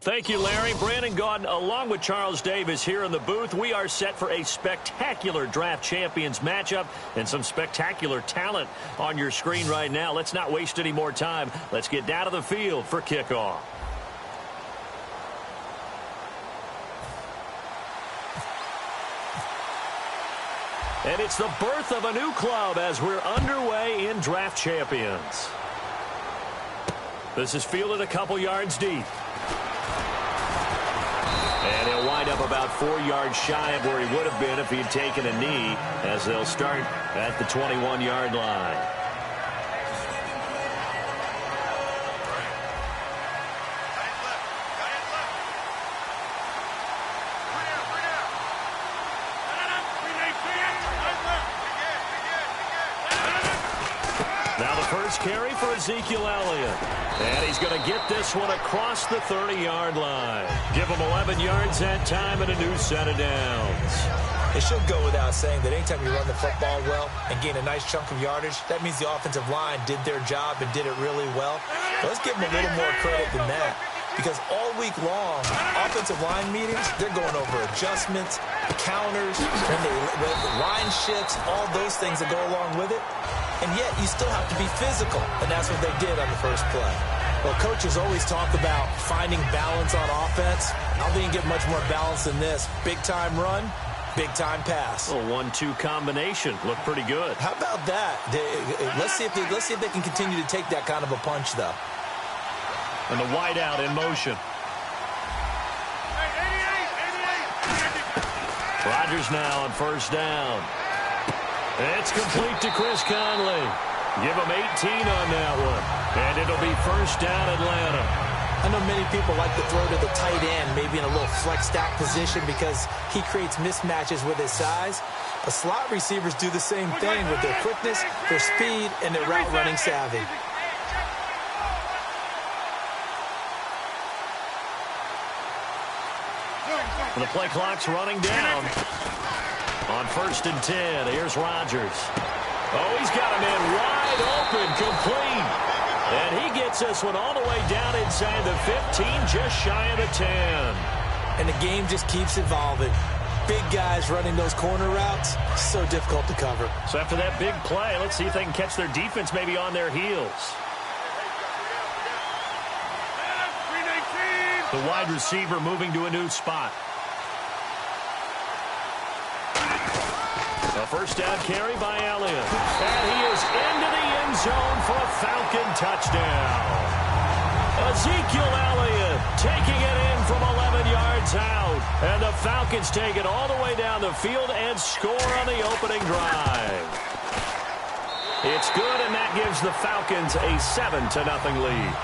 Thank you, Larry. Brandon Gaudin, along with Charles Davis here in the booth. We are set for a spectacular draft champions matchup and some spectacular talent on your screen right now. Let's not waste any more time. Let's get down to the field for kickoff. And it's the birth of a new club as we're underway in draft champions. This is fielded a couple yards deep. And he'll wind up about 4 yards shy of where he would have been if he had taken a knee, as they'll start at the 21-yard line. Now the first carry for Ezekiel Elliott. And he's going to get this one across the 30-yard line. Give him 11 yards that time and a new set of downs. It should go without saying that anytime you run the football well and gain a nice chunk of yardage, that means the offensive line did their job and did it really well. But let's give them a little more credit than that. Because all week long, offensive line meetings, they're going over adjustments, counters, and line shifts, all those things that go along with it. And yet, you still have to be physical, and that's what they did on the first play. Well, coaches always talk about finding balance on offense. I don't think you can get much more balance than this. Big-time run, big-time pass. A 1-2 combination. Looked pretty good. How about that? Let's see if they can continue to take that kind of a punch, though. And the wideout in motion. Rodgers now on first down. It's complete to Chris Conley. Give him 18 on that one. And it'll be first down Atlanta. I know many people like to throw to the tight end, maybe in a little flexed out position because he creates mismatches with his size. The slot receivers do the same thing with their quickness, their speed, and their route running savvy. And the play clock's running down. On first and 10, here's Rodgers. Oh, he's got a man wide open, complete. And he gets this one all the way down inside the 15, just shy of the 10. And the game just keeps evolving. Big guys running those corner routes, so difficult to cover. So after that big play, let's see if they can catch their defense maybe on their heels. The wide receiver moving to a new spot. A first down carry by Elliott. And he is into the end zone for a Falcon touchdown. Ezekiel Elliott taking it in from 11 yards out. And the Falcons take it all the way down the field and score on the opening drive. It's good, and that gives the Falcons a 7-0 lead.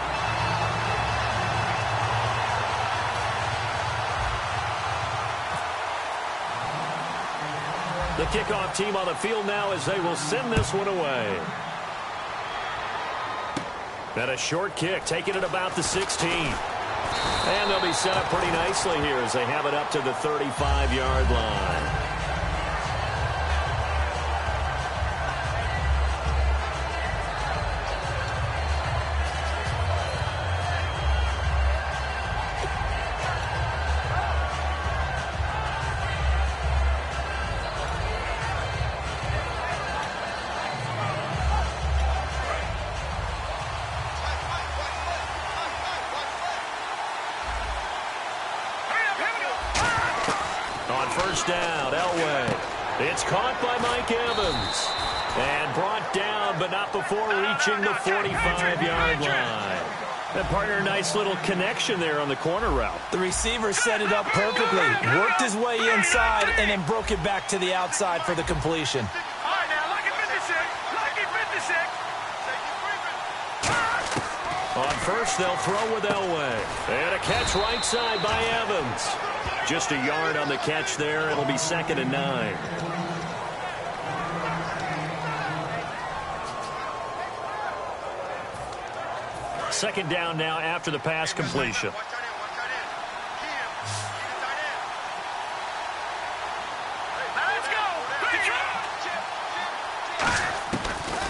The kickoff team on the field now as they will send this one away. And a short kick, taking it about the 16. And they'll be set up pretty nicely here as they have it up to the 35-yard line. First down, Elway. It's caught by Mike Evans. And brought down, but not before reaching the 45-yard line. And partner, nice little connection there on the corner route. The receiver set it up perfectly. Worked his way inside and then broke it back to the outside for the completion. On first, they'll throw with Elway. And a catch right side by Evans. Just a yard on the catch there. It'll be 2nd and 9. Second down now after the pass completion.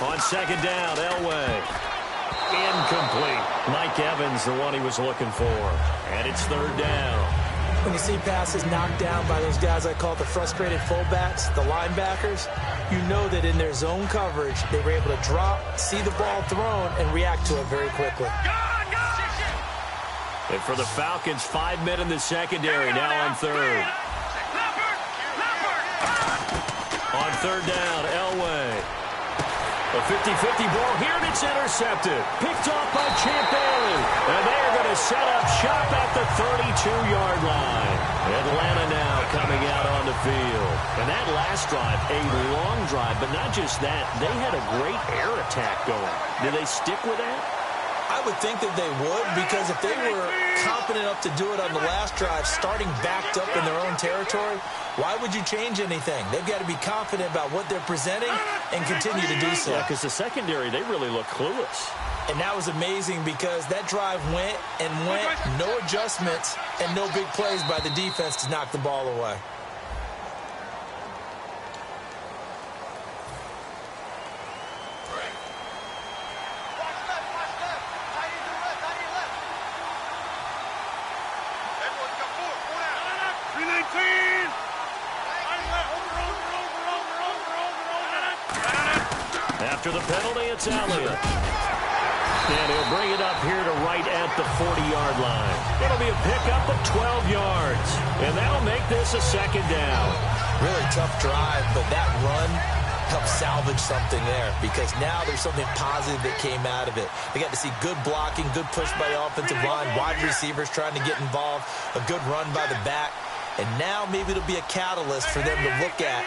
On second down, Elway. Incomplete. Mike Evans, the one he was looking for. And it's third down. When you see passes knocked down by those guys I call the frustrated fullbacks, the linebackers, you know that in their zone coverage, they were able to drop, see the ball thrown, and react to it very quickly. And for the Falcons, 5 men in the secondary, now on third. On third down, Elway. A 50-50 ball here, and it's intercepted. Picked off by Champ Bailey. And they are going to set up shop at the 32-yard line. Atlanta now coming out on the field. And that last drive, a long drive, but not just that. They had a great air attack going. Do they stick with that? I would think that they would, because if they were confident enough to do it on the last drive, starting backed up in their own territory, why would you change anything? They've got to be confident about what they're presenting and continue to do so. Yeah, because the secondary, they really look clueless. And that was amazing because that drive went and went, no adjustments and no big plays by the defense to knock the ball away. After the penalty, it's Elliott. And he'll bring it up here to right at the 40-yard line. It'll be a pickup of 12 yards. And that'll make this a second down. Really tough drive, but that run helped salvage something there because now there's something positive that came out of it. They got to see good blocking, good push by the offensive line, wide receivers trying to get involved, a good run by the back. And now maybe it'll be a catalyst for them to look at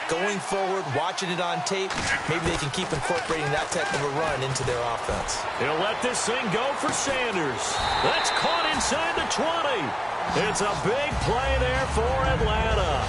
going forward, watching it on tape. Maybe they can keep incorporating that type of a run into their offense. He'll let this thing go for Sanders. That's caught inside the 20. It's a big play there for Atlanta.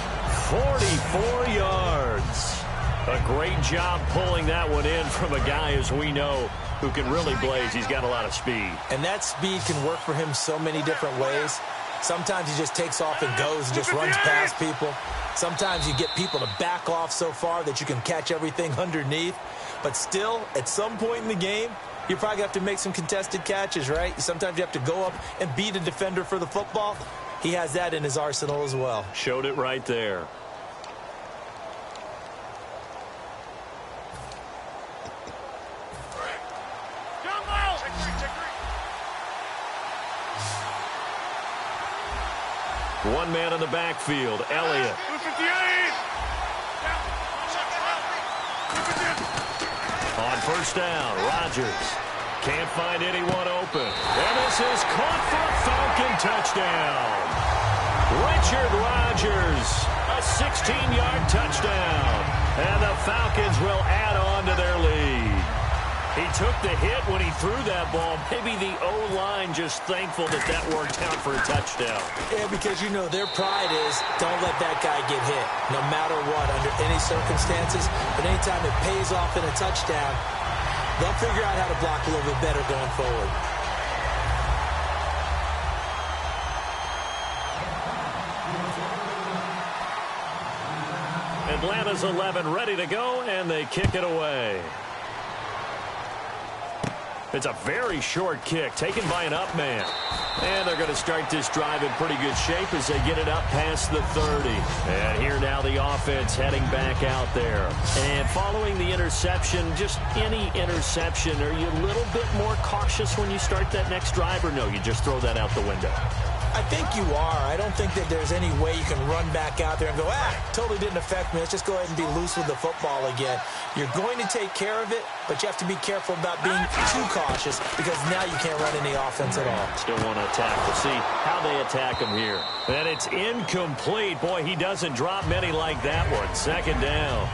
44 yards. A great job pulling that one in from a guy, as we know, who can really blaze. He's got a lot of speed. And that speed can work for him so many different ways. Sometimes he just takes off and goes and just runs past people. Sometimes you get people to back off so far that you can catch everything underneath. But still, at some point in the game, you probably have to make some contested catches, right? Sometimes you have to go up and beat a defender for the football. He has that in his arsenal as well. Showed it right there. One man in the backfield, Elliott. On first down, Rodgers. Can't find anyone open. And this is caught for a Falcon touchdown. Richard Rodgers, a 16-yard touchdown. And the Falcons will add on to their lead. He took the hit when he threw that ball. Maybe the O-line just thankful that that worked out for a touchdown. Yeah, because, you know, their pride is don't let that guy get hit, no matter what, under any circumstances. But anytime it pays off in a touchdown, they'll figure out how to block a little bit better going forward. Atlanta's 11 ready to go, and they kick it away. It's a very short kick taken by an up man. And they're going to start this drive in pretty good shape as they get it up past the 30. And here now the offense heading back out there. And following the interception, just any interception, are you a little bit more cautious when you start that next drive, or no, you just throw that out the window? I think you are. I don't think that there's any way you can run back out there and go, totally didn't affect me. Let's just go ahead and be loose with the football again. You're going to take care of it, but you have to be careful about being too cautious because now you can't run any offense at all. Still want to attack. We'll see how they attack him here. And it's incomplete. Boy, he doesn't drop many like that one. Second down.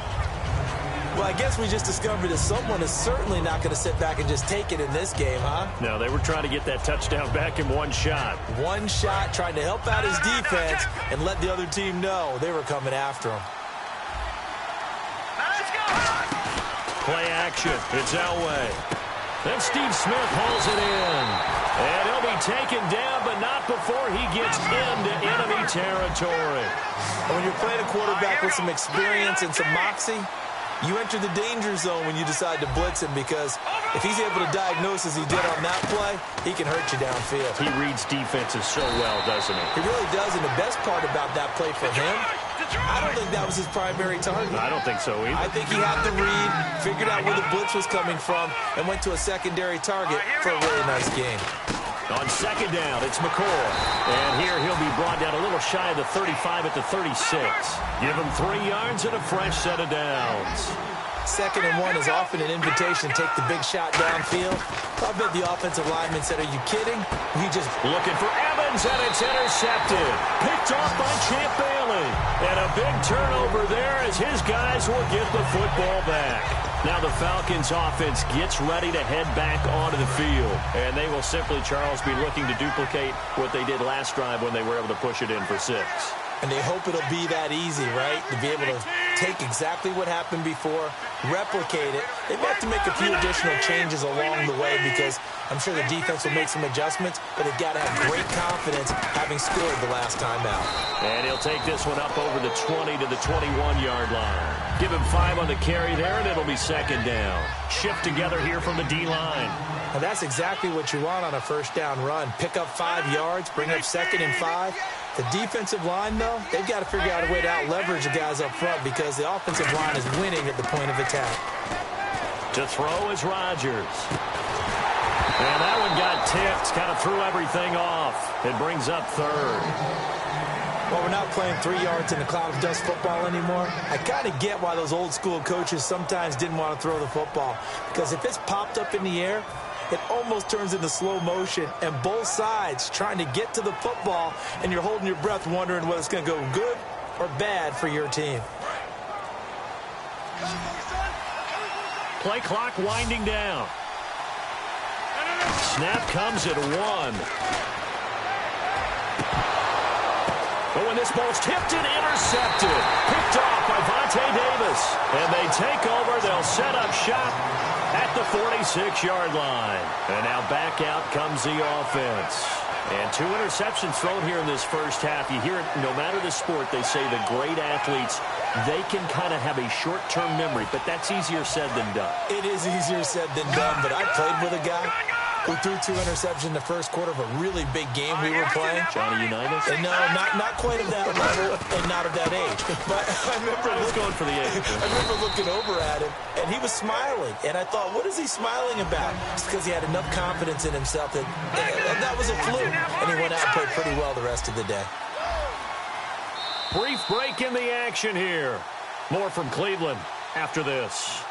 Well, I guess we just discovered that someone is certainly not going to sit back and just take it in this game, huh? No, they were trying to get that touchdown back in one shot. One shot, trying to help out his defense and let the other team know they were coming after him. Let's go! Play action. It's Elway. Then Steve Smith hauls it in. And he'll be taken down, but not before he gets into enemy territory. And when you're playing a quarterback with some experience and some moxie, You enter the danger zone when you decide to blitz him, because if he's able to diagnose as he did on that play, he can hurt you downfield. He reads defenses so well, doesn't he? He really does, and the best part about that play for him, I don't think that was his primary target. I don't think so either. I think he had the read, figured out where the blitz was coming from, and went to a secondary target for a really nice game. On second down, it's McCoy. And here he'll be brought down a little shy of the 35 at the 36. Give him 3 yards and a fresh set of downs. 2nd and 1 is often an invitation to take the big shot downfield. I bet the offensive lineman said, "Are you kidding?" He just looking for Evans, and it's intercepted. Picked off by Champ Bailey. And a big turnover there as his guys will get the football back. Now the Falcons offense gets ready to head back onto the field. And they will simply, Charles, be looking to duplicate what they did last drive when they were able to push it in for 6. And they hope it'll be that easy, right? To be able to take exactly what happened before, replicate it. They've got to make a few additional changes along the way, because I'm sure the defense will make some adjustments, but they've got to have great confidence having scored the last time out. And he'll take this one up over the 20 to the 21-yard line. Give him 5 on the carry there, and it'll be 2nd down. Shift together here from the D-line. Now that's exactly what you want on a first down run. Pick up 5 yards, bring up 2nd and 5. The defensive line, though, they've got to figure out a way to out-leverage the guys up front, because the offensive line is winning at the point of attack. To throw is Rodgers. And that one got tipped, kind of threw everything off. It brings up 3rd. Well, we're not playing 3 yards in a cloud of dust football anymore. I kind of get why those old-school coaches sometimes didn't want to throw the football, because if it's popped up in the air, it almost turns into slow motion, and both sides trying to get to the football, and you're holding your breath wondering whether it's going to go good or bad for your team. Play clock winding down. Snap comes at 1. But when this ball's tipped and intercepted, picked off by Vontae Davis. And they take over. They'll set up shop at the 46-yard line. And now back out comes the offense. And 2 interceptions thrown here in this first half. You hear it, no matter the sport, they say the great athletes, they can kind of have a short-term memory, but that's easier said than done. It is easier said than done, but I played with a guy who threw 2 interceptions in the first quarter of a really big game we were playing. Johnny Unitas? And no, not quite of that level and not of that age. But I was going for the age. I remember looking over at him, and he was smiling. And I thought, what is he smiling about? It's because he had enough confidence in himself that was a fluke. And he went out and played pretty well the rest of the day. Brief break in the action here. More from Cleveland after this.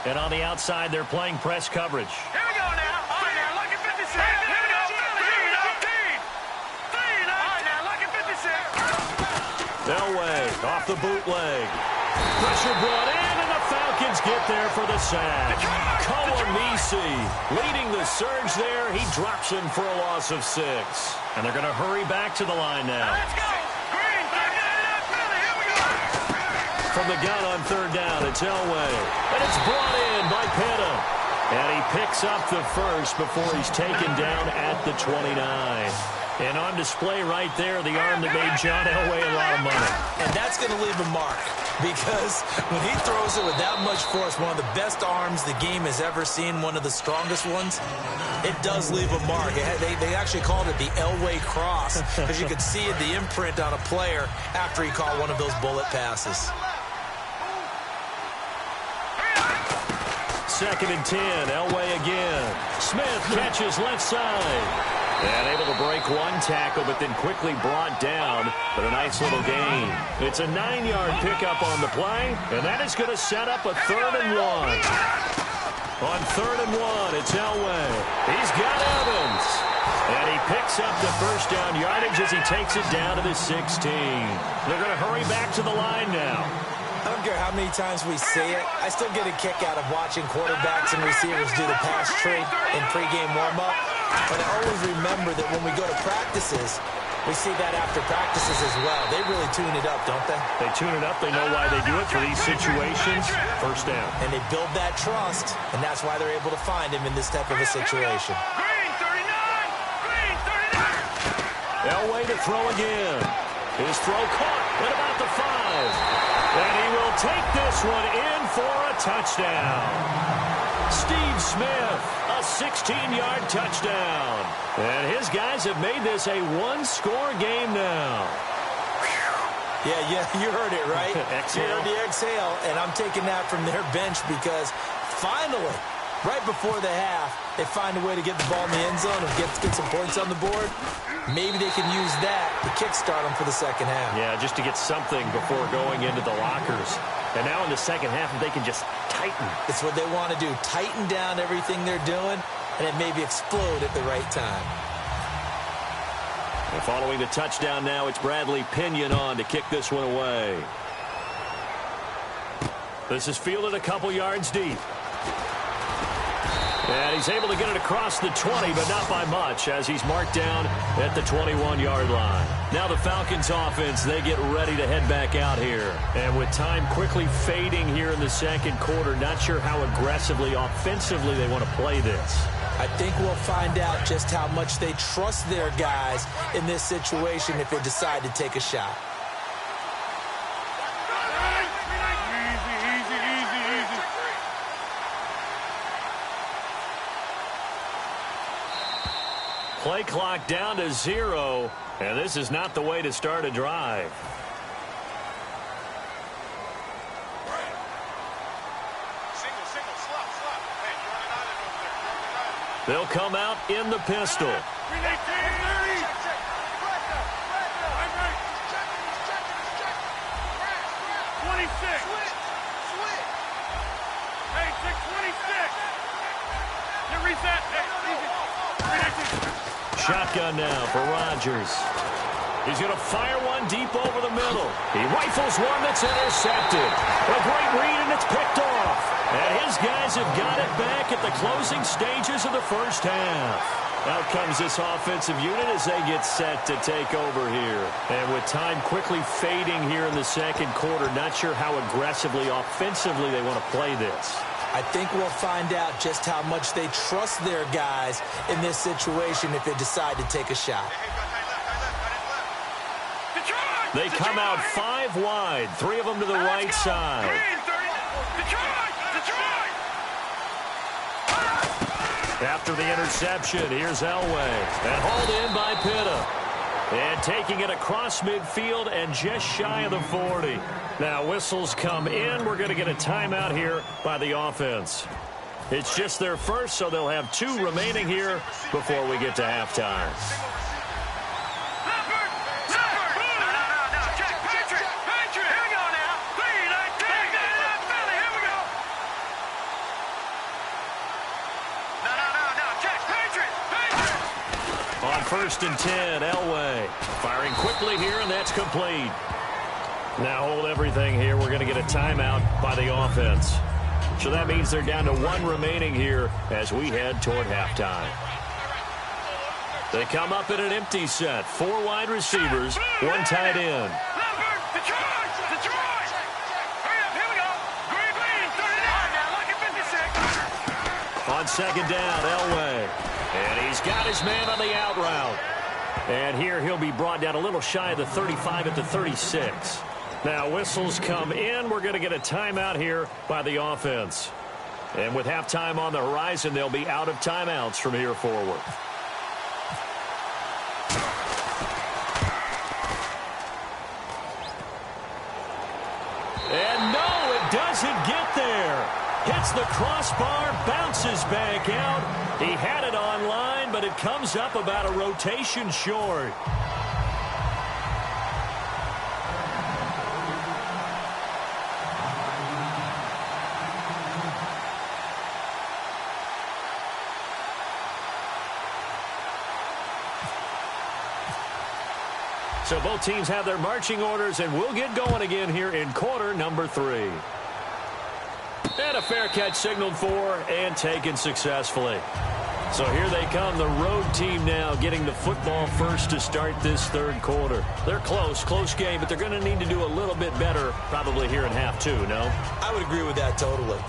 And on the outside, they're playing press coverage. Here we go now. All right, now, look at 56. Here we go. Feed. All right, now, look at 56. Elway off the bootleg. Pressure brought in, and the Falcons get there for the sack. Kawamisi leading the surge there. He drops him for a loss of 6. And they're going to hurry back to the line now. Let's go. Green, here we go. From the gun on 3rd down, it's Elway. And it's brought in by Pitta. And he picks up the first before he's taken down at the 29. And on display right there, the arm that made John Elway a lot of money. And that's going to leave a mark, because when he throws it with that much force, one of the best arms the game has ever seen, one of the strongest ones, it does leave a mark. They actually called it the Elway cross, because you could see the imprint on a player after he caught one of those bullet passes. 2nd and 10, Elway again. Smith catches left side. And able to break one tackle, but then quickly brought down. But a nice little gain. It's a 9-yard pickup on the play, and that is going to set up a 3rd and 1. On 3rd and 1, it's Elway. He's got Evans. And he picks up the first down yardage as he takes it down to the 16. They're going to hurry back to the line now. I don't care how many times we say it, I still get a kick out of watching quarterbacks and receivers do the pass tree in pregame warm-up. But I always remember that when we go to practices, we see that after practices as well. They really tune it up, don't they? They tune it up. They know why they do it for these situations. First down. And they build that trust, and that's why they're able to find him in this type of a situation. Green, 39. Elway to throw again. His throw caught at about the 5. And he will take this one in for a touchdown. Steve Smith, a 16-yard touchdown. And his guys have made this a one-score game now. Yeah, you heard it, right? Exhale. You heard the exhale, and I'm taking that from their bench because finally, right before the half, they find a way to get the ball in the end zone and get some points on the board. Maybe they can use that to kickstart them for the second half. Yeah, just to get something before going into the lockers. And now in the second half, they can just tighten. It's what they want to do, tighten down everything they're doing, and it maybe explode at the right time. And following the touchdown now, it's Bradley Pinion on to kick this one away. This is fielded a couple yards deep. And he's able to get it across the 20, but not by much, as he's marked down at the 21-yard line. Now the Falcons offense, they get ready to head back out here. And with time quickly fading here in the second quarter, not sure how aggressively, offensively they want to play this. I think we'll find out just how much they trust their guys in this situation if they decide to take a shot. Play clock down to 0, and this is not the way to start a drive. They'll come out in the pistol. 26. Shotgun now for Rodgers. He's going to fire one deep over the middle. He rifles one that's intercepted. A great read, and it's picked off. And his guys have got it back at the closing stages of the first half. Out comes this offensive unit as they get set to take over here. And with time quickly fading here in the second quarter, not sure how aggressively, offensively they want to play this. I think we'll find out just how much they trust their guys in this situation if they decide to take a shot. They come out 5 wide, 3 of them to the right side. After the interception, here's Elway. And hauled in by Pitta. And taking it across midfield and just shy of the 40. Now whistles come in. We're going to get a timeout here by the offense. It's just their first, so they'll have 2 remaining here before we get to halftime. On 1st and 10, Elway firing quickly here, and that's complete. Now hold everything here. We're going to get a timeout by the offense. So that means they're down to 1 remaining here as we head toward halftime. They come up in an empty set. 4 wide receivers, 1 tight end. On 2nd down, Elway. And he's got his man on the out route. And here he'll be brought down a little shy of the 35 at the 36. Now whistles come in. We're going to get a timeout here by the offense. And with halftime on the horizon, they'll be out of timeouts from here forward. And no, it doesn't get there. Hits the crossbar, bounces back out. He had it online, but it comes up about a rotation short. So both teams have their marching orders, and we'll get going again here in quarter number 3. And a fair catch signaled for and taken successfully. So here they come, the road team now getting the football first to start this 3rd quarter. They're close game, but they're going to need to do a little bit better probably here in half 2, no? I would agree with that totally.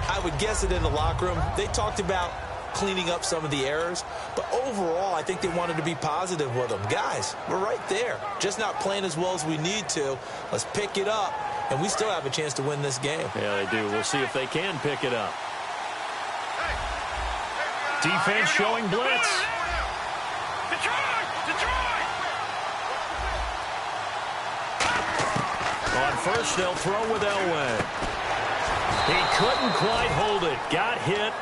I would guess it in the locker room. They talked about cleaning up some of the errors. But overall, I think they wanted to be positive with them. Guys, we're right there. Just not playing as well as we need to. Let's pick it up, and we still have a chance to win this game. Yeah, they do. We'll see if they can pick it up. Defense showing blitz. On first, they'll throw with Elway. He couldn't quite hold it. Got hit.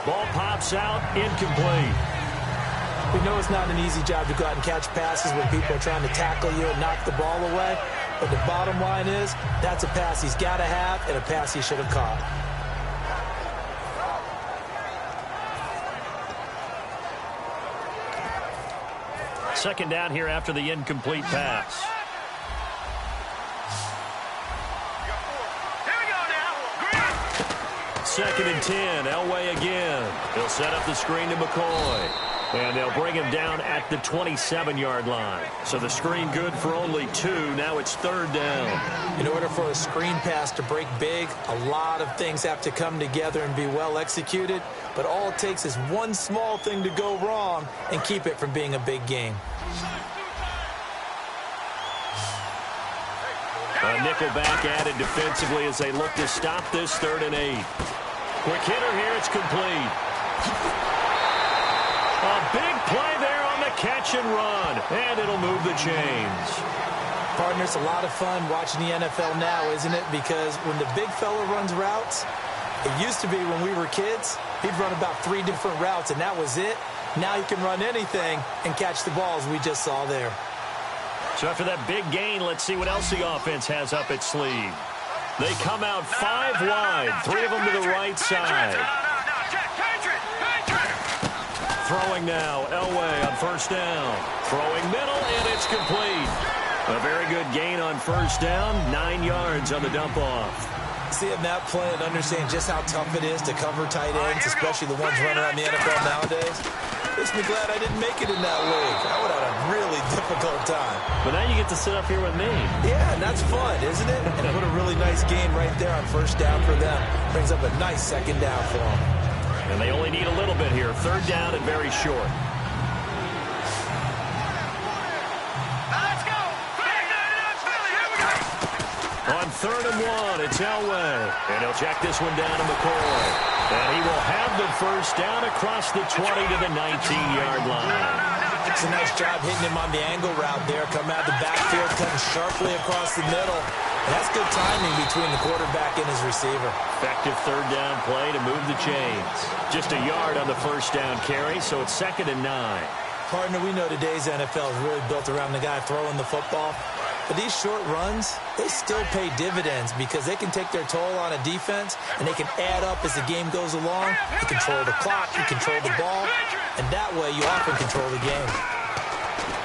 Ball pops out. Incomplete. We know it's not an easy job to go out and catch passes when people are trying to tackle you and knock the ball away. But the bottom line is, that's a pass he's got to have and a pass he should have caught. Second down here after the incomplete pass. Second and 10. Elway again. He'll set up the screen to McCoy. And they'll bring him down at the 27-yard line. So the screen good for only 2. Now it's third down. In order for a screen pass to break big, a lot of things have to come together and be well executed. But all it takes is one small thing to go wrong and keep it from being a big game. A nickel back added defensively as they look to stop this 3rd and 8. Quick hitter here. It's complete. A big play there on the catch and run. And it'll move the chains. Partner, it's a lot of fun watching the NFL now, isn't it? Because when the big fella runs routes, it used to be when we were kids, he'd run about 3 different routes, and that was it. Now he can run anything and catch the balls we just saw there. So after that big gain, let's see what else the offense has up its sleeve. They come out 5 wide, 3 of them to the right side. Throwing now, Elway on first down. Throwing middle, and it's complete. A very good gain on first down, 9 yards on the dump-off. Seeing that play and understanding just how tough it is to cover tight ends, especially the ones running around the NFL nowadays, makes me glad I didn't make it in that league. I would have had a really difficult time. But now you get to sit up here with me. Yeah, and that's fun, isn't it? And put a really nice gain right there on first down for them. Brings up a nice second down for them. And they only need a little bit here. Third down and very short. On 3rd and 1, it's Elway. And he'll check this one down to McCoy. And he will have the first down across the 20 to the 19-yard line. It's a nice job hitting him on the angle route there. Come out of the backfield, cutting sharply across the middle. And that's good timing between the quarterback and his receiver. Effective third down play to move the chains. Just a yard on the first down carry, so it's 2nd and 9. Partner, we know today's NFL is really built around the guy throwing the football. But these short runs, they still pay dividends because they can take their toll on a defense and they can add up as the game goes along. You control the clock, you control the ball, and that way you often control the game.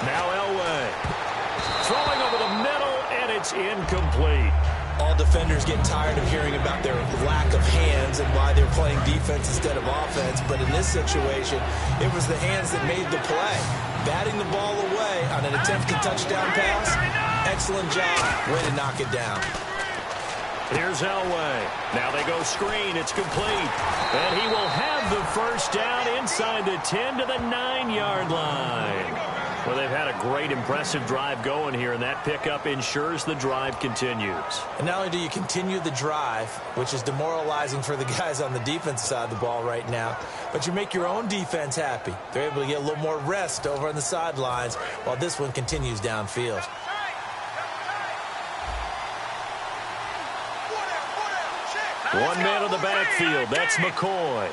Now Elway. Throwing over the middle, and it's incomplete. All defenders get tired of hearing about their lack of hands and why they're playing defense instead of offense. But in this situation, it was the hands that made the play. Batting the ball away on an attempted touchdown pass. Excellent job. Way to knock it down. Here's Elway. Now they go screen. It's complete. And he will have the first down inside the 10 to the 9-yard line. Well, they've had a great, impressive drive going here, and that pickup ensures the drive continues. And not only do you continue the drive, which is demoralizing for the guys on the defensive side of the ball right now, but you make your own defense happy. They're able to get a little more rest over on the sidelines while this one continues downfield. One man in the backfield. That's McCoy.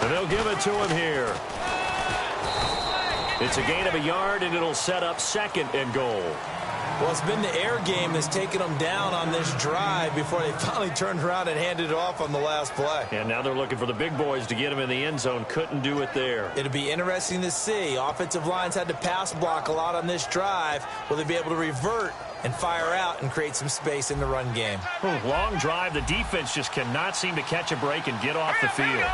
And they'll give it to him here. It's a gain of a yard, and it'll set up 2nd and goal. Well, it's been the air game that's taken them down on this drive before they finally turned around and handed it off on the last play. And now they're looking for the big boys to get him in the end zone. Couldn't do it there. It'll be interesting to see. Offensive lines had to pass block a lot on this drive. Will they be able to revert and fire out and create some space in the run game? Long drive. The defense just cannot seem to catch a break and get off the field.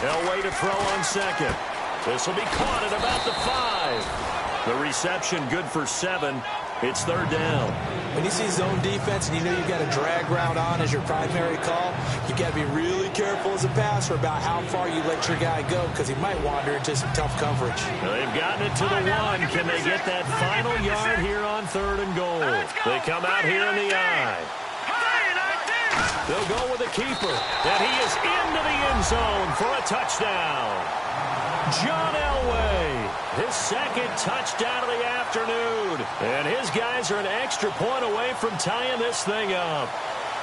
Elway to throw on second. This will be caught at about the 5. The reception good for 7. It's third down. When you see zone defense and you know you've got a drag route on as your primary call, you've got to be really careful as a passer about how far you let your guy go because he might wander into some tough coverage. Well, they've gotten it to the 1. Can they get that final yard here on 3rd and goal? They come out here in the eye. They'll go with the keeper, and he is into the end zone for a touchdown. John Elway, his second touchdown of the afternoon. And his guys are an extra point away from tying this thing up.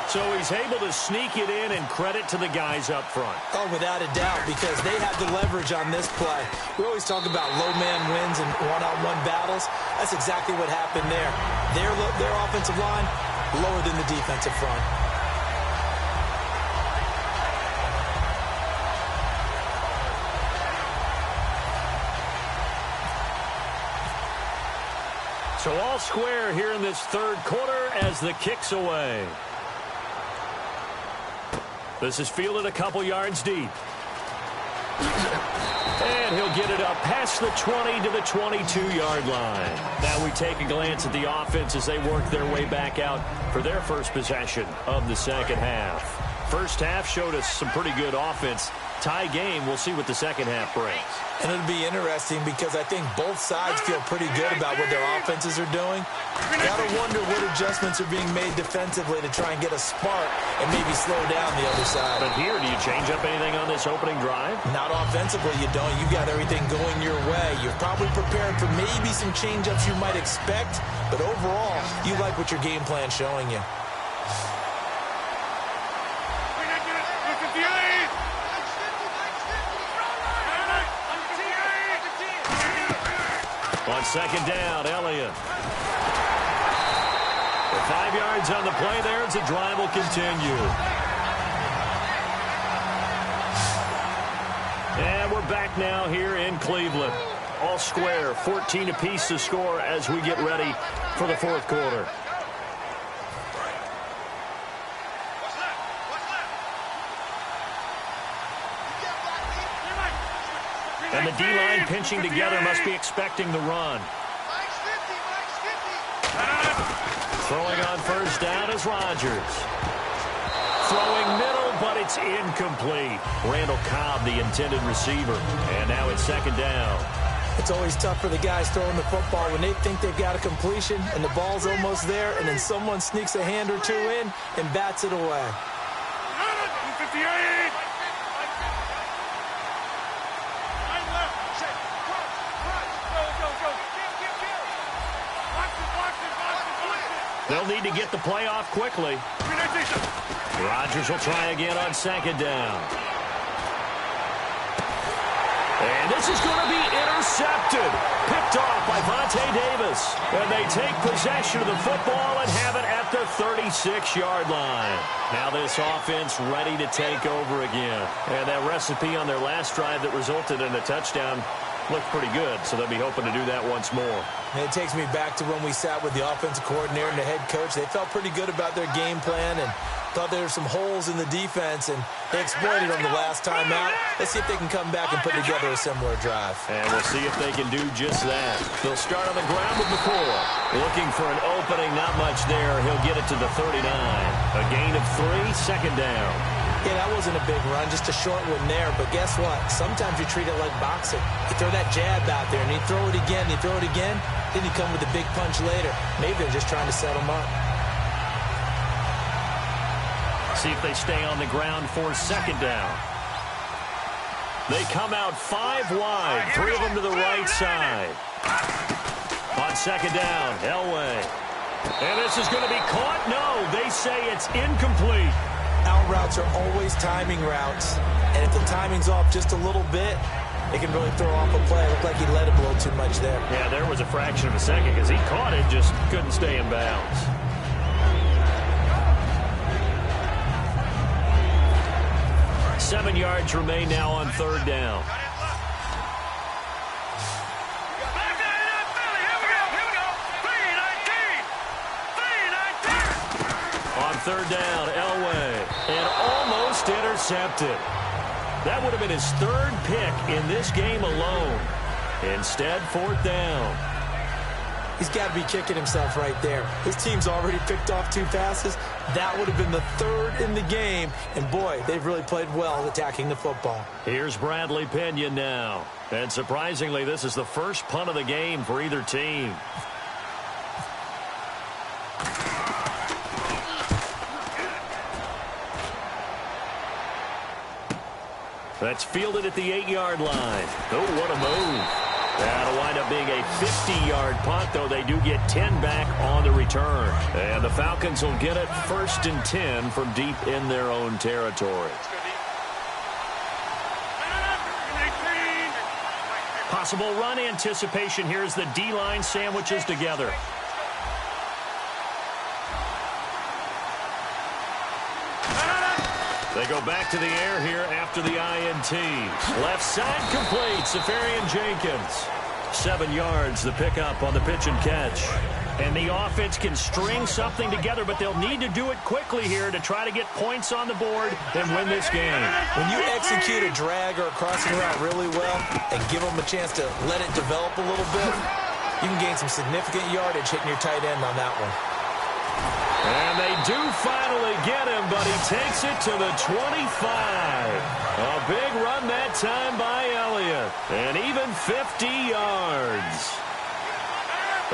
So he's able to sneak it in, and credit to the guys up front. Oh, without a doubt, because they have the leverage on this play. We always talk about low man wins and one-on-one battles. That's exactly what happened there. Their offensive line, lower than the defensive front. So all square here in this third quarter as the kick's away. This is fielded a couple yards deep. And he'll get it up past the 20 to the 22-yard line. Now we take a glance at the offense as they work their way back out for their first possession of the second half. First half showed us some pretty good offense. Tie game, we'll see what the second half brings. And it'll be interesting because I think both sides feel pretty good about what their offenses are doing. Gotta wonder what adjustments are being made defensively to try and get a spark and maybe slow down the other side. But here, do you change up anything on this opening drive? Not offensively, you don't. You got everything going your way. You're probably prepared for maybe some change-ups you might expect, but overall, you like what your game plan's showing you. On second down, Elliott. 5 yards on the play there as the drive will continue. And we're back now here in Cleveland. All square, 14 apiece to score as we get ready for the fourth quarter. And the D-line pinching together must be expecting the run. Throwing on first down is Rodgers. Throwing middle, but it's incomplete. Randall Cobb, the intended receiver. And now it's second down. It's always tough for the guys throwing the football when they think they've got a completion and the ball's almost there, and then someone sneaks a hand or two in and bats it away. 58. They'll need to get the play off quickly. Rodgers will try again on second down. And this is going to be intercepted. Picked off by Vontae Davis. And they take possession of the football and have it at the 36-yard line. Now this offense ready to take over again. And that recipe on their last drive that resulted in a touchdown looked pretty good, so they'll be hoping to do that once more. And it takes me back to when we sat with the offensive coordinator and the head coach. They felt pretty good about their game plan and thought there were some holes in the defense, and they exploited them the last time out. Let's see if they can come back and put together a similar drive. And we'll see if they can do just that. They'll start on the ground with McCoy. Looking for an opening, not much there. He'll get it to the 39. A gain of 3, second down. Yeah, that wasn't a big run, just a short one there. But guess what? Sometimes you treat it like boxing. You throw that jab out there, and you throw it again, then you come with a big punch later. Maybe they're just trying to set them up. See if they stay on the ground for second down. They come out 5 wide, 3 of them to the right side. On second down, Elway. And this is going to be caught? No, they say it's incomplete. Out routes are always timing routes, and if the timing's off just a little bit, it can really throw off a play. It looked like he let it blow too much there. Yeah, there was a fraction of a second because he caught it, just couldn't stay in bounds. Seven yards remain now on third down. On third down, Elway. And almost intercepted. That would have been his third pick in this game alone. Instead, fourth down. He's got to be kicking himself right there. His team's already picked off 2 passes. That would have been the third in the game. And, boy, they've really played well attacking the football. Here's Bradley Pinion now. And surprisingly, this is the first punt of the game for either team. That's fielded at the 8-yard line. Oh, what a move. That'll wind up being a 50-yard punt, though they do get 10 back on the return. And the Falcons will get it 1st and 10 from deep in their own territory. Possible run anticipation here as the D-line sandwiches together. They go back to the air here after the INT. Left side complete, Safarian Jenkins. 7 yards, the pickup on the pitch and catch. And the offense can string something together, but they'll need to do it quickly here to try to get points on the board and win this game. When you execute a drag or a crossing route really well and give them a chance to let it develop a little bit, you can gain some significant yardage hitting your tight end on that one. And they do finally get him, but he takes it to the 25. A big run that time by Elliott. And even 50 yards.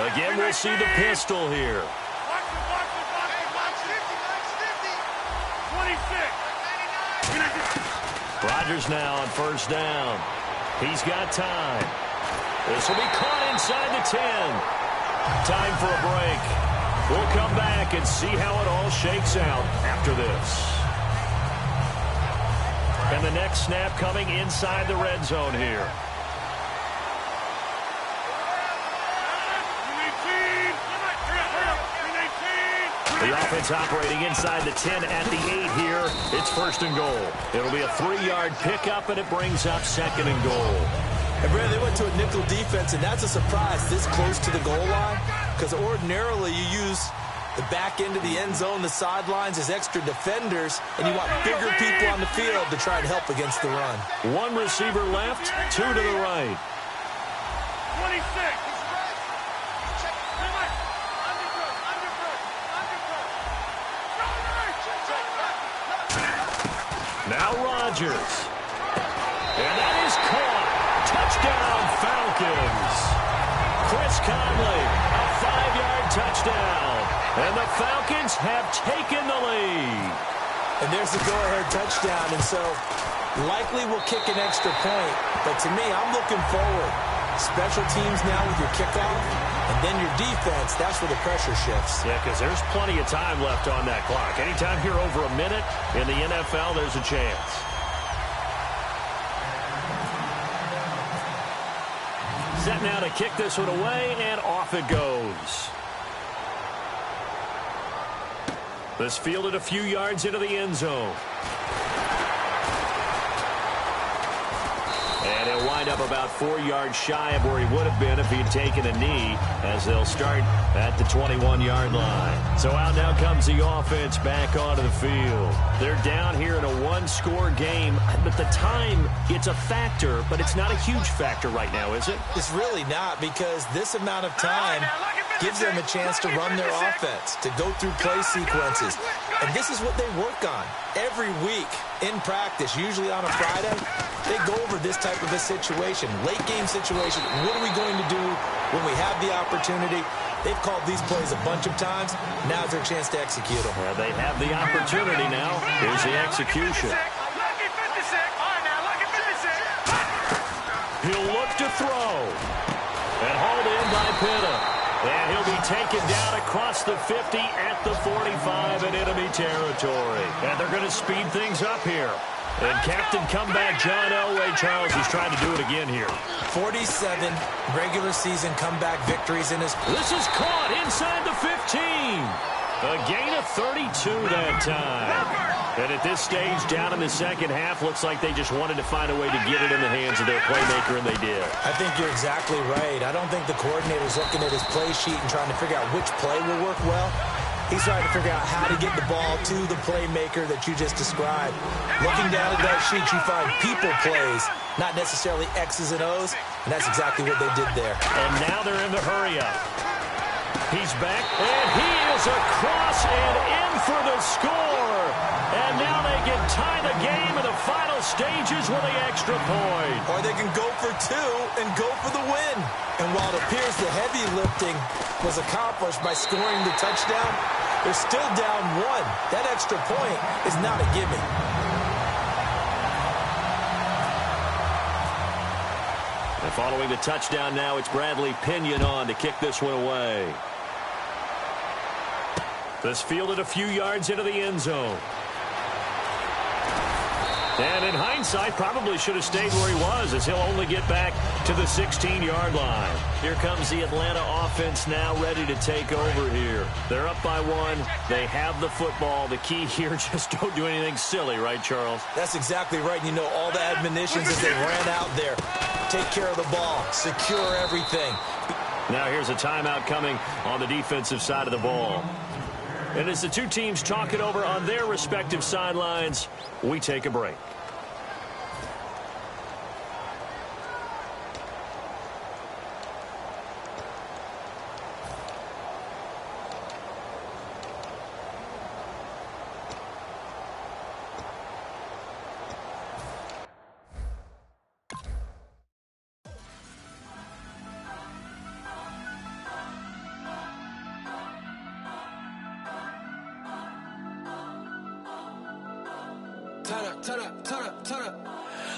Again, we'll see the pistol here. 26. Rodgers now on first down. He's got time. This will be caught inside the 10. Time for a break. We'll come back and see how it all shakes out after this. And the next snap coming inside the red zone here. The offense operating inside the 10 at the 8 here. It's 1st and goal. It'll be a 3-yard pickup, and it brings up 2nd and goal. And, Brad, they went to a nickel defense, and that's a surprise this close to the goal line, because ordinarily you use the back end of the end zone, the sidelines as extra defenders, and you want bigger people on the field to try and help against the run. 1 receiver left, 2 to the right. 26. Now Rodgers. And that is caught. Touchdown, Falcons. Chris Conley, a 5-yard touchdown. And the Falcons have taken the lead. And there's the go-ahead touchdown, and so likely will kick an extra point. But to me, I'm looking forward. Special teams now with your kickoff, and then your defense, that's where the pressure shifts. Yeah, because there's plenty of time left on that clock. Anytime you're over a minute in the NFL, there's a chance. Set now to kick this one away, and off it goes. This fielded a few yards into the end zone. And he'll wind up about 4 yards shy of where he would have been if he'd taken a knee, as they'll start at the 21-yard line. So out now comes the offense back onto the field. They're down here in a 1-score game, but the time, it's a factor, but it's not a huge factor right now, is it? It's really not, because this amount of time gives them a chance to run their offense, to go through play sequences. And this is what they work on every week in practice, usually on a Friday. They go over this type of a situation, late game situation. What are we going to do when we have the opportunity? They've called these plays a bunch of times. Now's their chance to execute them. Well, they have the opportunity now. Here's the execution. He'll look to throw. And hauled in by Pitta. And he'll be taken down across the 50 at the 45 in enemy territory. And they're going to speed things up here. And captain comeback John Elway, Charles, he's trying to do it again here. 47 regular season comeback victories in his... This is caught inside the 15. A gain of 32 that time. And at this stage, down in the second half, looks like they just wanted to find a way to get it in the hands of their playmaker, and they did. I think you're exactly right. I don't think the coordinator's looking at his play sheet and trying to figure out which play will work well. He's trying to figure out how to get the ball to the playmaker that you just described. Looking down at that sheet, you find people plays, not necessarily X's and O's, and that's exactly what they did there. And now they're in the hurry-up. He's back, and he is across and in for the score. And now they can tie the game in the final stages with the extra point. Or they can go for two and go for the win. And while it appears the heavy lifting was accomplished by scoring the touchdown, they're still down one. That extra point is not a gimme. And following the touchdown now, it's Bradley Pinion on to kick this one away. This fielded a few yards into the end zone. And in hindsight, probably should have stayed where he was, as he'll only get back to the 16-yard line. Here comes the Atlanta offense now ready to take over here. They're up by one. They have the football. The key here, just don't do anything silly, right, Charles? That's exactly right. You know, all the admonitions as they ran out there. Take care of the ball. Secure everything. Now here's a timeout coming on the defensive side of the ball. And as the two teams talk it over on their respective sidelines, we take a break. Turn up.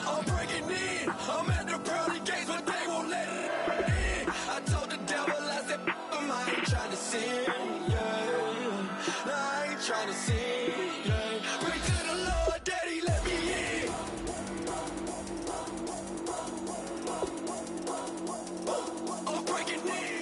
I'm breaking in. I'm at the pearly gates, but they won't let it in. I told the devil, I said, I ain't trying to sin, yeah. No, I ain't trying to sin, yeah. Pray to the Lord, Daddy, let me in. I'm breaking in.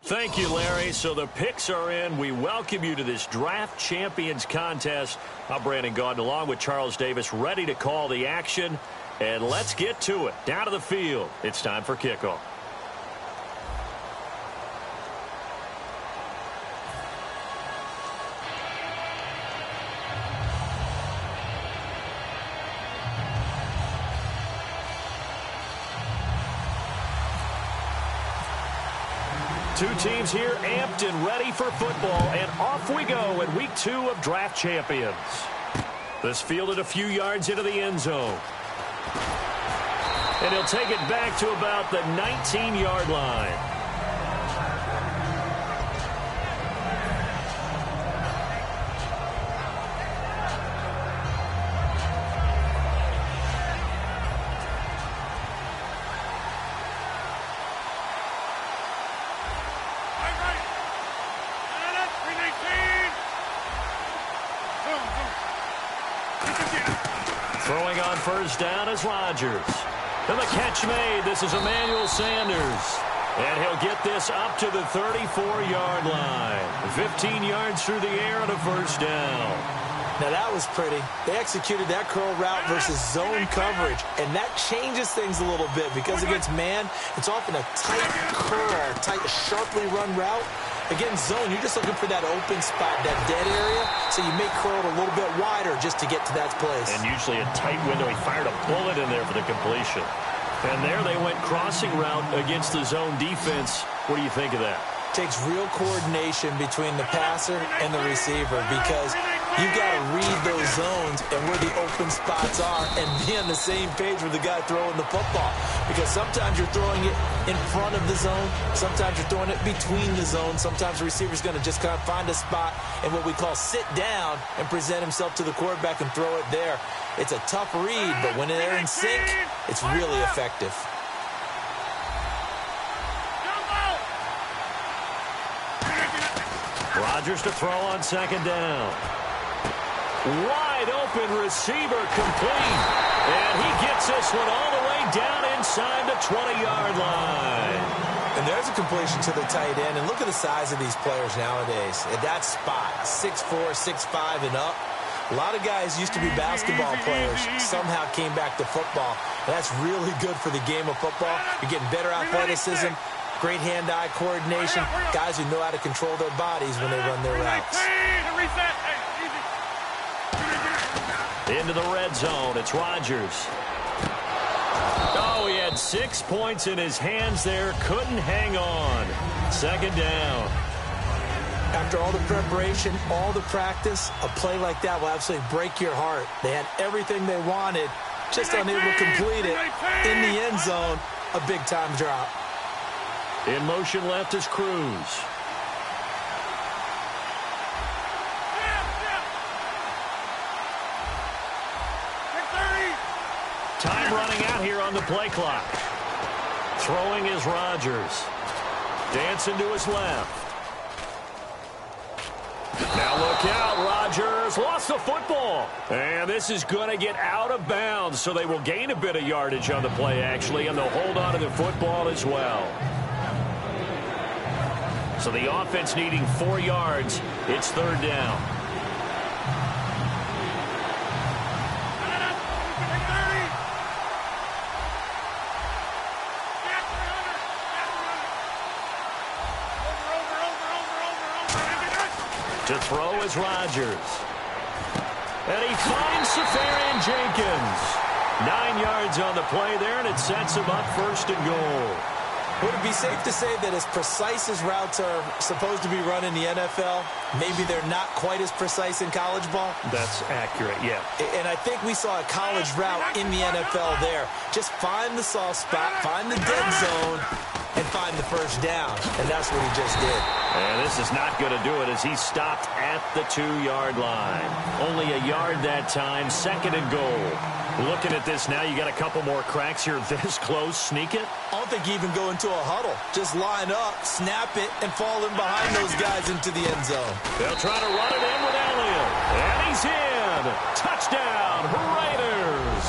Thank you, Larry. So the picks are in. We welcome you to this Draft Champions contest. I'm Brandon Gaudin along with Charles Davis, ready to call the action. And let's get to it. Down to the field. It's time for kickoff. Two teams here amped and ready for football, and off we go in week 2 of Draft Champions. This fielded a few yards into the end zone. And he'll take it back to about the 19-yard line. Throwing on first down is Rodgers. And the catch made. This is Emmanuel Sanders. And he'll get this up to the 34-yard line. 15 yards through the air and a first down. Now that was pretty. They executed that curl route versus zone coverage, and that changes things a little bit because against man, it's often a tight curl, tight, sharply run route. Against zone, you're just looking for that open spot, that dead area, so you may curl it a little bit wider just to get to that place. And usually a tight window. He fired a bullet in there for the completion. And there they went crossing route against the zone defense. What do you think of that? Takes real coordination between the passer and the receiver because you've got to read those zones and where the open spots are and be on the same page with the guy throwing the football. Because sometimes you're throwing it in front of the zone. Sometimes you're throwing it between the zones. Sometimes the receiver's going to just kind of find a spot and what we call sit down and present himself to the quarterback and throw it there. It's a tough read, but when they're in sync, it's really effective. Rodgers to throw on second down. Wide open receiver complete. And he gets this one all the way down inside the 20-yard line. And there's a completion to the tight end. And look at the size of these players nowadays. At that spot, 6'4", 6'5", and up. A lot of guys used to be basketball players, somehow came back to football. And that's really good for the game of football. You're getting better athleticism, great hand-eye coordination, guys who know how to control their bodies when they run their routes. Into the red zone, it's Rodgers. Oh, he had 6 points in his hands there, couldn't hang on. Second down. After all the preparation, all the practice, a play like that will absolutely break your heart. They had everything they wanted, just unable to complete it. In the end zone, a big-time drop. In motion left is Cruz. Time running out here on the play clock. Throwing is Rodgers. Dancing to his left. Now look out, Rodgers lost the football. And this is going to get out of bounds, so they will gain a bit of yardage on the play, actually, and they'll hold on to the football as well. So the offense needing 4 yards. It's third down. To throw is Rodgers. And he finds Safarian Jenkins. 9 yards on the play there, and it sets him up first and goal. Would it be safe to say that as precise as routes are supposed to be run in the NFL, maybe they're not quite as precise in college ball? That's accurate, yeah. And I think we saw a college route in the NFL there. Just find the soft spot, find the dead zone, and find the first down. And that's what he just did. And this is not going to do it as he stopped at the 2-yard line. Only a yard that time, second and goal. Looking at this now, you got a couple more cracks here this close. Sneak it? I don't think you even go into a huddle. Just line up, snap it, and fall in behind those guys into the end zone. They'll try to run it in with Elliott. And he's in. Touchdown, Raiders.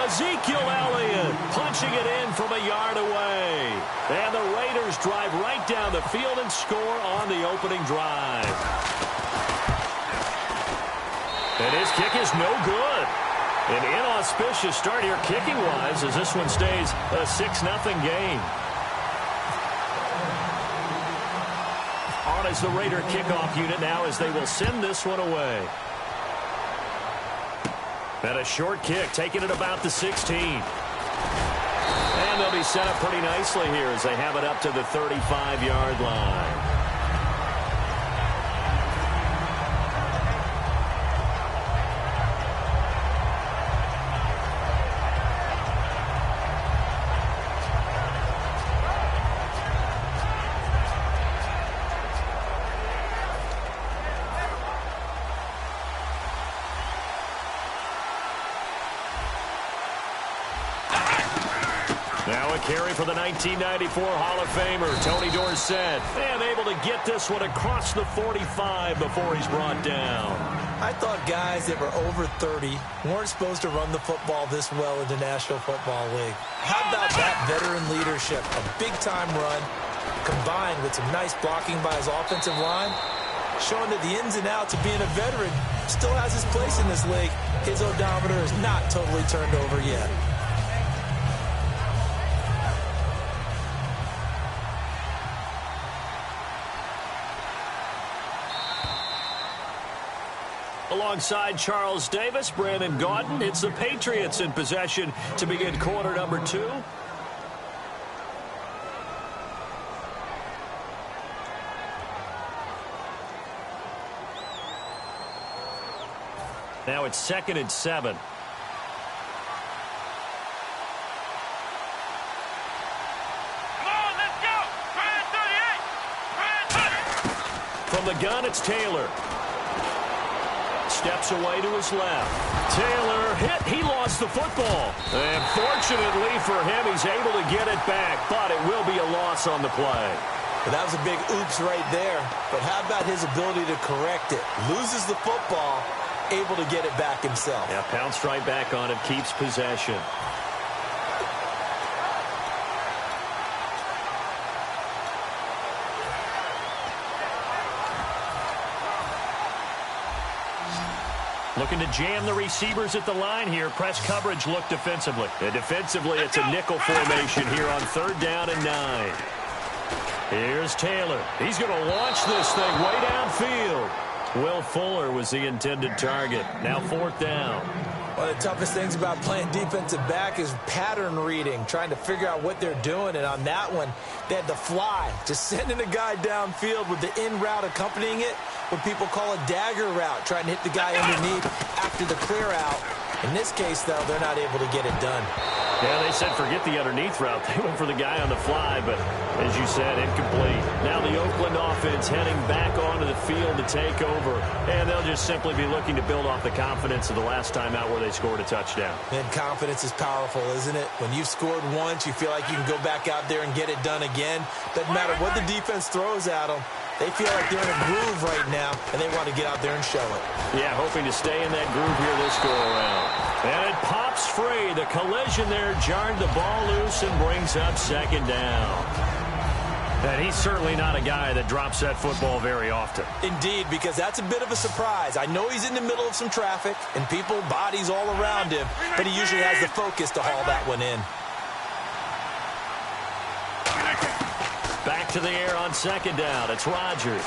Ezekiel Elliott punching it in from a yard away. And the Raiders drive right down the field and score on the opening drive. And his kick is no good. An inauspicious start here kicking-wise as this one stays a 6-0 game. On as the Raider kickoff unit now as they will send this one away. And a short kick, taking it about the 16. And they'll be set up pretty nicely here as they have it up to the 35-yard line. Now a carry for the 1994 Hall of Famer, Tony Dorsett. And able to get this one across the 45 before he's brought down. I thought guys that were over 30 weren't supposed to run the football this well in the National Football League. How about that veteran leadership? A big-time run combined with some nice blocking by his offensive line, showing that the ins and outs of being a veteran still has his place in this league. His odometer is not totally turned over yet. Alongside Charles Davis, Brandon Gaudin. It's the Patriots in possession to begin quarter number 2. Now it's 2nd and 7. Come on, let's go. Try 38. From the gun, it's Taylor. Steps away to his left. Taylor hit. He lost the football. And fortunately for him, he's able to get it back. But it will be a loss on the play. Well, that was a big oops right there. But how about his ability to correct it? Loses the football, able to get it back himself. Yeah, pounced right back on it, keeps possession. Looking to jam the receivers at the line here. Press coverage look defensively. And defensively, it's a nickel formation here on 3rd down and 9. Here's Taylor. He's going to launch this thing way downfield. Will Fuller was the intended target. Now 4th down. One of the toughest things about playing defensive back is pattern reading, trying to figure out what they're doing. And on that one, they had the fly, just sending a guy downfield with the in route accompanying it, what people call a dagger route, trying to hit the guy underneath after the clear out. In this case, though, they're not able to get it done. Yeah, they said forget the underneath route. They went for the guy on the fly, but as you said, incomplete. Now the Oakland offense heading back onto the field to take over, and they'll just simply be looking to build off the confidence of the last time out where they scored a touchdown. And confidence is powerful, isn't it? When you've scored once, you feel like you can go back out there and get it done again. Doesn't matter what the defense throws at them. They feel like they're in a groove right now, and they want to get out there and show it. Yeah, hoping to stay in that groove here this go-around. And it pops free. The collision there jarred the ball loose and brings up 2nd down. And he's certainly not a guy that drops that football very often. Indeed, because that's a bit of a surprise. I know he's in the middle of some traffic and people, bodies all around him, but he usually has the focus to haul that one in. Back to the air on 2nd down. It's Rodgers.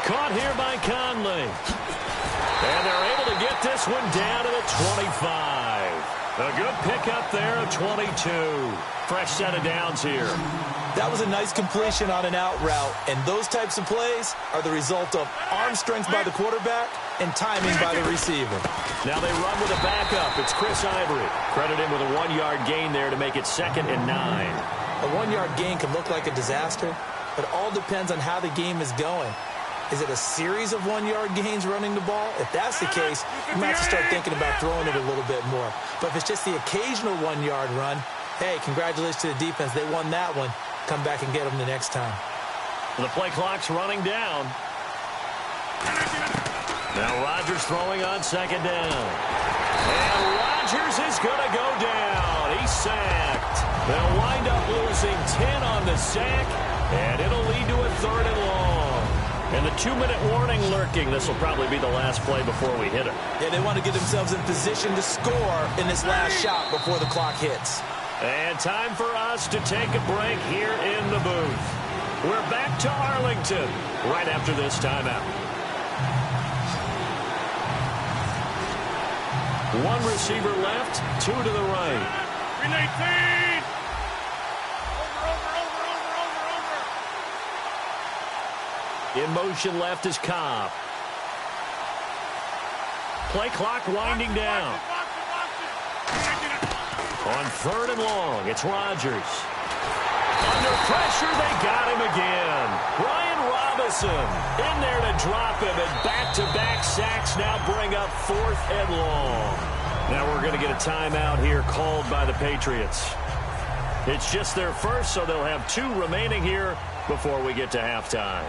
Caught here by Conley. And they're able to get this one down to the 25. A good pickup there of 22. Fresh set of downs here. That was a nice completion on an out route, and those types of plays are the result of arm strength by the quarterback and timing by the receiver. Now they run with a backup. It's Chris Ivory. Credit him with a 1-yard gain there to make it 2nd and 9. A 1-yard gain can look like a disaster, but it all depends on how the game is going. Is it a series of 1-yard gains running the ball? If that's the case, you might have to start thinking about throwing it a little bit more. But if it's just the occasional 1-yard run, hey, congratulations to the defense. They won that one. Come back and get them the next time. The play clock's running down. Now Rodgers throwing on 2nd down. And Rodgers is going to go down. He's sacked. They'll wind up losing 10 on the sack, and it'll lead to a 3rd and long. And the 2-minute warning lurking. This will probably be the last play before we hit it. Yeah, they want to get themselves in position to score in this last shot before the clock hits. And time for us to take a break here in the booth. We're back to Arlington right after this timeout. One receiver left, 2 to the right. Relay team! Over. In motion left is Cobb. Play clock winding down. On 3rd and long, it's Rodgers. Under pressure, they got him again. Ryan Robinson in there to drop him, and back-to-back sacks now bring up 4th and long. Now we're going to get a timeout here called by the Patriots. It's just their first, so they'll have 2 remaining here before we get to halftime.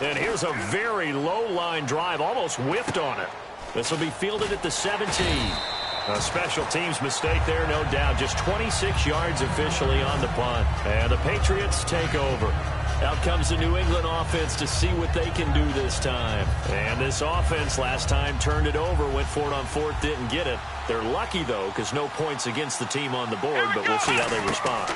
And here's a very low line drive, almost whiffed on it. This will be fielded at the 17. A special teams mistake there, no doubt. Just 26 yards officially on the punt. And the Patriots take over. Out comes the New England offense to see what they can do this time. And this offense last time turned it over, went for it on fourth, didn't get it. They're lucky, though, because no points against the team on the board, but we'll see how they respond.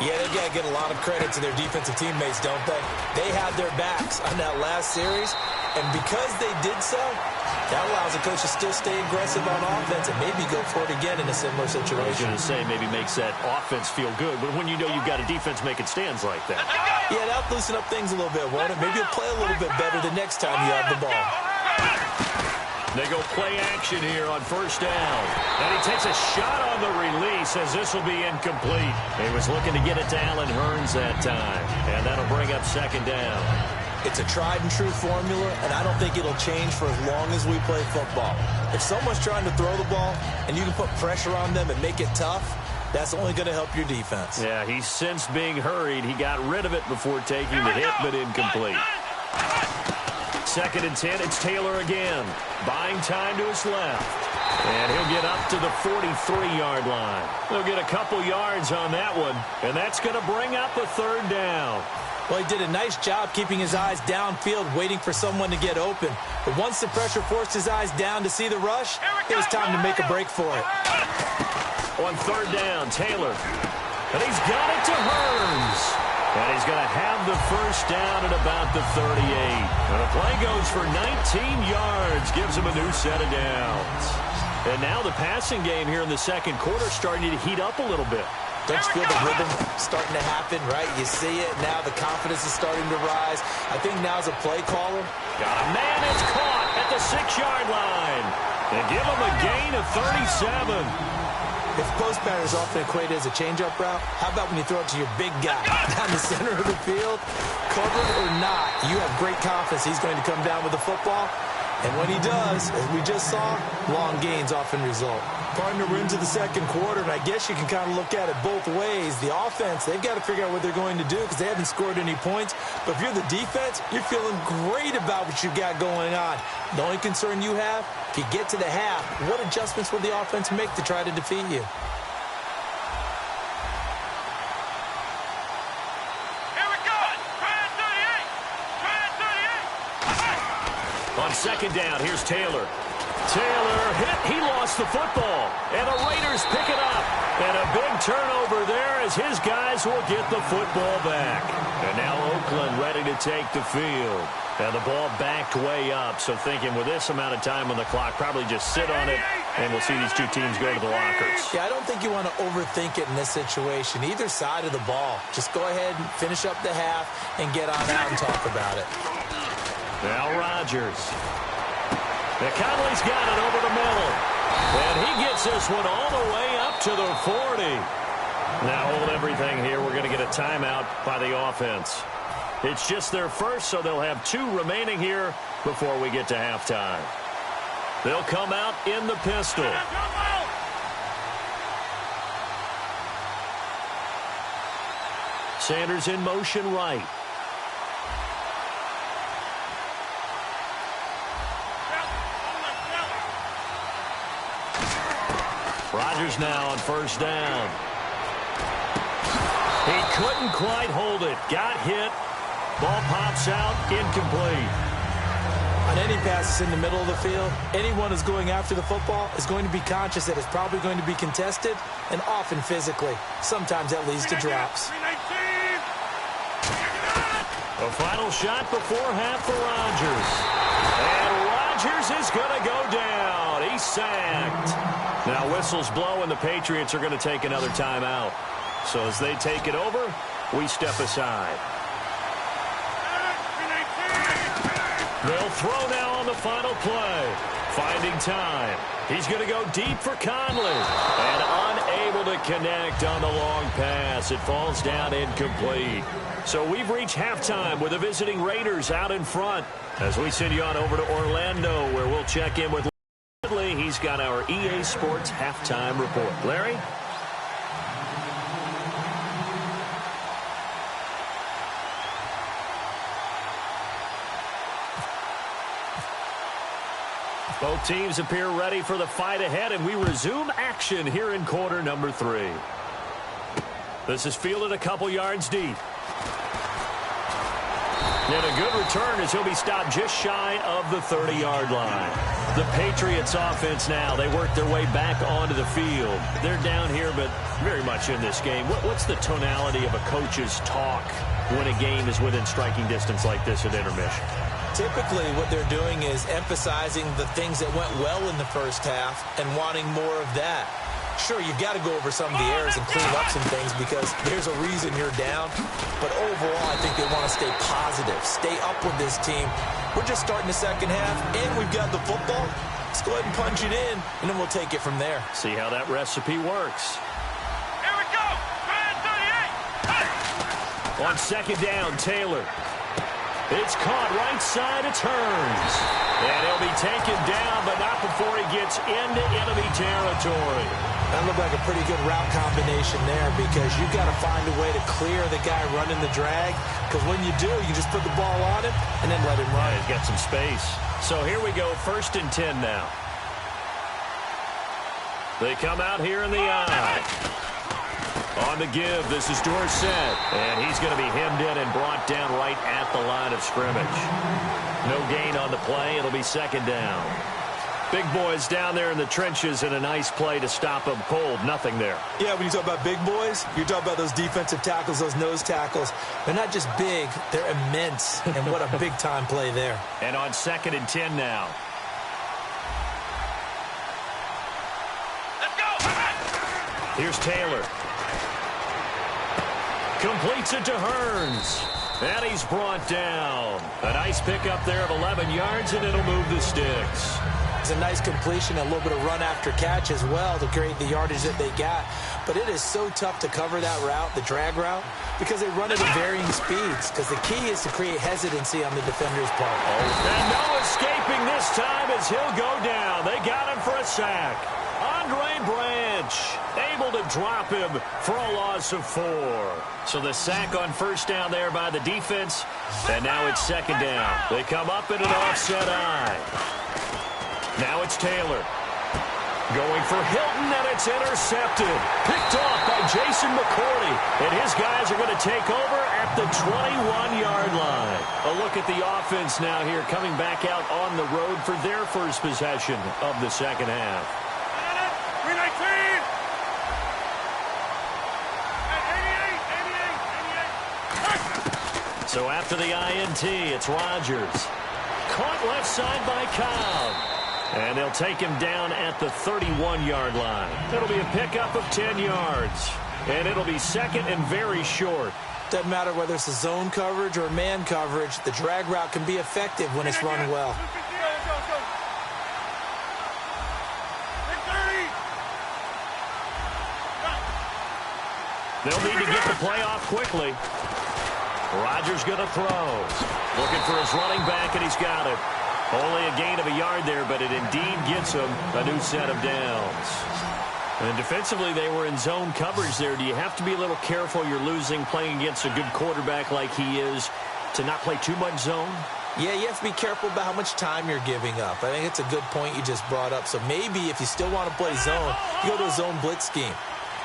Yeah, they've got to get a lot of credit to their defensive teammates, don't they? They had their backs on that last series, and because they did so, that allows the coach to still stay aggressive on offense and maybe go for it again in a similar situation. I was going to say maybe makes that offense feel good, but when you know you've got a defense making stands like that. Yeah, that'll loosen up things a little bit, won't it? Maybe you'll play a little bit better the next time you have the ball. They go play action here on first down. And he takes a shot on the release as this will be incomplete. He was looking to get it to Allen Hurns that time. And that'll bring up second down. It's a tried-and-true formula, and I don't think it'll change for as long as we play football. If someone's trying to throw the ball and you can put pressure on them and make it tough, that's only going to help your defense. Yeah, he's sensed being hurried. He got rid of it before taking the hit, but incomplete. Second and 10, it's Taylor again. Buying time to his left. And he'll get up to the 43-yard line. They'll get a couple yards on that one, and that's going to bring up a third down. Well, he did a nice job keeping his eyes downfield, waiting for someone to get open. But once the pressure forced his eyes down to see the rush, it was time to make a break for it. On third down, Taylor. And he's got it to Hurns. And he's going to have the first down at about the 38. And the play goes for 19 yards, gives him a new set of downs. And now the passing game here in the second quarter starting to heat up a little bit. Don't you feel the rhythm starting to happen, right? You see it now. The confidence is starting to rise. I think now's a play caller. Got a man that's caught at the 6-yard line. And give him a gain of 37. If post pattern is often equated as a change-up route, how about when you throw it to your big guy down the center of the field? Covered or not, you have great confidence he's going to come down with the football. And when he does, as we just saw, long gains often result. Partner, we're into the second quarter, and I guess you can kind of look at it both ways. The offense, they've got to figure out what they're going to do because they haven't scored any points. But if you're the defense, you're feeling great about what you've got going on. The only concern you have, if you get to the half, what adjustments will the offense make to try to defeat you? On second down, here's Taylor. Taylor hit. He lost the football. And the Raiders pick it up. And a big turnover there as his guys will get the football back. And now Oakland ready to take the field. And the ball backed way up. So thinking with this amount of time on the clock, probably just sit on it. And we'll see these two teams go to the lockers. Yeah, I don't think you want to overthink it in this situation. Either side of the ball. Just go ahead and finish up the half and get on out and talk about it. Now Rodgers. Conley's got it over the middle. And he gets this one all the way up to the 40. Now hold everything here. We're going to get a timeout by the offense. It's just their first, so they'll have 2 remaining here before we get to halftime. They'll come out in the pistol. Sanders in motion right. Rodgers now on first down. He couldn't quite hold it. Got hit. Ball pops out. Incomplete. On any passes in the middle of the field, anyone who's going after the football is going to be conscious that it's probably going to be contested and often physically. Sometimes that leads to drops. A final shot before half for Rodgers. And Rodgers is going to go down. He's sacked. Now whistles blow and the Patriots are going to take another timeout. So as they take it over, we step aside. They'll throw now on the final play. Finding time. He's going to go deep for Conley. And unable to connect on the long pass. It falls down incomplete. So we've reached halftime with the visiting Raiders out in front. As we send you on over to Orlando, where we'll check in with Larry. He's got our EA Sports halftime report. Larry? Both teams appear ready for the fight ahead, and we resume action here in quarter number 3. This is fielded a couple yards deep. And a good return as he'll be stopped just shy of the 30-yard line. The Patriots offense now, they work their way back onto the field. They're down here, but very much in this game. What's the tonality of a coach's talk when a game is within striking distance like this at intermission? Typically, what they're doing is emphasizing the things that went well in the first half and wanting more of that. Sure, you've got to go over some of the errors and clean up some things because there's a reason you're down. But overall, I think they want to stay positive, stay up with this team. We're just starting the second half, and we've got the football. Let's go ahead and punch it in, and then we'll take it from there. See how that recipe works. Here we go. 38. Hey. On second down, Taylor. It's caught right side, it turns. And he'll be taken down, but not before he gets into enemy territory. That looked like a pretty good route combination there because you've got to find a way to clear the guy running the drag. Because when you do, you just put the ball on him and then let him run. He's got some space. So here we go, 1st and 10 now. They come out here in the eye. On the give, this is Dorsett. And he's going to be hemmed in and brought down right at the line of scrimmage. No gain on the play. It'll be 2nd down. Big boys down there in the trenches and a nice play to stop them cold. Nothing there. Yeah, when you talk about big boys, you're talking about those defensive tackles, those nose tackles. They're not just big, they're immense. And what a big-time play there. And on 2nd and 10 now. Let's go. Here's Taylor. Completes it to Hearns. And he's brought down. A nice pickup there of 11 yards, and it'll move the sticks. It's a nice completion, a little bit of run after catch as well to create the yardage that they got. But it is so tough to cover that route, the drag route, because they run it at varying speeds. Because the key is to create hesitancy on the defender's part. And no escaping this time as he'll go down. They got him for a sack. Andre Branch able to drop him for a loss of 4. So the sack on 1st down there by the defense. And now it's 2nd down. They come up in an offset eye. Now it's Taylor. Going for Hilton, and it's intercepted. Picked off by Jason McCourty. And his guys are going to take over at the 21-yard line. A look at the offense now here, coming back out on the road for their first possession of the second half. 319. 88. So after the INT, it's Rodgers. Caught left side by Cobb. And they'll take him down at the 31-yard line. It'll be a pickup of 10 yards. And it'll be 2nd and very short. Doesn't matter whether it's a zone coverage or man coverage. The drag route can be effective when it's run well. They'll need to get the play off quickly. Rodgers going to throw. Looking for his running back, and he's got it. Only a gain of a yard there, but it indeed gets him a new set of downs. And defensively, they were in zone coverage there. Do you have to be a little careful? You're losing, playing against a good quarterback like he is, to not play too much zone? Yeah, you have to be careful about how much time you're giving up. I think it's a good point you just brought up. So maybe if you still want to play zone, you go to a zone blitz scheme.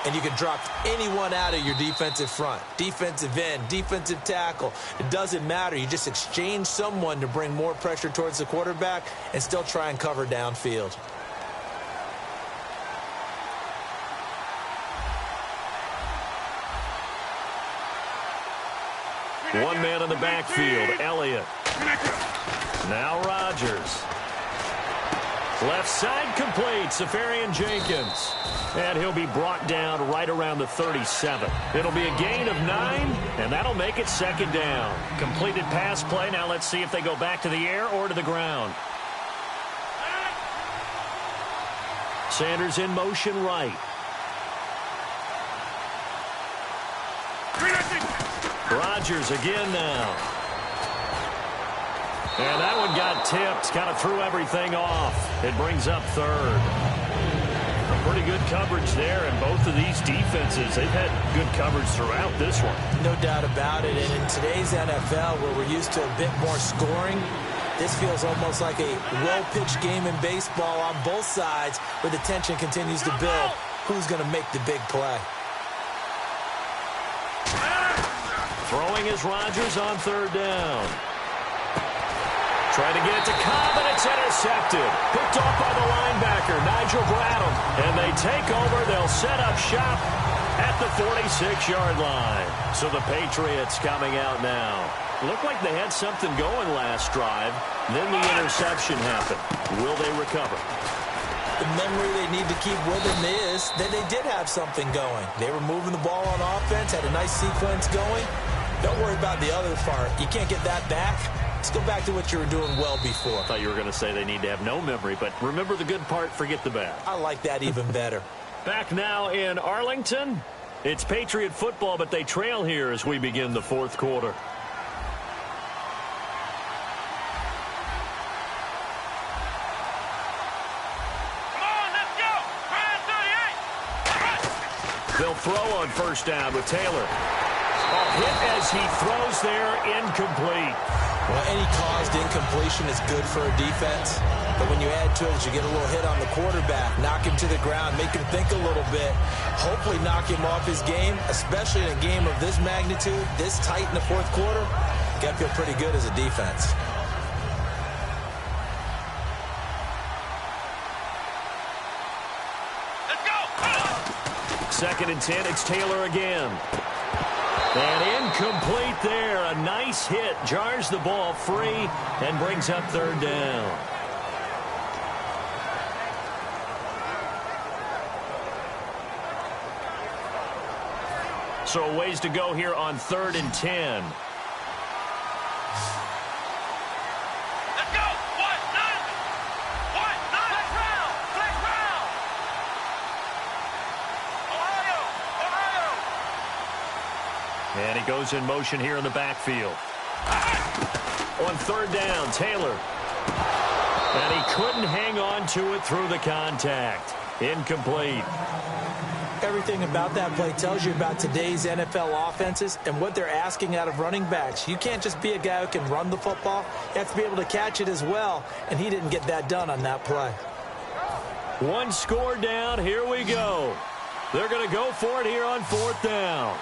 And you can drop anyone out of your defensive front, defensive end, defensive tackle. It doesn't matter. You just exchange someone to bring more pressure towards the quarterback and still try and cover downfield. One man in the backfield, Elliott. Now Rodgers. Left side complete, Safarian Jenkins. And he'll be brought down right around the 37. It'll be a gain of 9, and that'll make it 2nd down. Completed pass play. Now let's see if they go back to the air or to the ground. Sanders in motion right. Rodgers again now. And that one got tipped, kind of threw everything off. It brings up 3rd. Pretty good coverage there, and both of these defenses, they've had good coverage throughout this one. No doubt about it, and in today's NFL, where we're used to a bit more scoring, This feels almost like a well-pitched game in baseball on both sides where the tension continues to build. Who's going to make the big play? Throwing is Rodgers on third down. Trying to get it to Cobb, and it's intercepted. Picked off by the linebacker, Nigel Bradham. And they take over. They'll set up shop at the 46-yard line. So the Patriots coming out now. Looked like they had something going last drive. Then the interception happened. Will they recover? The memory they need to keep with them is that they did have something going. They were moving the ball on offense, had a nice sequence going. Don't worry about the other part. You can't get that back. Let's go back to what you were doing well before. I thought you were going to say they need to have no memory, but remember the good part, forget the bad. I like that even better. Back now in Arlington. It's Patriot football, but they trail here as we begin the fourth quarter. They'll throw on first down with Taylor. Hit as he throws there, incomplete. Well, any caused incompletion is good for a defense. But when you add to it, you get a little hit on the quarterback, knock him to the ground, make him think a little bit, hopefully knock him off his game, especially in a game of this magnitude, this tight in the fourth quarter. You got to feel pretty good as a defense. Second and 10, it's Taylor again. And incomplete there. A nice hit. Jars the ball free and brings up third down. So a ways to go here on 3rd and 10. And he goes in motion here in the backfield. On third down, Taylor. And he couldn't hang on to it through the contact. Incomplete. Everything about that play tells you about today's NFL offenses and what they're asking out of running backs. You can't just be a guy who can run the football. You have to be able to catch it as well, and he didn't get that done on that play. One score down. Here we go. They're going to go for it here on fourth down.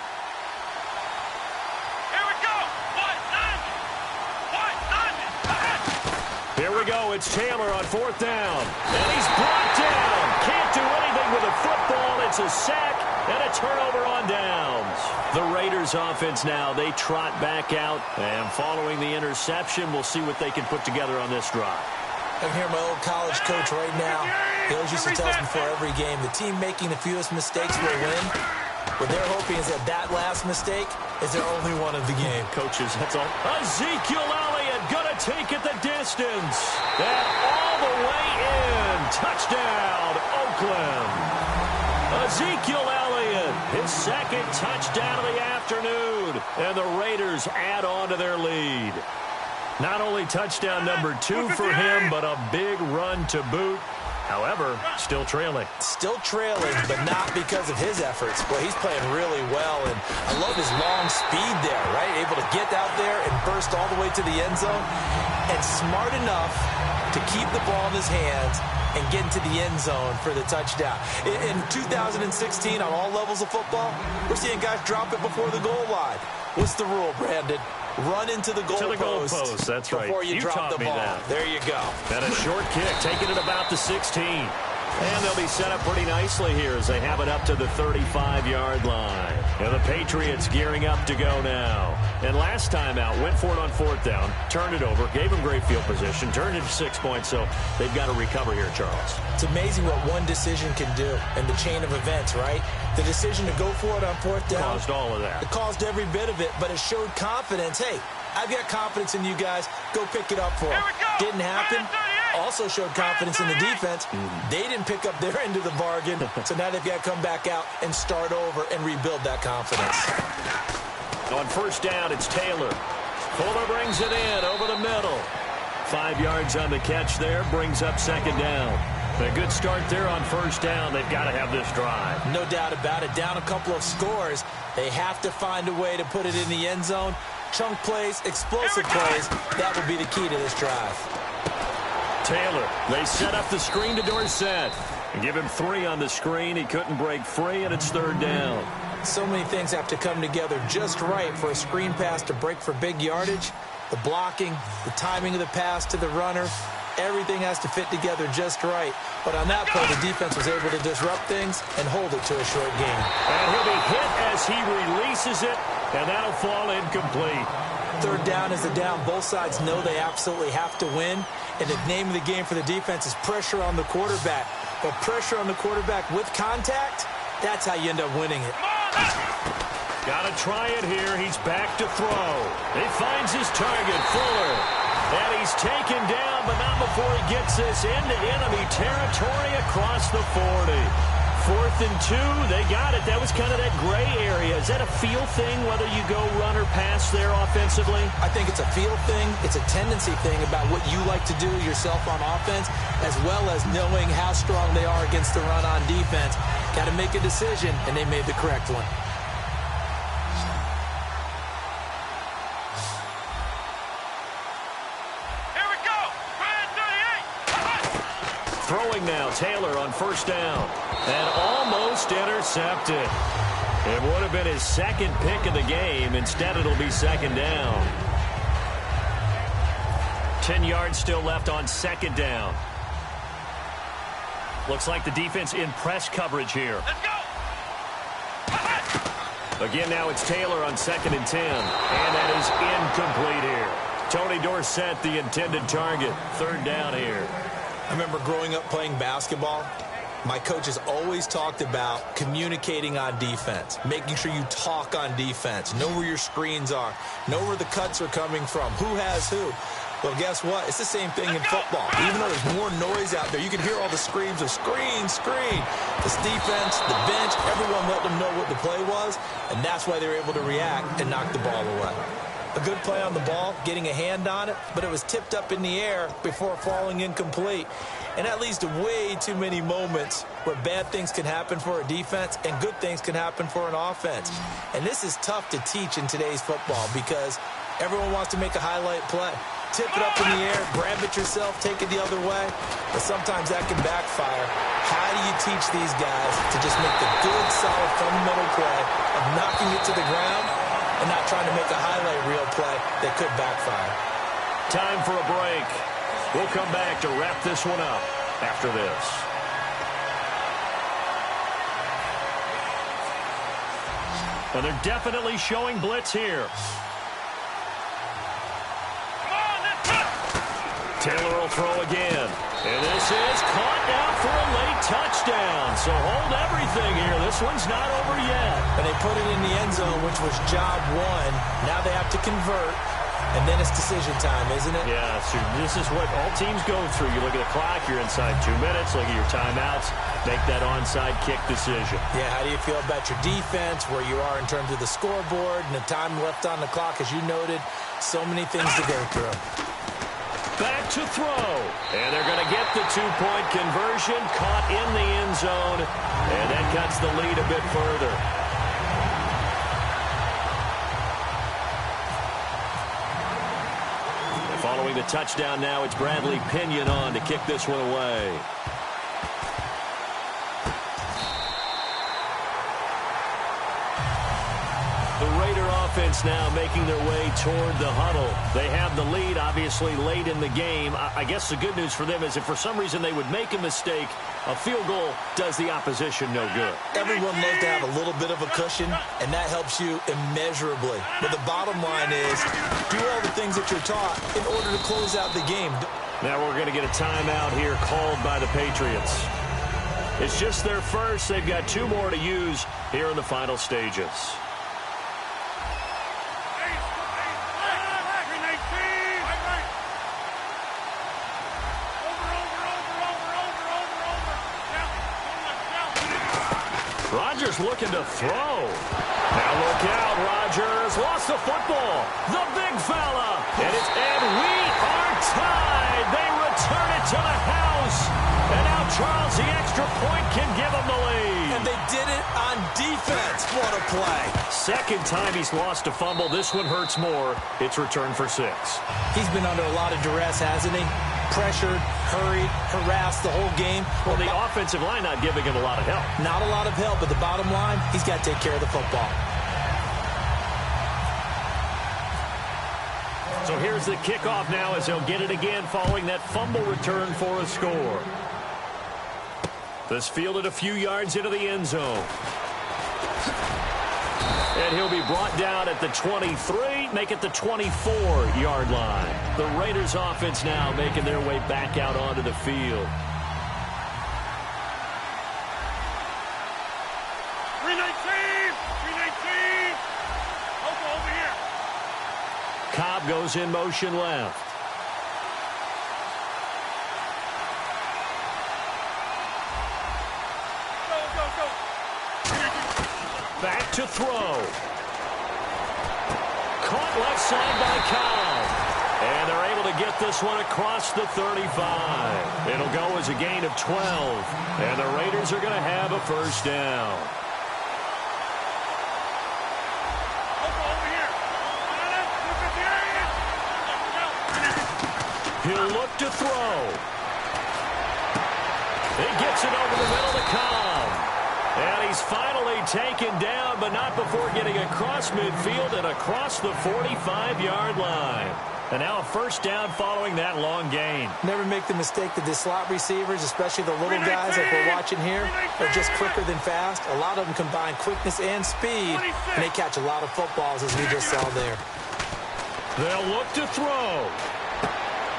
Here we go. It's Taylor on fourth down. And he's brought down. Can't do anything with a football. It's a sack and a turnover on downs. The Raiders offense now, they trot back out. And following the interception, we'll see what they can put together on this drive. I can hear my old college coach right now. He always used to tell us before every game, the team making the fewest mistakes will win. What they're hoping is that last mistake is their only one of the game. Coaches, that's all. Ezekiel Elliott going to take it the distance. And all the way in. Touchdown, Oakland. Ezekiel Elliott, his second touchdown of the afternoon. And the Raiders add on to their lead. Not only touchdown number 2 for him, but a big run to boot. However, still trailing. Still trailing, but not because of his efforts. Well, he's playing really well, and I love his long speed there, right? Able to get out there and burst all the way to the end zone, and smart enough to keep the ball in his hands and get into the end zone for the touchdown. In 2016, on all levels of football, we're seeing guys drop it before the goal line. What's the rule, Brandon? Run into the goalpost. That's right. Before you drop the ball. That. There you go. And a short kick, taking it about the 16. And they'll be set up pretty nicely here as they have it up to the 35-yard line. And the Patriots gearing up to go now. And last time out, went for it on fourth down, turned it over, gave them great field position, turned it to 6 points, so they've got to recover here, Charles. It's amazing what one decision can do in the chain of events, right? The decision to go for it on fourth down. Caused all of that. It caused every bit of it, but it showed confidence. Hey, I've got confidence in you guys. Go pick it up for them. Didn't happen. Also showed confidence in the defense. They didn't pick up their end of the bargain, so now they've got to come back out and start over and rebuild that confidence. On first down, it's Taylor. Fuller brings it in over the middle. 5 yards on the catch there, brings up second down. A good start there on first down. They've got to have this drive. No doubt about it. Down a couple of scores. They have to find a way to put it in the end zone. chunk plays, explosive plays, that would be the key to this drive. Taylor, they set up the screen to Dorsett. Give him 3 on the screen. He couldn't break free, and it's 3rd down. So many things have to come together just right for a screen pass to break for big yardage. The blocking, the timing of the pass to the runner, everything has to fit together just right. But on that play, the defense was able to disrupt things and hold it to a short gain. And he'll be hit as he releases it, and that'll fall incomplete. 3rd down is the down. Both sides know they absolutely have to win. And the name of the game for the defense is pressure on the quarterback. But pressure on the quarterback with contact, that's how you end up winning it. Got to try it here. He's back to throw. He finds his target, Fuller. And he's taken down, but not before he gets this into enemy territory across the 40. 4th and 2, they got it. That was kind of that gray area. Is that a feel thing, whether you go run or pass there offensively? I think it's a feel thing. It's a tendency thing about what you like to do yourself on offense, as well as knowing how strong they are against the run on defense. Got to make a decision, and they made the correct one. Here we go. Throwing now, Taylor on 1st down. And almost intercepted. It would have been his 2nd pick of the game. Instead, it'll be 2nd down. 10 yards still left on 2nd down. Looks like the defense in press coverage here. Let's go. Again, now it's Taylor on 2nd and 10. And that is incomplete here. Tony Dorsett, the intended target. 3rd down here. I remember growing up playing basketball. My coaches always talked about communicating on defense, making sure you talk on defense, know where your screens are, know where the cuts are coming from, who has who. Well, guess what? It's the same thing in football. Even though there's more noise out there, you can hear all the screams of screen, screen. This defense, the bench, everyone let them know what the play was, and that's why they were able to react and knock the ball away. A good play on the ball, getting a hand on it, but it was tipped up in the air before falling incomplete. And that leads to way too many moments where bad things can happen for a defense and good things can happen for an offense. And this is tough to teach in today's football because everyone wants to make a highlight play. Tip it up in the air, grab it yourself, take it the other way. But sometimes that can backfire. How do you teach these guys to just make the good, solid, fundamental play of knocking it to the ground and not trying to make a highlight reel play that could backfire? Time for a break. We'll come back to wrap this one up after this. And they're definitely showing blitz here. Taylor will throw again. And this is caught now for a late touchdown. So hold everything here. This one's not over yet. And they put it in the end zone, which was job one. Now they have to convert. And then it's decision time, isn't it? Yeah, so this is what all teams go through. You look at the clock, you're inside 2 minutes, look at your timeouts, make that onside kick decision. Yeah, how do you feel about your defense, where you are in terms of the scoreboard, and the time left on the clock, as you noted, so many things to go through. Back to throw. And they're going to get the 2-point conversion, caught in the end zone, and that cuts the lead a bit further. Following the touchdown now, it's Bradley Pinion on to kick this one away. The Raider offense now making their way toward the huddle. They have the lead, obviously, late in the game. I guess the good news for them is if for some reason they would make a mistake, a field goal does the opposition no good. Everyone loves to have a little bit of a cushion, and that helps you immeasurably. But the bottom line is, do all the things that you're taught in order to close out the game. Now we're going to get a timeout here called by the Patriots. It's just their first. They've got 2 more to use here in the final stages. Rodgers looking to throw. Now look out, Rodgers lost the football. The big fella. And we are tied. They return it to the house. And now Charles, the extra point, can give them the lead. And they did it on defense. What a play. Second time he's lost a fumble. This one hurts more. It's returned for 6. He's been under a lot of duress, hasn't he? Pressured, hurried, harassed the whole game. Well, the offensive line not giving him a lot of help. Not a lot of help, but the bottom line, he's got to take care of the football. So here's the kickoff now as he'll get it again following that fumble return for a score. This fielded a few yards into the end zone. And he'll be brought down at the 23, make it the 24-yard line. The Raiders offense now making their way back out onto the field. 319! Over here. Cobb goes in motion left. Go. Back to throw. Caught left side by Cobb. And they're able to get this one across the 35. It'll go as a gain of 12. And the Raiders are going to have a first down. Over here. He'll look to throw. He gets it over the middle to Cobb. And he's finally taken down, but not before getting across midfield and across the 45-yard line. And now a first down following that long gain. Never make the mistake that the slot receivers, especially the little guys like we're watching here, are just quicker than fast. A lot of them combine quickness and speed, and they catch a lot of footballs, as we just saw there. They'll look to throw.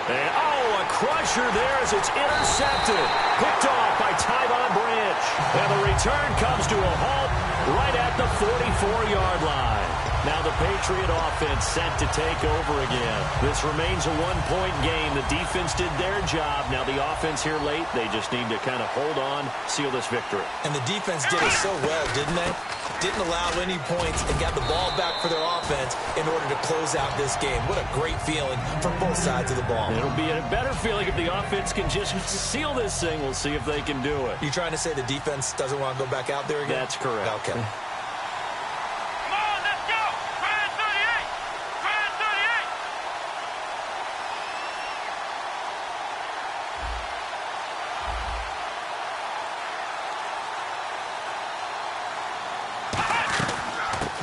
And, a crusher there as it's intercepted. Picked off by Tyvon Branch. And the return comes to a halt right at the 44-yard line. Now the Patriot offense set to take over again. This remains a one-point game. The defense did their job. Now the offense here late, they just need to kind of hold on, seal this victory. And the defense did it so well, didn't they? Didn't allow any points and got the ball back for their offense in order to close out this game. What a great feeling from both sides of the ball. It'll be a better feeling if the offense can just seal this thing. We'll see if they can do it. You trying to say the defense doesn't want to go back out there again? That's correct. Okay. Come on, let's go. Try it 38. Try it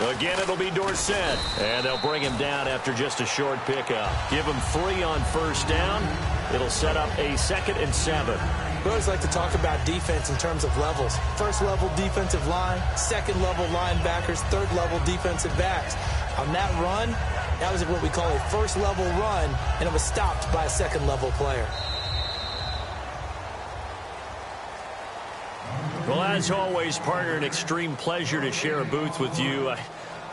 38. Again, it'll be Dorsett, and they'll bring him down after just a short pickup. Give him 3 on first down. It'll set up a 2nd and 7. We always like to talk about defense in terms of levels. First-level defensive line, second-level linebackers, third-level defensive backs. On that run, that was what we call a first-level run, and it was stopped by a second-level player. Well, as always, partner, an extreme pleasure to share a booth with you.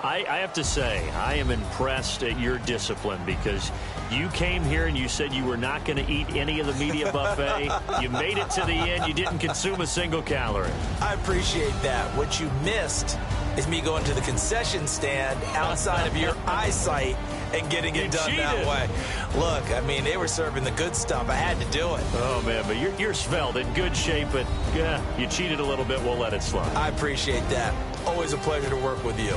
I have to say, I am impressed at your discipline because you came here and you said you were not going to eat any of the media buffet. You made it to the end. You didn't consume a single calorie. I appreciate that. What you missed is me going to the concession stand outside of your eyesight and getting it done that way. Look, I mean, they were serving the good stuff. I had to do it. Oh, man, but you're svelte, in good shape, but yeah, you cheated a little bit. We'll let it slide. I appreciate that. Always a pleasure to work with you.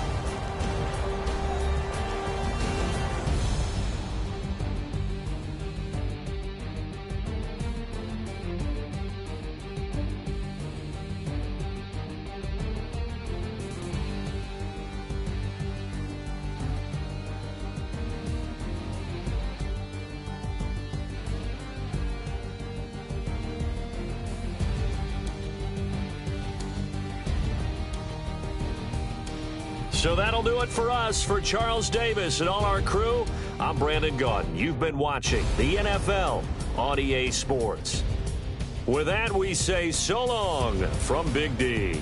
So that'll do it for us. For Charles Davis and all our crew, I'm Brandon Gaudin. You've been watching the NFL on EA Sports. With that, we say so long from Big D.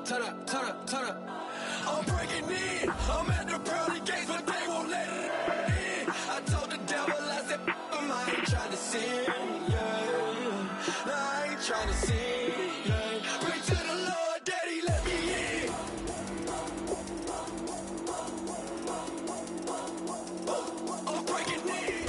turn up, turn up, turn up. I'm breaking in. I'm at the pearly gates, but they won't let it in. I told the devil, I said, I ain't trying to sin, yeah. No, I ain't trying to sin, yeah. Pray to the Lord, Daddy, let me in. I'm breaking in.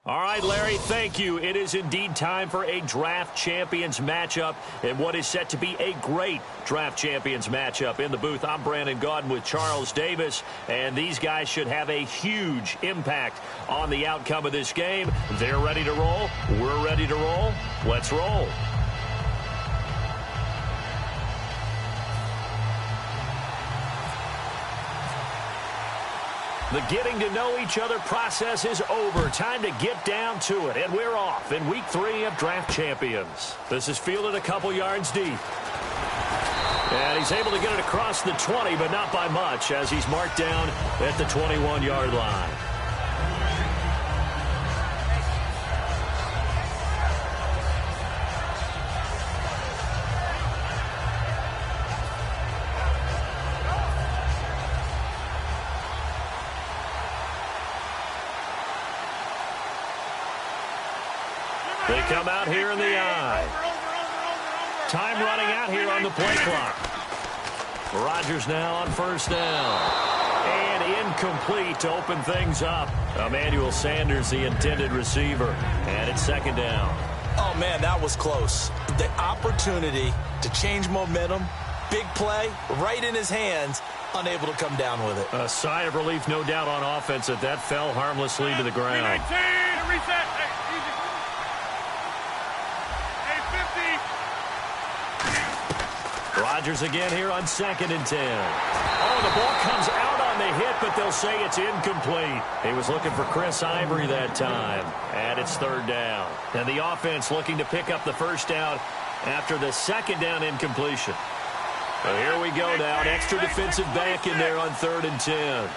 All right, Larry, thank you. It is indeed time for a Draft Champions matchup and what is set to be a great Draft Champions matchup. In the booth, I'm Brandon Gaudin with Charles Davis, and these guys should have a huge impact on the outcome of this game. They're ready to roll. We're ready to roll. Let's roll. The getting to know each other process is over. Time to get down to it. And we're off in week 3 of Draft Champions. This is fielded a couple yards deep. And he's able to get it across the 20, but not by much, as he's marked down at the 21-yard line. They come out here in the eye. Time running out here on the play clock. Rodgers now on first down. And incomplete to open things up. Emmanuel Sanders, the intended receiver. And it's second down. Oh, man, that was close. The opportunity to change momentum, big play, right in his hands, unable to come down with it. A sigh of relief, no doubt, on offense that fell harmlessly to the ground. Reset. Rodgers again here on 2nd and 10. Oh, the ball comes out on the hit, but they'll say it's incomplete. He was looking for Chris Ivory that time. And it's third down. And the offense looking to pick up the first down after the second down incompletion. So here we go now. An extra defensive back in there on 3rd and 10.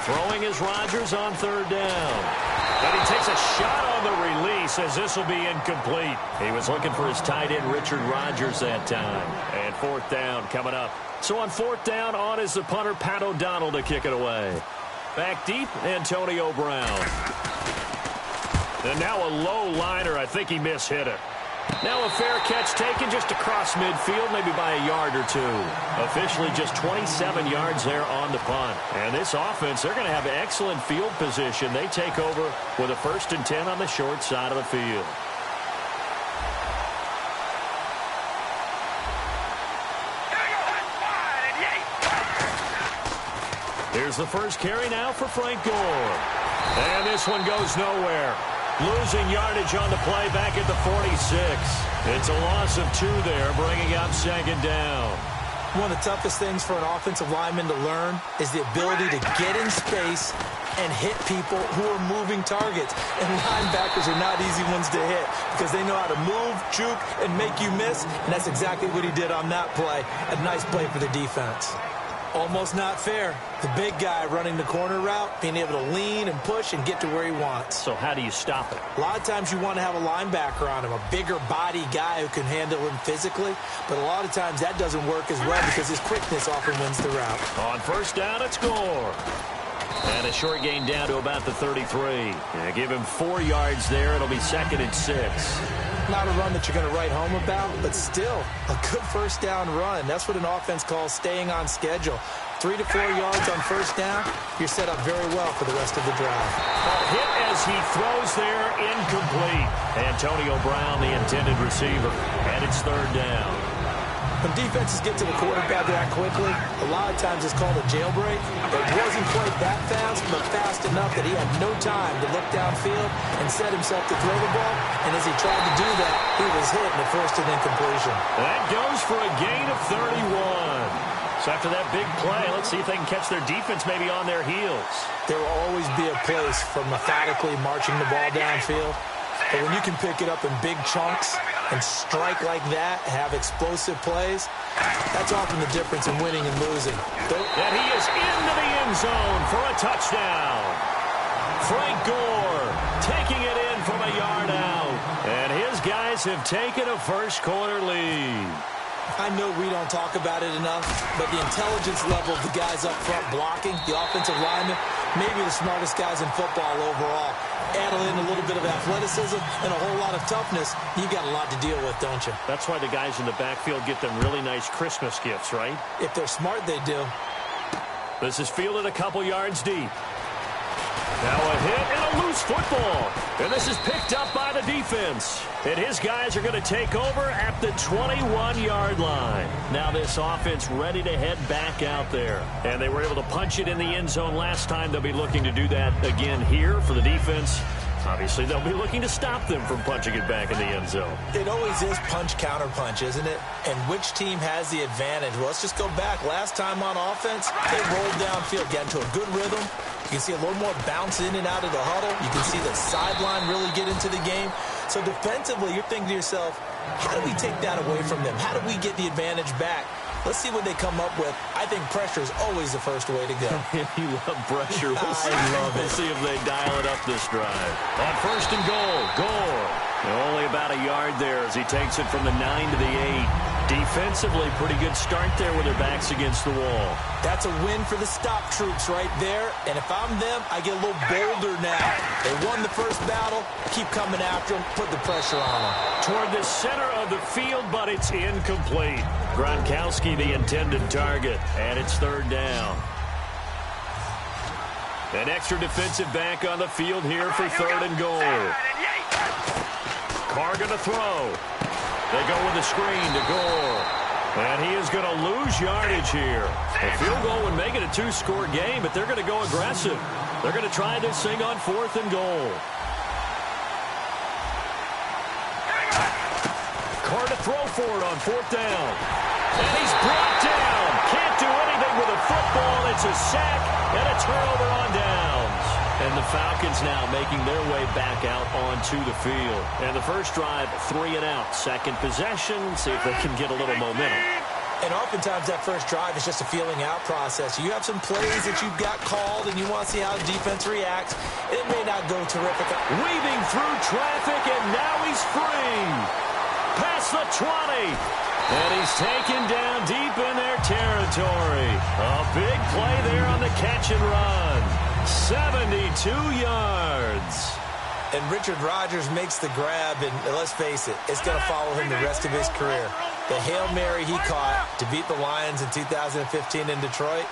Throwing is Rodgers on 3rd down. And he takes a shot on the release as this will be incomplete. He was looking for his tight end, Richard Rodgers, that time. And 4th down coming up. So on 4th down, on is the punter, Pat O'Donnell, to kick it away. Back deep, Antonio Brown. And now a low liner. I think he mishit it. Now a fair catch taken just across midfield, maybe by a yard or two. Officially just 27 yards there on the punt. And this offense, they're going to have excellent field position. They take over with a 1st and 10 on the short side of the field. Here's the first carry now for Frank Gore. And this one goes nowhere. Losing yardage on the play back at the 46. It's a loss of 2 there, bringing up 2nd down. One of the toughest things for an offensive lineman to learn is the ability to get in space and hit people who are moving targets. And linebackers are not easy ones to hit because they know how to move, juke, and make you miss. And that's exactly what he did on that play. A nice play for the defense. Almost not fair. The big guy running the corner route, being able to lean and push and get to where he wants. So how do you stop it? A lot of times you want to have a linebacker on him, a bigger body guy who can handle him physically. But a lot of times that doesn't work as well because his quickness often wins the route. On 1st down, it's Gore. And a short gain down to about the 33. Yeah, give him 4 yards there. It'll be 2nd and 6. Not a run that you're going to write home about, but still a good first down run. That's what an offense calls staying on schedule. 3 to 4 yards on first down, you're set up very well for the rest of the drive. A hit as he throws there, incomplete. Antonio Brown, the intended receiver, and it's 3rd down. When defenses get to the quarterback that quickly, a lot of times it's called a jailbreak. It wasn't quite that fast, but fast enough that he had no time to look downfield and set himself to throw the ball. And as he tried to do that, he was hit in the first and incompletion. That goes for a gain of 31. So after that big play, let's see if they can catch their defense maybe on their heels. There will always be a place for methodically marching the ball downfield. But when you can pick it up in big chunks and strike like that, have explosive plays, that's often the difference in winning and losing. And he is into the end zone for a touchdown. Frank Gore taking it in from a yard out. And his guys have taken a first-quarter lead. I know we don't talk about it enough, but the intelligence level of the guys up front blocking, the offensive linemen, maybe the smartest guys in football overall. Add in a little bit of athleticism and a whole lot of toughness, you got a lot to deal with, don't you? That's why the guys in the backfield get them really nice Christmas gifts, right? If they're smart, they do. This is fielded a couple yards deep. Now a hit and a loose football. And this is picked up by the defense. And his guys are going to take over at the 21-yard line. Now this offense ready to head back out there. And they were able to punch it in the end zone last time. They'll be looking to do that again here for the defense. Obviously, they'll be looking to stop them from punching it back in the end zone. It always is punch-counter-punch, isn't it? And which team has the advantage? Well, let's just go back. Last time on offense, they rolled downfield, got into a good rhythm. You can see a little more bounce in and out of the huddle. You can see the sideline really get into the game. So defensively, you're thinking to yourself, how do we take that away from them? How do we get the advantage back? Let's see what they come up with. I think pressure is always the first way to go. You love pressure. We'll see if they dial it up this drive. On 1st and goal, Gore. Only about a yard there as he takes it from the 9 to the 8. Defensively, pretty good start there with their backs against the wall. That's a win for the stop troops right there. And if I'm them, I get a little bolder now. They won the first battle. Keep coming after them. Put the pressure on them. Toward the center of the field, but it's incomplete. Gronkowski, the intended target, and it's 3rd down. An extra defensive back on the field here for 3rd and goal. Carr going to throw. They go with a screen to Gore. And he is going to lose yardage here. A field goal would make it a 2-score game, but they're going to go aggressive. They're going to try this thing on 4th and goal. Carr to throw for it on 4th down. And he's brought down. Can't do anything with a football. It's a sack and a turnover on downs. And the Falcons now making their way back out onto the field. And the first drive, 3 and out. Second possession, see if they can get a little momentum. And oftentimes that first drive is just a feeling out process. You have some plays that you've got called and you want to see how the defense reacts. It may not go terrific. Weaving through traffic, and now he's free. Past the 20. And he's taken down deep in their territory. A big play there on the catch and run. 72 yards. And Richard Rodgers makes the grab, and let's face it, it's going to follow him the rest of his career. The Hail Mary he caught to beat the Lions in 2015 in Detroit,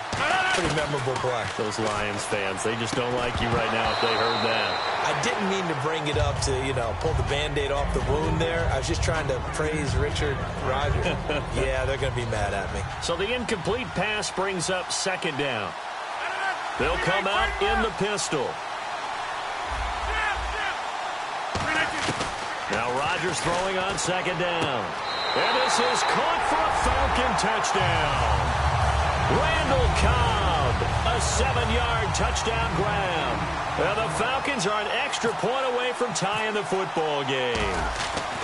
pretty memorable play. Those Lions fans, they just don't like you right now if they heard that. I didn't mean to bring it up to, pull the Band-Aid off the wound there. I was just trying to praise Richard Rodgers. Yeah, they're going to be mad at me. So the incomplete pass brings up 2nd down. They'll come out in the pistol. Now Rodgers throwing on 2nd down. And this is caught for a Falcon touchdown. Randall Cobb, a 7-yard touchdown grab. And the Falcons are an extra point away from tying the football game.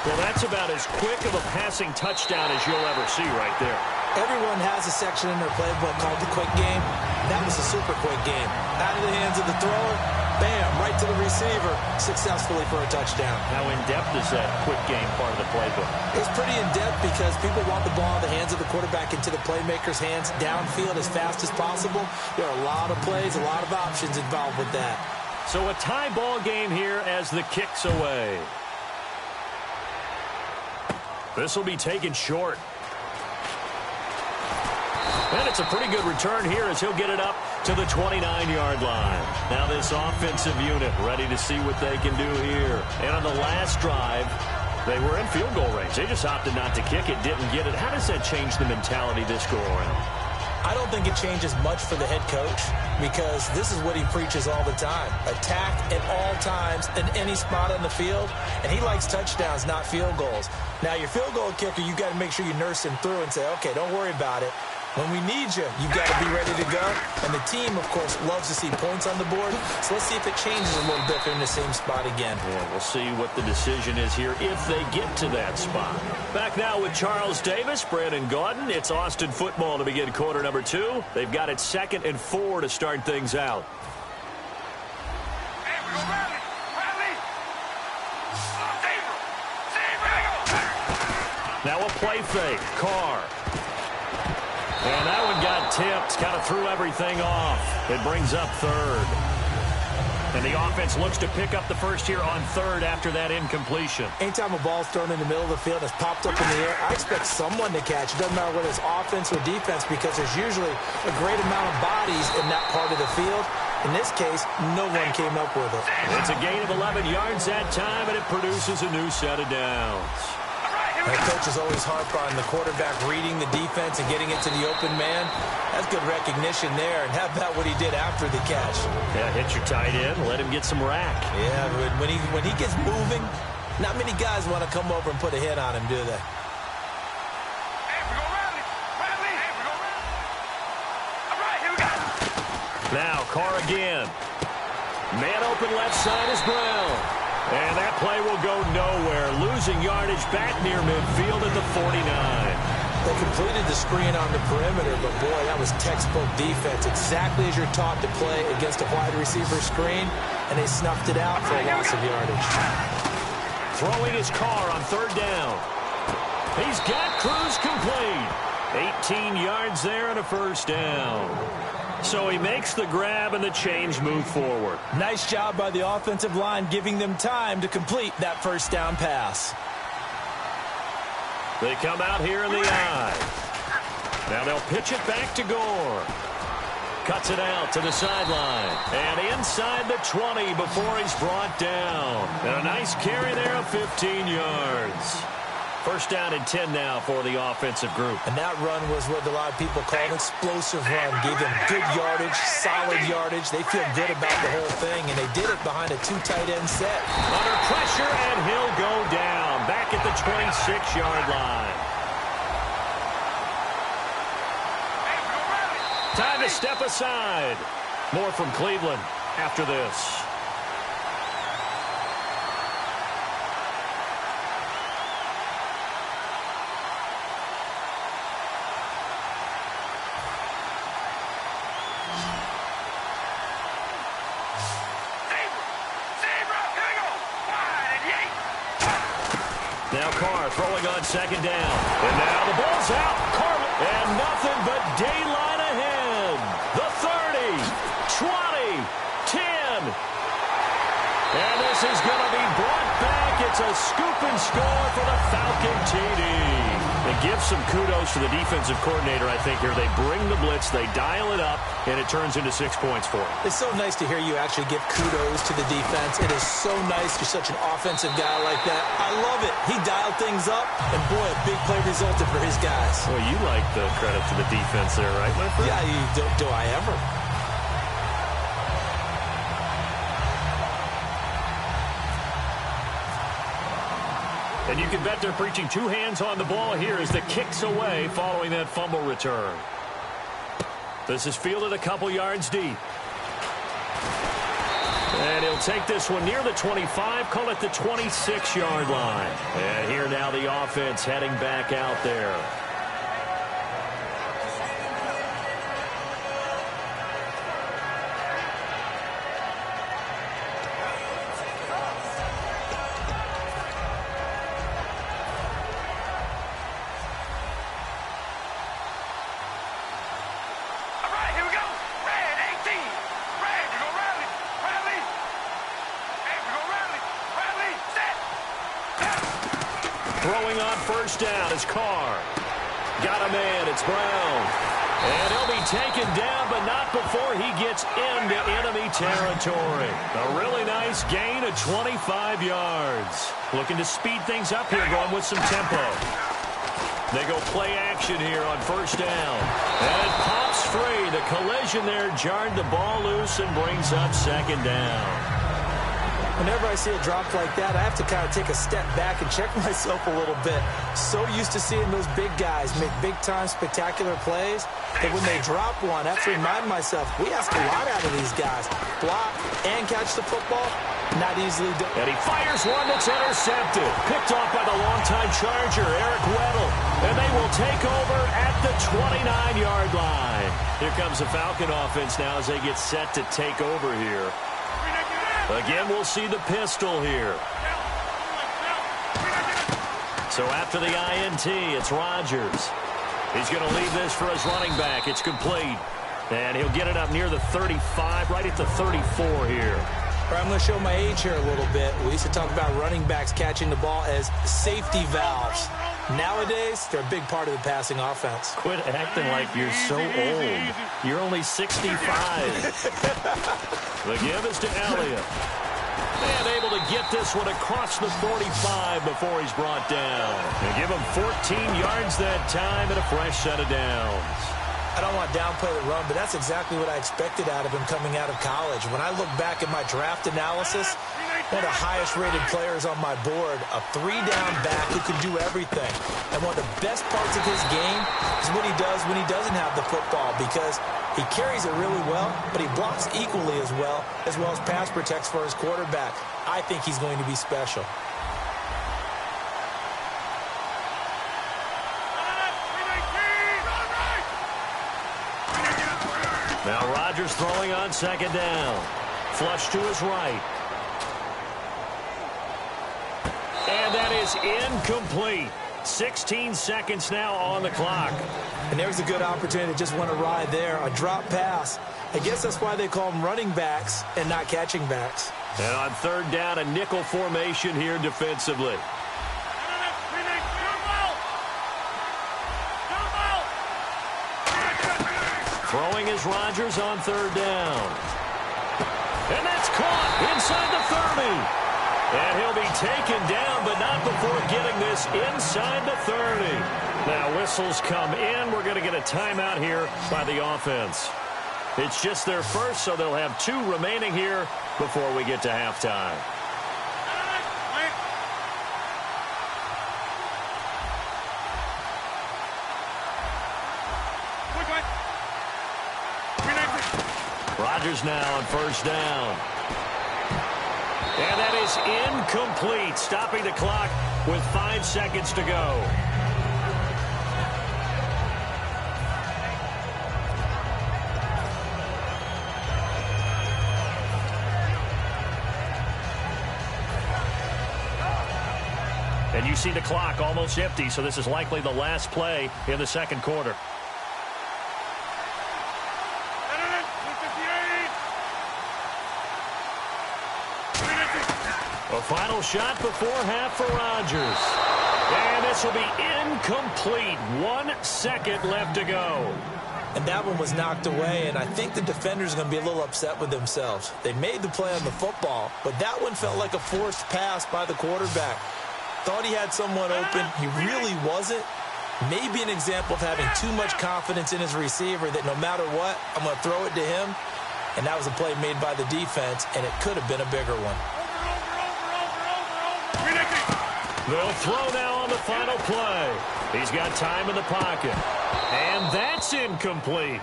Well, that's about as quick of a passing touchdown as you'll ever see right there. Everyone has a section in their playbook called the quick game. That was a super quick game. Out of the hands of the thrower, bam, right to the receiver, successfully for a touchdown. How in-depth is that quick game part of the playbook? It's pretty in-depth because people want the ball in the hands of the quarterback into the playmaker's hands downfield as fast as possible. There are a lot of plays, a lot of options involved with that. So a tie ball game here as the kick's away. This will be taken short. And it's a pretty good return here as he'll get it up to the 29-yard line. Now this offensive unit ready to see what they can do here. And on the last drive, they were in field goal range. They just opted not to kick it, didn't get it. How does that change the mentality this go around? I don't think it changes much for the head coach because this is what he preaches all the time. Attack at all times in any spot on the field, and he likes touchdowns, not field goals. Now, your field goal kicker, you got to make sure you nurse him through and say, okay, don't worry about it. When we need you, you got to be ready to go. And the team, of course, loves to see points on the board. So let's see if it changes a little bit. They're in the same spot again. Yeah, we'll see what the decision is here if they get to that spot. Back now with Charles Davis, Brandon Gaudin. It's Austin football to begin quarter number 2. They've got it 2nd and 4 to start things out. Hey, we go rally. Now a play fake. Carr. And that one got tipped, kind of threw everything off. It brings up 3rd. And the offense looks to pick up the first here on 3rd after that incompletion. Anytime a ball's thrown in the middle of the field and it's popped up in the air, I expect someone to catch. It doesn't matter whether it's offense or defense because there's usually a great amount of bodies in that part of the field. In this case, no one came up with it. It's a gain of 11 yards that time, and it produces a new set of downs. Our coaches always harp on the quarterback reading the defense and getting it to the open man. That's good recognition there. And how about what he did after the catch? Yeah, hit your tight end, let him get some rack. Yeah, but when he gets moving, not many guys want to come over and put a hit on him, do they? Hey, we go rally. Hey, we go rally. All right, here we go. Now, Carr again. Man open left side is Brown. And that play will go nowhere. Losing yardage back near midfield at the 49. They completed the screen on the perimeter, but boy, that was textbook defense. Exactly as you're taught to play against a wide receiver screen, and they snuffed it out for a loss of yardage. Throwing his Carr on 3rd down. He's got Cruz complete. 18 yards there and a first down. So he makes the grab and the change move forward. Nice job by the offensive line giving them time to complete that first down pass. They come out here in the eye. Now they'll pitch it back to Gore. Cuts it out to the sideline. And inside the 20 before he's brought down. And a nice carry there of 15 yards. First down and 10 now for the offensive group. And that run was what a lot of people call an explosive run. Gave them good yardage, solid yardage. They feel good about the whole thing, and they did it behind a 2 tight end set. Under pressure, and he'll go down. Back at the 26-yard line. Time to step aside. More from Cleveland after this. Now Carr throwing on 2nd down. And now the ball's out. Carr, and nothing but daylight ahead. The 30, 20, 10. And this is going to be brought back. It's a scoop and score for the Falcon TD. It gives some kudos to the defensive coordinator, I think, here. They bring the blitz, they dial it up, and it turns into 6 points for them. It's so nice to hear you actually give kudos to the defense. It is so nice. You're such an offensive guy like that. I love it. He dialed things up, and boy, a big play resulted for his guys. Well, you like the credit to the defense there, right, my friend? Yeah, do I ever? And you can bet they're preaching 2 hands on the ball here as the kick's away following that fumble return. This is fielded a couple yards deep. And he'll take this one near the 25, call it the 26-yard line. And here now the offense heading back out there. Throwing on first down is Carr. Got a man. It's Brown. And he'll be taken down, but not before he gets into enemy territory. A really nice gain of 25 yards. Looking to speed things up here, going with some tempo. They go play action here on first down. And it pops free. The collision there jarred the ball loose and brings up second down. Whenever I see a drop like that, I have to kind of take a step back and check myself a little bit. So used to seeing those big guys make big-time spectacular plays that when they drop one, I have to remind myself, we ask a lot out of these guys. Block and catch the football, not easily done. And he fires one that's intercepted. Picked off by the longtime Charger, Eric Weddle. And they will take over at the 29-yard line. Here comes the Falcon offense now as they get set to take over here. Again, we'll see the pistol here. So after the INT, it's Rodgers. He's going to leave this for his running back. It's complete. And he'll get it up near the 35, right at the 34 here. I'm going to show my age here a little bit. We used to talk about running backs catching the ball as safety valves. Nowadays, they're a big part of the passing offense. Quit acting like you're so old. You're only 65. The give is to Elliott. And able to get this one across the 45 before he's brought down. They give him 14 yards that time and a fresh set of downs. I don't want to downplay the run, but that's exactly what I expected out of him coming out of college. When I look back at my draft analysis, one of the highest-rated players on my board, a three-down back who can do everything. And one of the best parts of his game is what he does when he doesn't have the football, because he carries it really well, but he blocks equally as well as pass protects for his quarterback. I think he's going to be special. Now Rodgers throwing on second down. Flush to his right. And that is incomplete. 16 seconds now on the clock. And there's a good opportunity to just want to ride there. A drop pass. I guess that's why they call them running backs and not catching backs. And on third down, a nickel formation here defensively. Throwing is Rodgers on third down. And that's caught inside the 30. And he'll be taken down, but not before getting this inside the 30. Now whistles come in. We're going to get a timeout here by the offense. It's just their first, so they'll have 2 remaining here before we get to halftime. Rodgers now on first down. And that is incomplete, stopping the clock with 5 seconds to go. And you see the clock almost empty, so this is likely the last play in the second quarter. A final shot before half for Rodgers. And this will be incomplete. 1 second left to go. And that one was knocked away, and I think the defenders are going to be a little upset with themselves. They made the play on the football, but that one felt like a forced pass by the quarterback. Thought he had someone open. He really wasn't. Maybe an example of having too much confidence in his receiver that no matter what, I'm going to throw it to him. And that was a play made by the defense, and it could have been a bigger one. They'll throw now on the final play. He's got time in the pocket. And that's incomplete.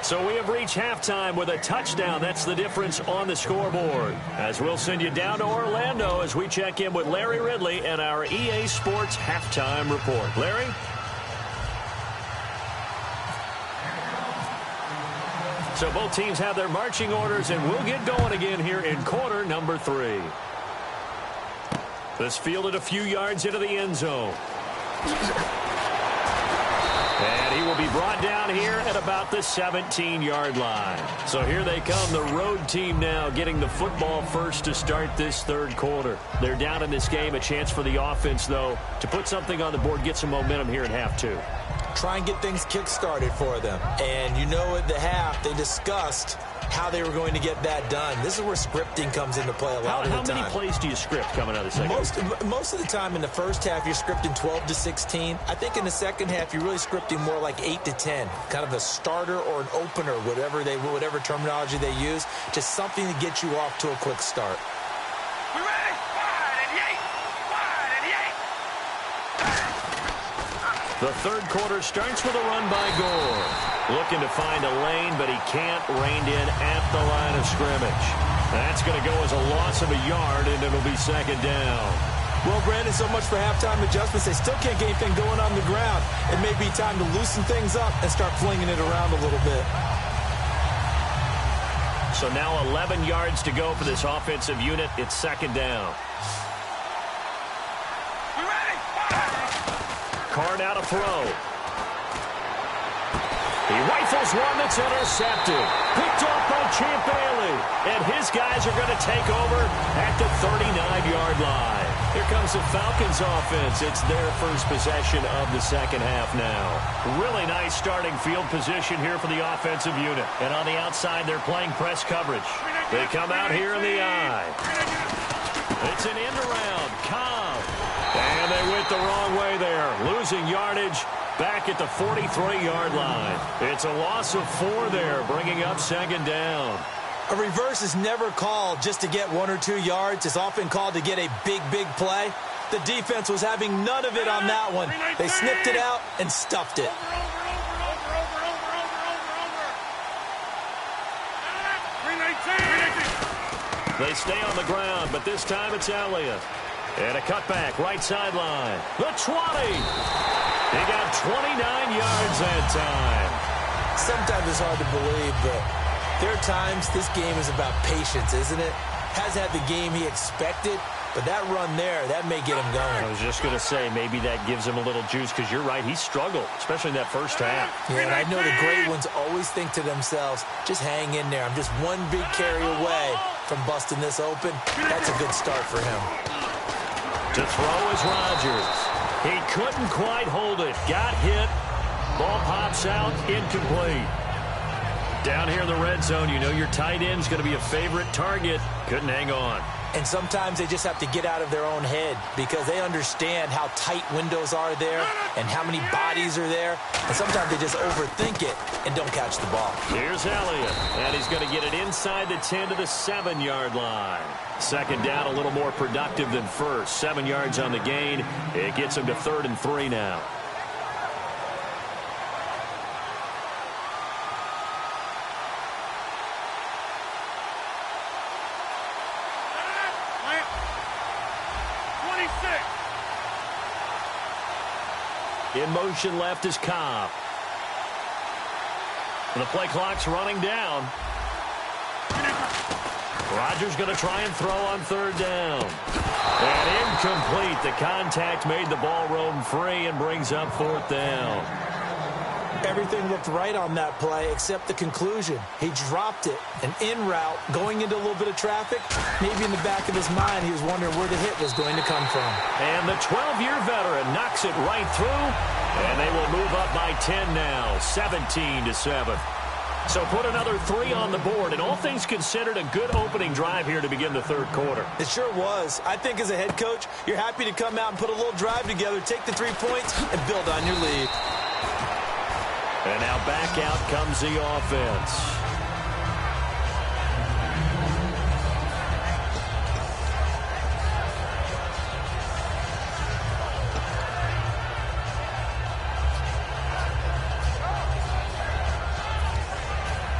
So we have reached halftime with a touchdown. That's the difference on the scoreboard. As we'll send you down to Orlando as we check in with Larry Ridley and our EA Sports Halftime Report. Larry? So both teams have their marching orders, and we'll get going again here in quarter number 3. This fielded a few yards into the end zone. And he will be brought down here at about the 17-yard line. So here they come, the road team now getting the football first to start this third quarter. They're down in this game. A chance for the offense, though, to put something on the board, get some momentum here in half two. Try and get things kick-started for them. And you know at the half, they discussed how they were going to get that done. This is where scripting comes into play a lot of the time. How many plays do you script coming out of the second? Most of the time in the first half, you're scripting 12 to 16. I think in the second half, you're really scripting more like 8 to 10. Kind of a starter or an opener, whatever terminology they use. Just something to get you off to a quick start. We ready? Wide and yank. Wide and yank. The third quarter starts with a run by Gore. Looking to find a lane, but he can't. Reined in at the line of scrimmage. That's going to go as a loss of a yard, and it'll be second down. Well, Brandon, so much for halftime adjustments. They still can't get anything going on the ground. It may be time to loosen things up and start flinging it around a little bit. So now 11 yards to go for this offensive unit. It's second down. We ready? Card out a throw. He rifles one that's intercepted. Picked off by Champ Bailey. And his guys are going to take over at the 39-yard line. Here comes the Falcons offense. It's their first possession of the second half now. Really nice starting field position here for the offensive unit. And on the outside, they're playing press coverage. They come out here in the eye. It's an end around. Cobb. And they went the wrong way there. Losing yardage. Back at the 43-yard line. It's a loss of 4 there, bringing up second down. A reverse is never called just to get 1 or 2 yards. It's often called to get a big, big play. The defense was having none of it on that one. They snipped it out and stuffed it. They stay on the ground, but this time it's Elliott. And a cutback, right sideline. The 20. He got 29 yards that time. Sometimes it's hard to believe, but there are times this game is about patience, isn't it? Hasn't had the game he expected, but that run there, that may get him going. I was just going to say, maybe that gives him a little juice, because you're right, he struggled, especially in that first half. Yeah, and I know the great ones always think to themselves, just hang in there. I'm just one big carry away from busting this open. That's a good start for him. To throw is Rodgers. He couldn't quite hold it. Got hit. Ball pops out. Incomplete. Down here in the red zone, you know your tight end's going to be a favorite target. Couldn't hang on. And sometimes they just have to get out of their own head because they understand how tight windows are there and how many bodies are there. And sometimes they just overthink it and don't catch the ball. Here's Elliott, and he's going to get it inside the 10 to the 7-yard line. Second down, a little more productive than first. 7 yards on the gain. It gets him to 3rd and 3 now. In motion left is Cobb. And the play clock's running down. Rodgers going to try and throw on 3rd down. And incomplete. The contact made the ball roam free and brings up 4th down. Everything looked right on that play except the conclusion. He dropped it, an en route, going into a little bit of traffic. Maybe in the back of his mind, he was wondering where the hit was going to come from. And the 12-year veteran knocks it right through, and they will move up by 10 now, 17-7. So put another 3 on the board, and all things considered, a good opening drive here to begin the third quarter. It sure was. I think as a head coach, you're happy to come out and put a little drive together, take the 3 points, and build on your lead. And now back out comes the offense.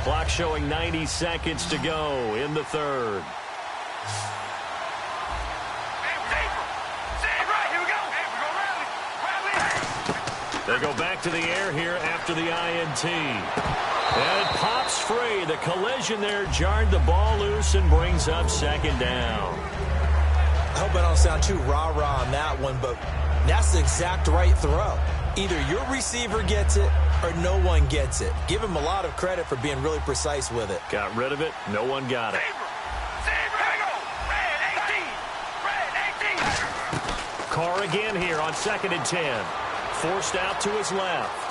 Clock showing 90 seconds to go in the third. They go back to the air here after the INT. And it pops free. The collision there jarred the ball loose and brings up second down. I hope I don't sound too rah-rah on that one, but that's the exact right throw. Either your receiver gets it or no one gets it. Give him a lot of credit for being really precise with it. Got rid of it. No one got it. Carr again here on 2nd and 10. Forced out to his left.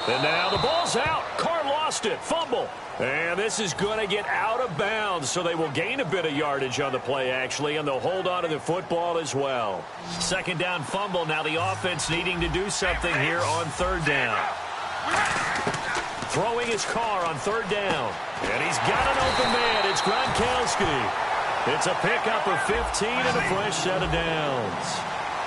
And now the ball's out. Carr lost it. Fumble. And this is going to get out of bounds, so they will gain a bit of yardage on the play, actually, and they'll hold on to the football as well. 2nd down fumble. Now the offense needing to do something here on 3rd down. Throwing his Carr on 3rd down. And he's got an open man. It's Gronkowski. It's a pickup of 15 and a fresh set of downs.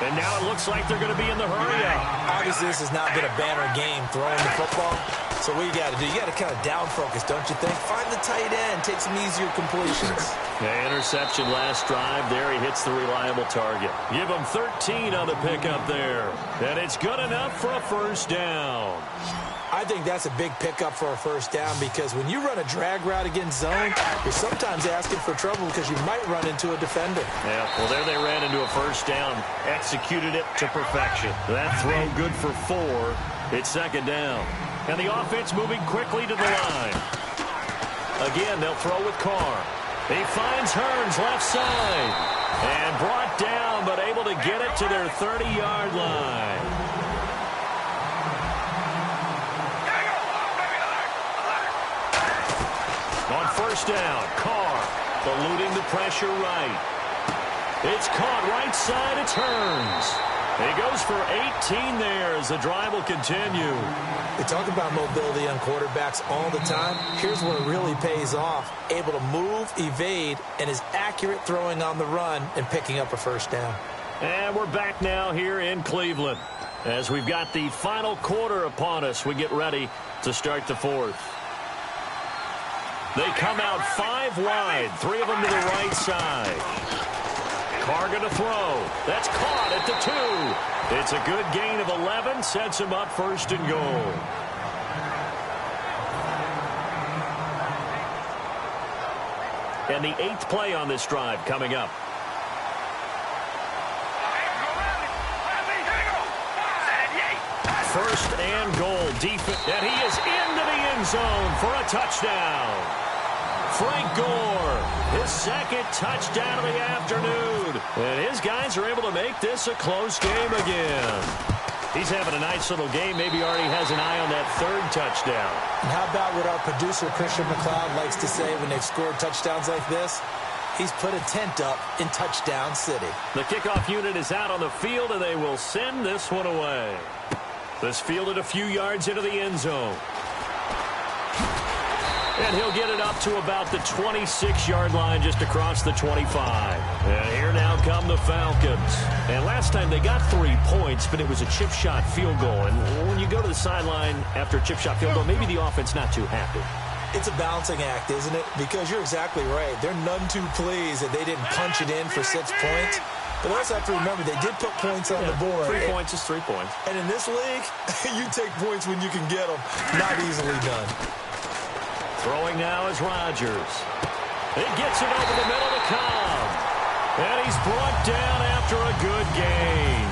And now it looks like they're going to be in the hurry-up. Obviously, this has not been a banner game throwing the football. So what you got to do, you got to kind of down focus, don't you think? Find the tight end, take some easier completions. The interception last drive. There he hits the reliable target. Give him 13 on the pickup there. And it's good enough for a 1st down. I think that's a big pickup for a 1st down because when you run a drag route against zone, you're sometimes asking for trouble because you might run into a defender. Yeah, well, there they ran into a 1st down. Executed it to perfection. That throw good for 4. It's 2nd down. And the offense moving quickly to the line. Again, they'll throw with Carr. He finds Hearns left side. And brought down, but able to get it to their 30-yard line. On 1st down, Carr eluding the pressure right. It's caught right side. It's Hearns. He goes for 18 there as the drive will continue. They talk about mobility on quarterbacks all the time. Here's where it really pays off. Able to move, evade, and is accurate throwing on the run and picking up a 1st down. And we're back now here in Cleveland. As we've got the final quarter upon us, we get ready to start the 4th. They come out 5 wide, 3 of them to the right side. Carr going to throw. That's caught at the 2. It's a good gain of 11, sets him up 1st and goal. And the 8th play on this drive coming up. First and goal. Defense. And he is into the end zone for a touchdown. Frank Gore, his 2nd touchdown of the afternoon. And his guys are able to make this a close game again. He's having a nice little game. Maybe already has an eye on that 3rd touchdown. And how about what our producer, Christian McLeod, likes to say when they've scored touchdowns like this? He's put a tent up in Touchdown City. The kickoff unit is out on the field, and they will send this one away. This fielded a few yards into the end zone. And he'll get it up to about the 26-yard line just across the 25. And here now come the Falcons. And last time they got 3 points, but it was a chip shot field goal. And when you go to the sideline after a chip shot field goal, maybe the offense not too happy. It's a balancing act, isn't it? Because you're exactly right. They're none too pleased that they didn't punch it in for 6 points. But also have to remember, they did put points on the board. 3 points is 3 points. And in this league, you take points when you can get them. Not easily done. Throwing now is Rodgers. He gets it over the middle to Cobb. And he's brought down after a good game.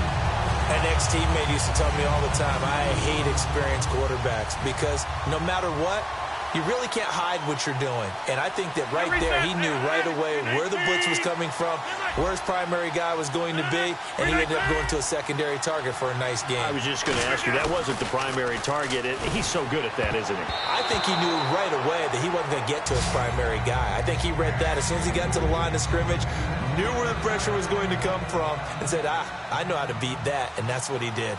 An ex-teammate used to tell me all the time, I hate experienced quarterbacks because no matter what, you really can't hide what you're doing. And I think that right there, he knew right away where the blitz was coming from, where his primary guy was going to be, and he ended up going to a secondary target for a nice game. I was just going to ask you, that wasn't the primary target. He's so good at that, isn't he? I think he knew right away that he wasn't going to get to his primary guy. I think he read that as soon as he got to the line of scrimmage, knew where the pressure was going to come from, and said, I know how to beat that, and that's what he did.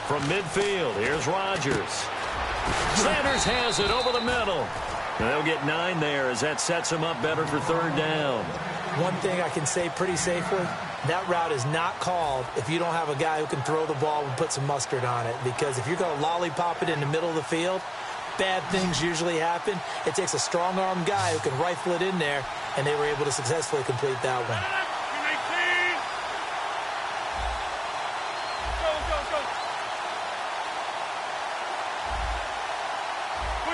From midfield, here's Rodgers. Sanders has it over the middle. They'll get 9 there as that sets him up better for 3rd down. One thing I can say pretty safely, that route is not called if you don't have a guy who can throw the ball and put some mustard on it. Because if you're going to lollipop it in the middle of the field, bad things usually happen. It takes a strong-armed guy who can rifle it in there, and they were able to successfully complete that one.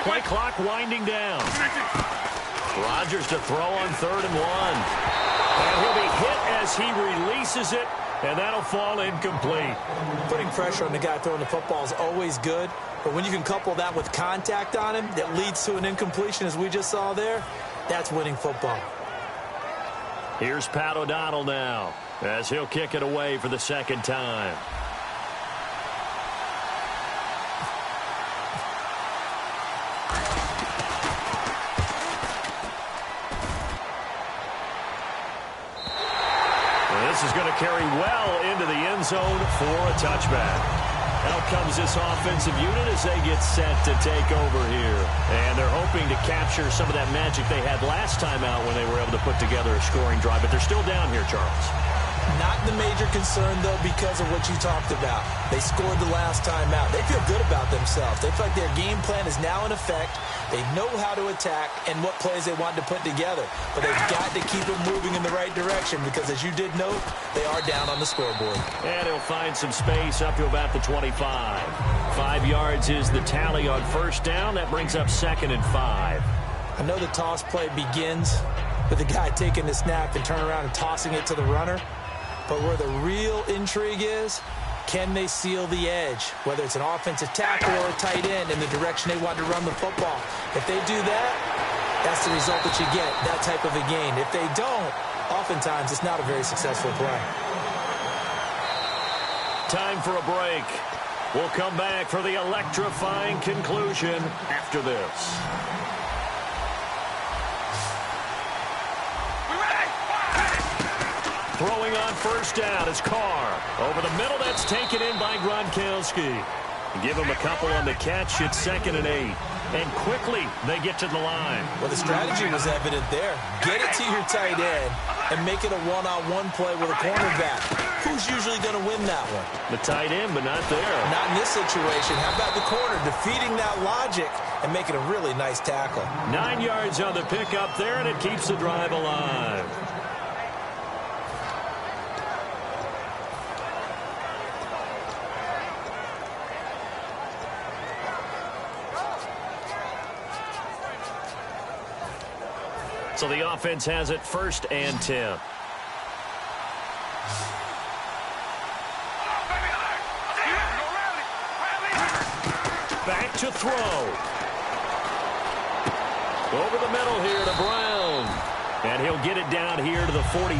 Play clock winding down. Rodgers to throw on 3rd and 1. And he'll be hit as he releases it, and that'll fall incomplete. Putting pressure on the guy throwing the football is always good, but when you can couple that with contact on him that leads to an incompletion, as we just saw there, that's winning football. Here's Pat O'Donnell now, as he'll kick it away for the second time. This is going to carry well into the end zone for a touchback. Out comes this offensive unit as they get set to take over here. And they're hoping to capture some of that magic they had last time out when they were able to put together a scoring drive. But they're still down here, Charles. Not the major concern, though, because of what you talked about. They scored the last time out. They feel good about themselves. They feel like their game plan is now in effect. They know how to attack and what plays they want to put together. But they've got to keep it moving in the right direction because, as you did note, they are down on the scoreboard. And he'll find some space up to about the 25. 5 yards is the tally on first down. That brings up 2nd and 5. I know the toss play begins with the guy taking the snap and turning around and tossing it to the runner. But where the real intrigue is, can they seal the edge, whether it's an offensive tackle or a tight end in the direction they want to run the football? If they do that, that's the result that you get, that type of a gain. If they don't, oftentimes it's not a very successful play. Time for a break. We'll come back for the electrifying conclusion after this. Throwing on first down is Carr. Over the middle, that's taken in by Gronkowski. Give him a couple on the catch. It's 2nd and 8. And quickly, they get to the line. Well, the strategy was evident there. Get it to your tight end and make it a one-on-one play with a cornerback. Who's usually going to win that one? The tight end, but not there. Not in this situation. How about the corner defeating that logic and making a really nice tackle? 9 yards on the pickup there, and it keeps the drive alive. So the offense has it 1st and 10. Back to throw. Over the middle here to Brown. And he'll get it down here to the 43.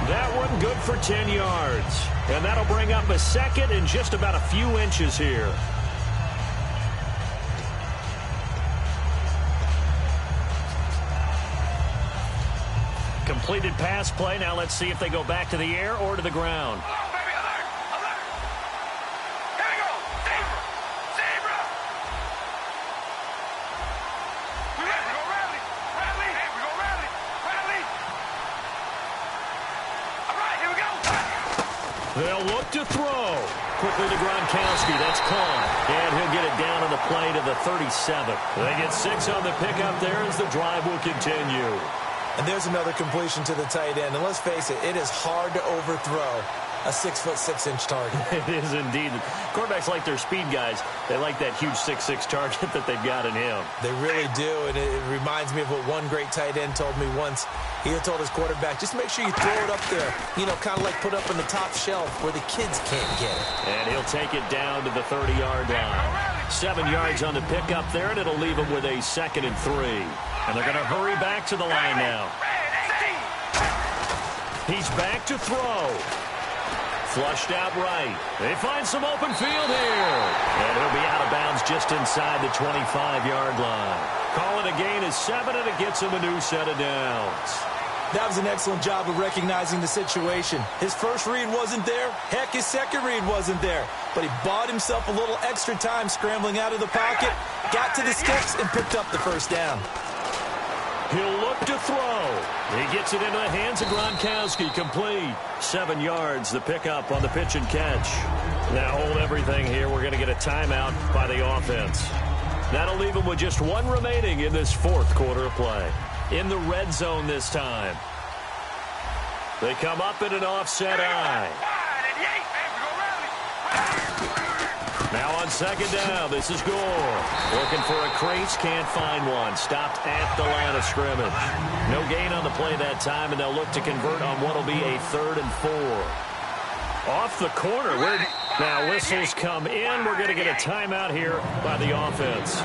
That one good for 10 yards. And that'll bring up a 2nd and just about a few inches here. Completed pass play. Now let's see if they go back to the air or to the ground. They'll look to throw. Quickly to Gronkowski. That's caught. And he'll get it down on the play to the 37. They get 6 on the pickup there as the drive will continue. And there's another completion to the tight end. And let's face it, it is hard to overthrow a 6'6" target. It is indeed. Quarterbacks like their speed guys. They like that huge 6'6" target that they've got in him. They really do, and it reminds me of what one great tight end told me once. He had told his quarterback, just make sure you throw it up there, you know, kind of like put up on the top shelf where the kids can't get it. And he'll take it down to the 30-yard line. 7 yards on the pickup there, and it'll leave him with a 2nd and 3. And they're going to hurry back to the line now. He's back to throw. Flushed out right. They find some open field here. And he'll be out of bounds just inside the 25-yard line. Call it a gain of 7, and it gets him a new set of downs. That was an excellent job of recognizing the situation. His first read wasn't there. Heck, his second read wasn't there. But he bought himself a little extra time scrambling out of the pocket, got to the sticks, and picked up the first down. He'll look to throw. He gets it into the hands of Gronkowski. Complete. 7 yards, the pickup on the pitch and catch. Now hold everything here. We're going to get a timeout by the offense. That'll leave him with just 1 remaining in this 4th quarter of play. In the red zone this time. They come up in an offset eye. Now on second down, this is Gore. Looking for a crease, can't find one. Stopped at the line of scrimmage. No gain on the play that time, and they'll look to convert on what will be a 3rd and 4. Off the corner. Now whistles come in. We're going to get a timeout here by the offense.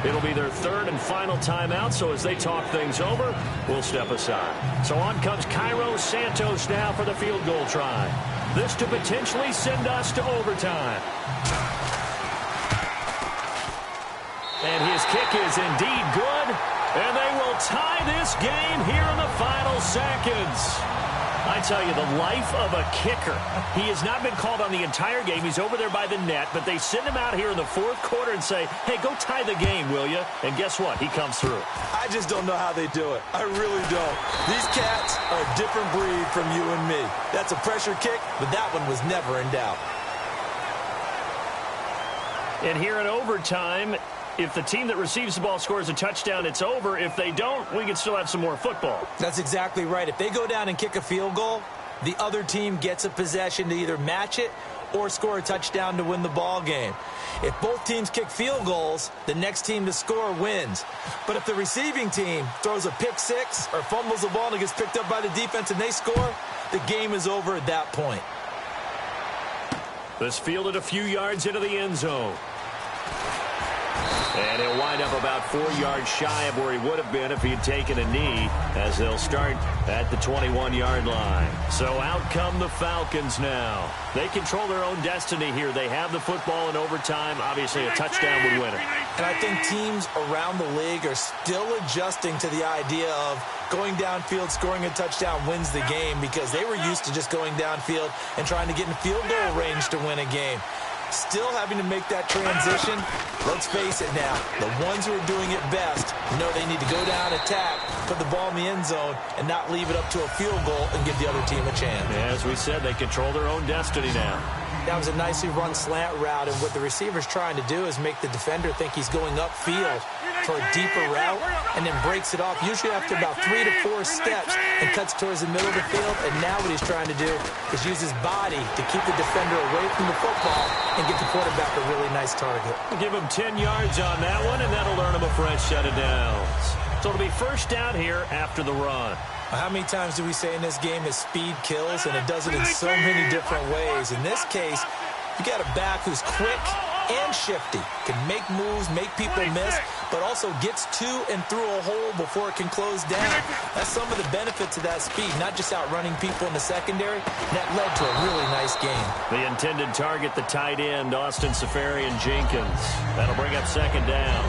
It'll be their 3rd and final timeout, so as they talk things over, we'll step aside. So on comes Cairo Santos now for the field goal try. This to potentially send us to overtime. And his kick is indeed good, and they will tie this game here in the final seconds. I tell you, the life of a kicker. He has not been called on the entire game. He's over there by the net, but they send him out here in the 4th quarter and say, hey, go tie the game, will you? And guess what? He comes through. I just don't know how they do it. I really don't. These cats are a different breed from you and me. That's a pressure kick, but that one was never in doubt. And here in overtime, if the team that receives the ball scores a touchdown, it's over. If they don't, we can still have some more football. That's exactly right. If they go down and kick a field goal, the other team gets a possession to either match it or score a touchdown to win the ball game. If both teams kick field goals, the next team to score wins. But if the receiving team throws a pick six or fumbles the ball and it gets picked up by the defense and they score, the game is over at that point. This fielded a few yards into the end zone. And he'll wind up about 4 yards shy of where he would have been if he had taken a knee, as they'll start at the 21-yard line. So out come the Falcons now. They control their own destiny here. They have the football in overtime. Obviously, a touchdown would win it. And I think teams around the league are still adjusting to the idea of going downfield, scoring a touchdown wins the game, because they were used to just going downfield and trying to get in field goal range to win a game. Still having to make that transition. Let's face it now, the ones who are doing it best know they need to go down, attack, put the ball in the end zone, and not leave it up to a field goal and give the other team a chance. As we said, they control their own destiny now. That was a nicely run slant route, and what the receiver's trying to do is make the defender think he's going upfield for a deeper route, and then breaks it off, usually after about 3 to 4 steps, and cuts towards the middle of the field. And now what he's trying to do is use his body to keep the defender away from the football and get the quarterback a really nice target. Give him 10 yards on that one, and that'll earn him a fresh set of downs. So it'll be first down here after the run. How many times do we say in this game that speed kills, and it does it in so many different ways? In this case, you got a back who's quick and shifty, can make moves, make people miss, but also gets to and through a hole before it can close down. That's some of the benefits of that speed, not just outrunning people in the secondary. That led to a really nice game. The intended target, the tight end, Austin Seferian-Jenkins. That'll bring up second down.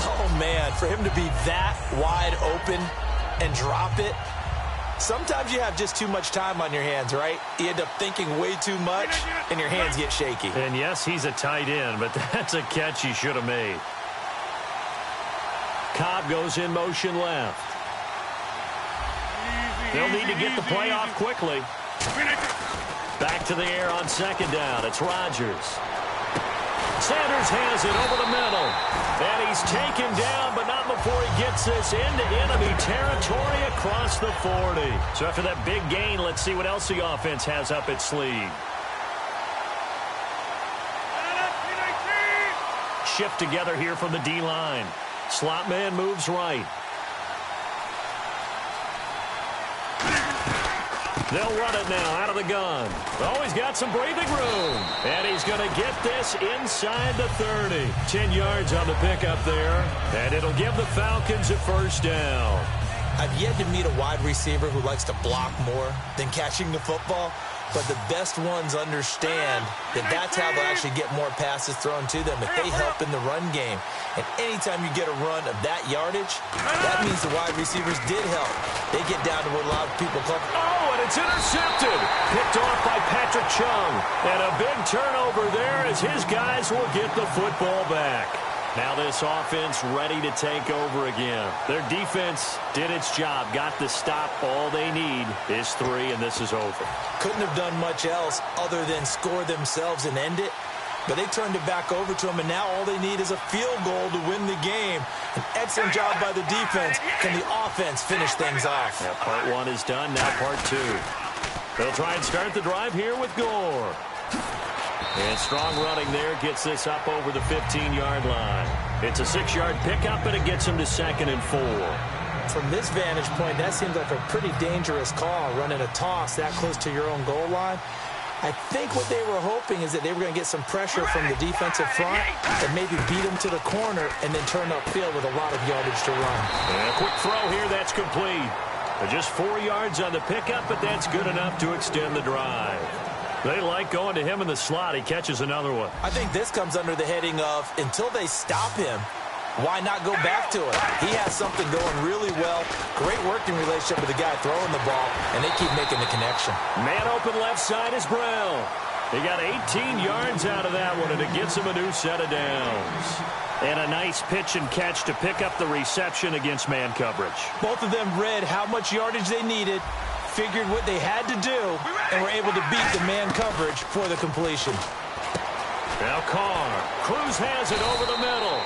Oh, man, for him to be that wide open and drop it, sometimes you have just too much time on your hands, right? You end up thinking way too much, and your hands get shaky. And yes, he's a tight end, but that's a catch he should have made. Cobb goes in motion left. They'll need to get the play off quickly. Back to the air on second down. It's Rodgers. Sanders has it over the middle. And he's taken down, but not before he gets this into enemy territory across the 40. So after that big gain, let's see what else the offense has up its sleeve. Shift together here from the D-line. Slot man moves right. They'll run it now out of the gun. Oh, he's got some breathing room. And he's going to get this inside the 30. 10 yards on the pickup there. And it'll give the Falcons a first down. I've yet to meet a wide receiver who likes to block more than catching the football. But the best ones understand that that's how they'll actually get more passes thrown to them if they help in the run game. And anytime you get a run of that yardage, that means the wide receivers did help. They get down to what a lot of people call... Oh, and it's intercepted. Picked off by Patrick Chung. And a big turnover there as his guys will get the football back. Now this offense ready to take over again. Their defense did its job, got the stop. All they need is 3, and this is over. Couldn't have done much else other than score themselves and end it. But they turned it back over to them, and now all they need is a field goal to win the game. An excellent job by the defense. Can the offense finish things off? Yeah, part 1 is done, now part 2. They'll try and start the drive here with Gore. And strong running there gets this up over the 15-yard line. It's a 6-yard pickup, and it gets him to 2nd and 4. From this vantage point, that seems like a pretty dangerous call, running a toss that close to your own goal line. I think what they were hoping is that they were going to get some pressure from the defensive front and maybe beat them to the corner and then turn upfield with a lot of yardage to run. And a quick throw here, that's complete. Just 4 yards on the pickup, but that's good enough to extend the drive. They like going to him in the slot. He catches another one. I think this comes under the heading of, until they stop him, why not go back to it? He has something going really well. Great working relationship with the guy throwing the ball, and they keep making the connection. Man open left side is Brown. He got 18 yards out of that one, and it gets him a new set of downs. And a nice pitch and catch to pick up the reception against man coverage. Both of them read how much yardage they needed, figured what they had to do, and were able to beat the man coverage for the completion. Now Carr. Cruz has it over the middle.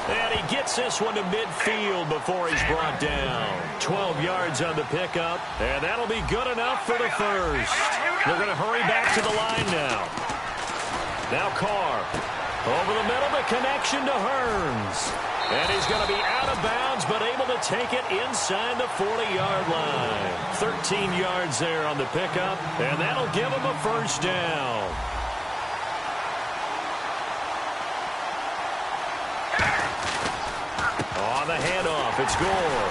And he gets this one to midfield before he's brought down. 12 yards on the pickup, and that'll be good enough for the first. They're going to hurry back to the line now. Now Carr. Over the middle, the connection to Hearns. And he's going to be out of bounds, but able to take it inside the 40-yard line. 13 yards there on the pickup, and that'll give him a first down. On the handoff, it's Gore.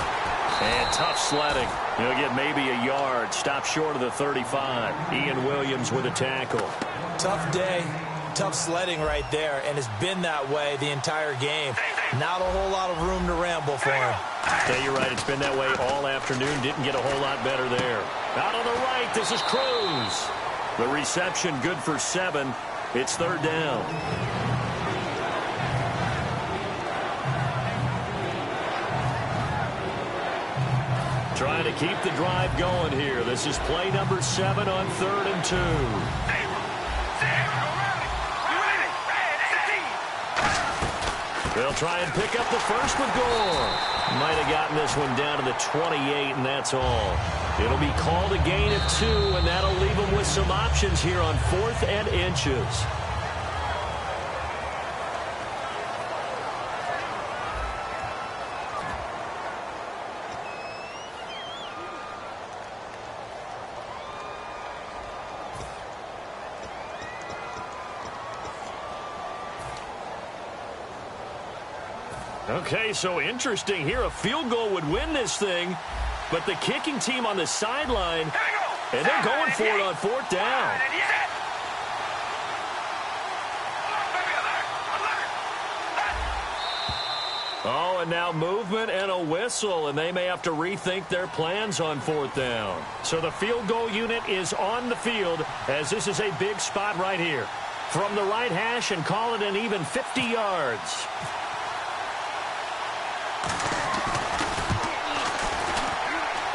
And tough sledding. He'll get maybe a yard. Stop short of the 35. Ian Williams with a tackle. Tough day. Tough sledding right there, and it's been that way the entire game. Not a whole lot of room to ramble for him. Yeah, you're right. It's been that way all afternoon. Didn't get a whole lot better there. Out on the right, this is Cruz. The reception good for 7. It's 3rd down. Trying to keep the drive going here. This is play number 7 on 3rd and 2. They'll try and pick up the first with Gore. Might have gotten this one down to the 28, and that's all. It'll be called a gain of 2, and that'll leave them with some options here on 4th and inches. Okay, so interesting here. A field goal would win this thing, but the kicking team on the sideline, and they're going for it on 4th down. Oh, and now movement and a whistle, and they may have to rethink their plans on 4th down. So the field goal unit is on the field, as this is a big spot right here. From the right hash, and call it an even 50 yards.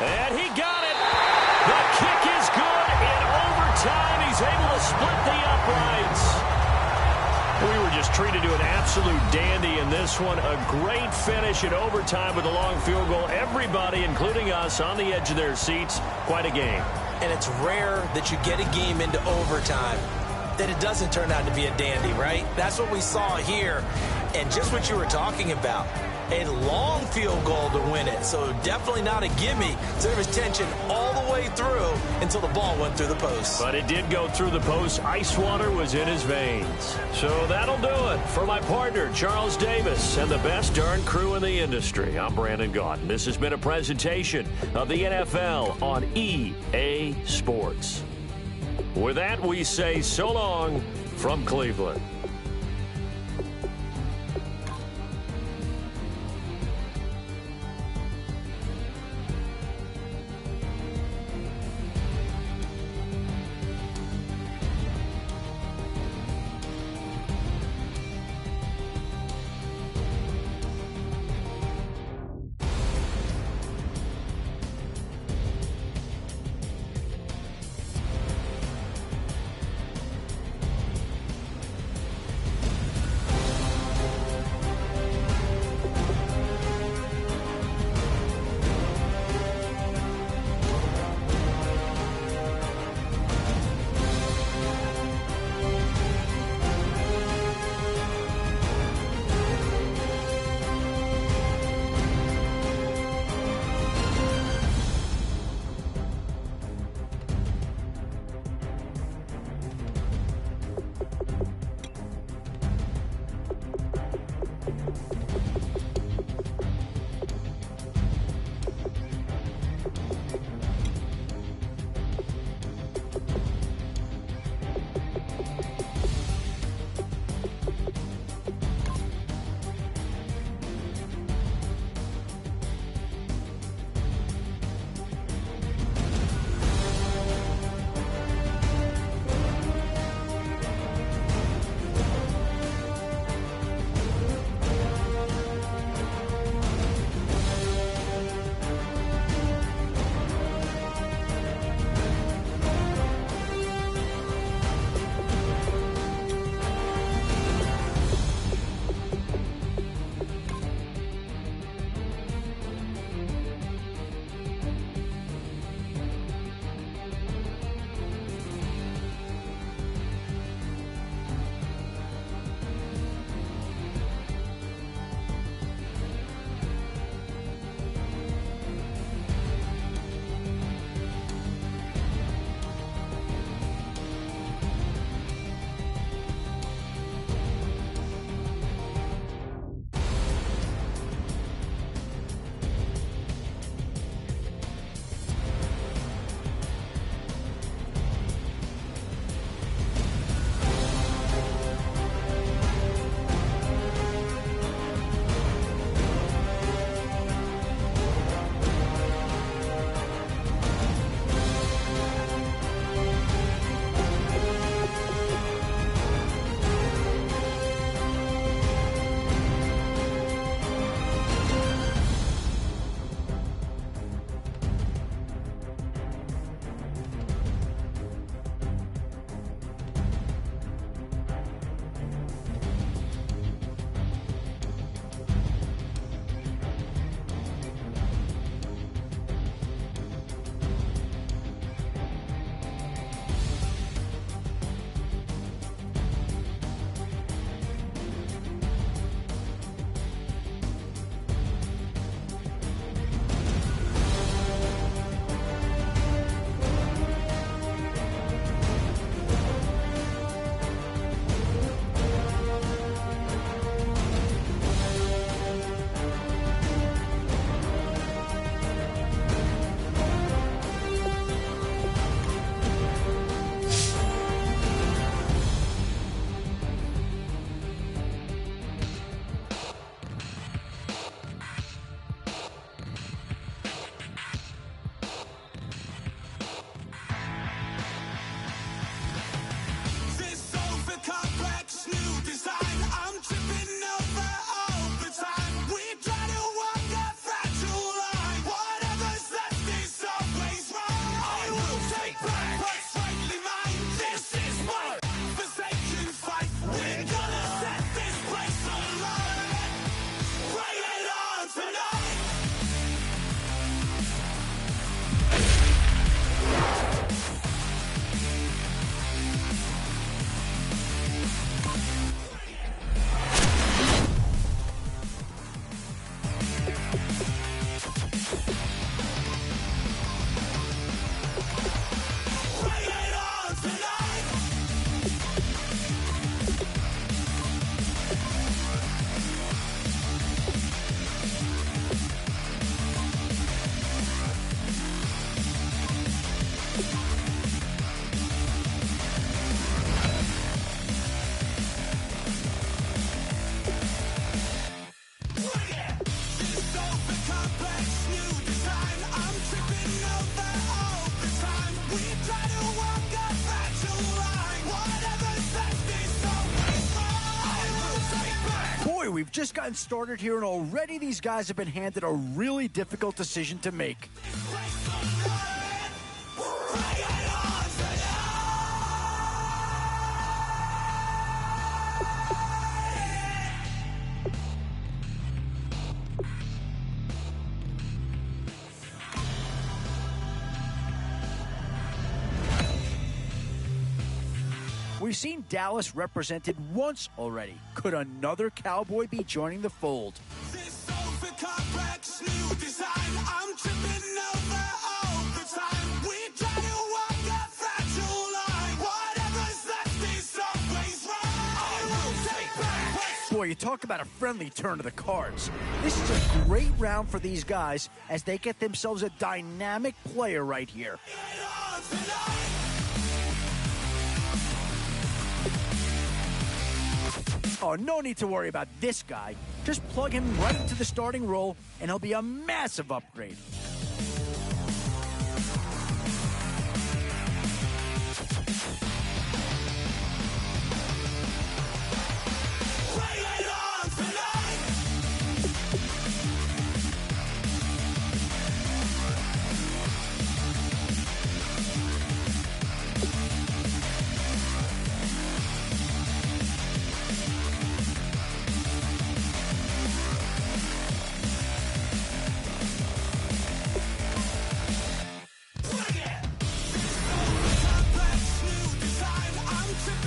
And he got it. The kick is good. In overtime, he's able to split the uprights. We were just treated to an absolute dandy in this one. A great finish in overtime with a long field goal. Everybody, including us, on the edge of their seats. Quite a game. And it's rare that you get a game into overtime that it doesn't turn out to be a dandy, right? That's what we saw here. And just what you were talking about. A long field goal to win it, so definitely not a gimme. So there was tension all the way through until the ball went through the post. But it did go through the post. Ice water was in his veins. So that'll do it. For my partner, Charles Davis, and the best darn crew in the industry, I'm Brandon Gaudin. This has been a presentation of the NFL on EA Sports. With that, we say so long from Cleveland. we've just gotten started here, and already these guys have been handed a really difficult decision to make. We've seen Dallas represented once already. Could another Cowboy be joining the fold? This over complex new design. I'm tripping over all the time. We try to walk that fragile line. Whatever's left is always right. I will take back. Boy, you talk about a friendly turn of the cards. This is a great round for these guys as they get themselves a dynamic player right here. Oh, no need to worry about this guy. Just plug him right into the starting role, and he'll be a massive upgrade.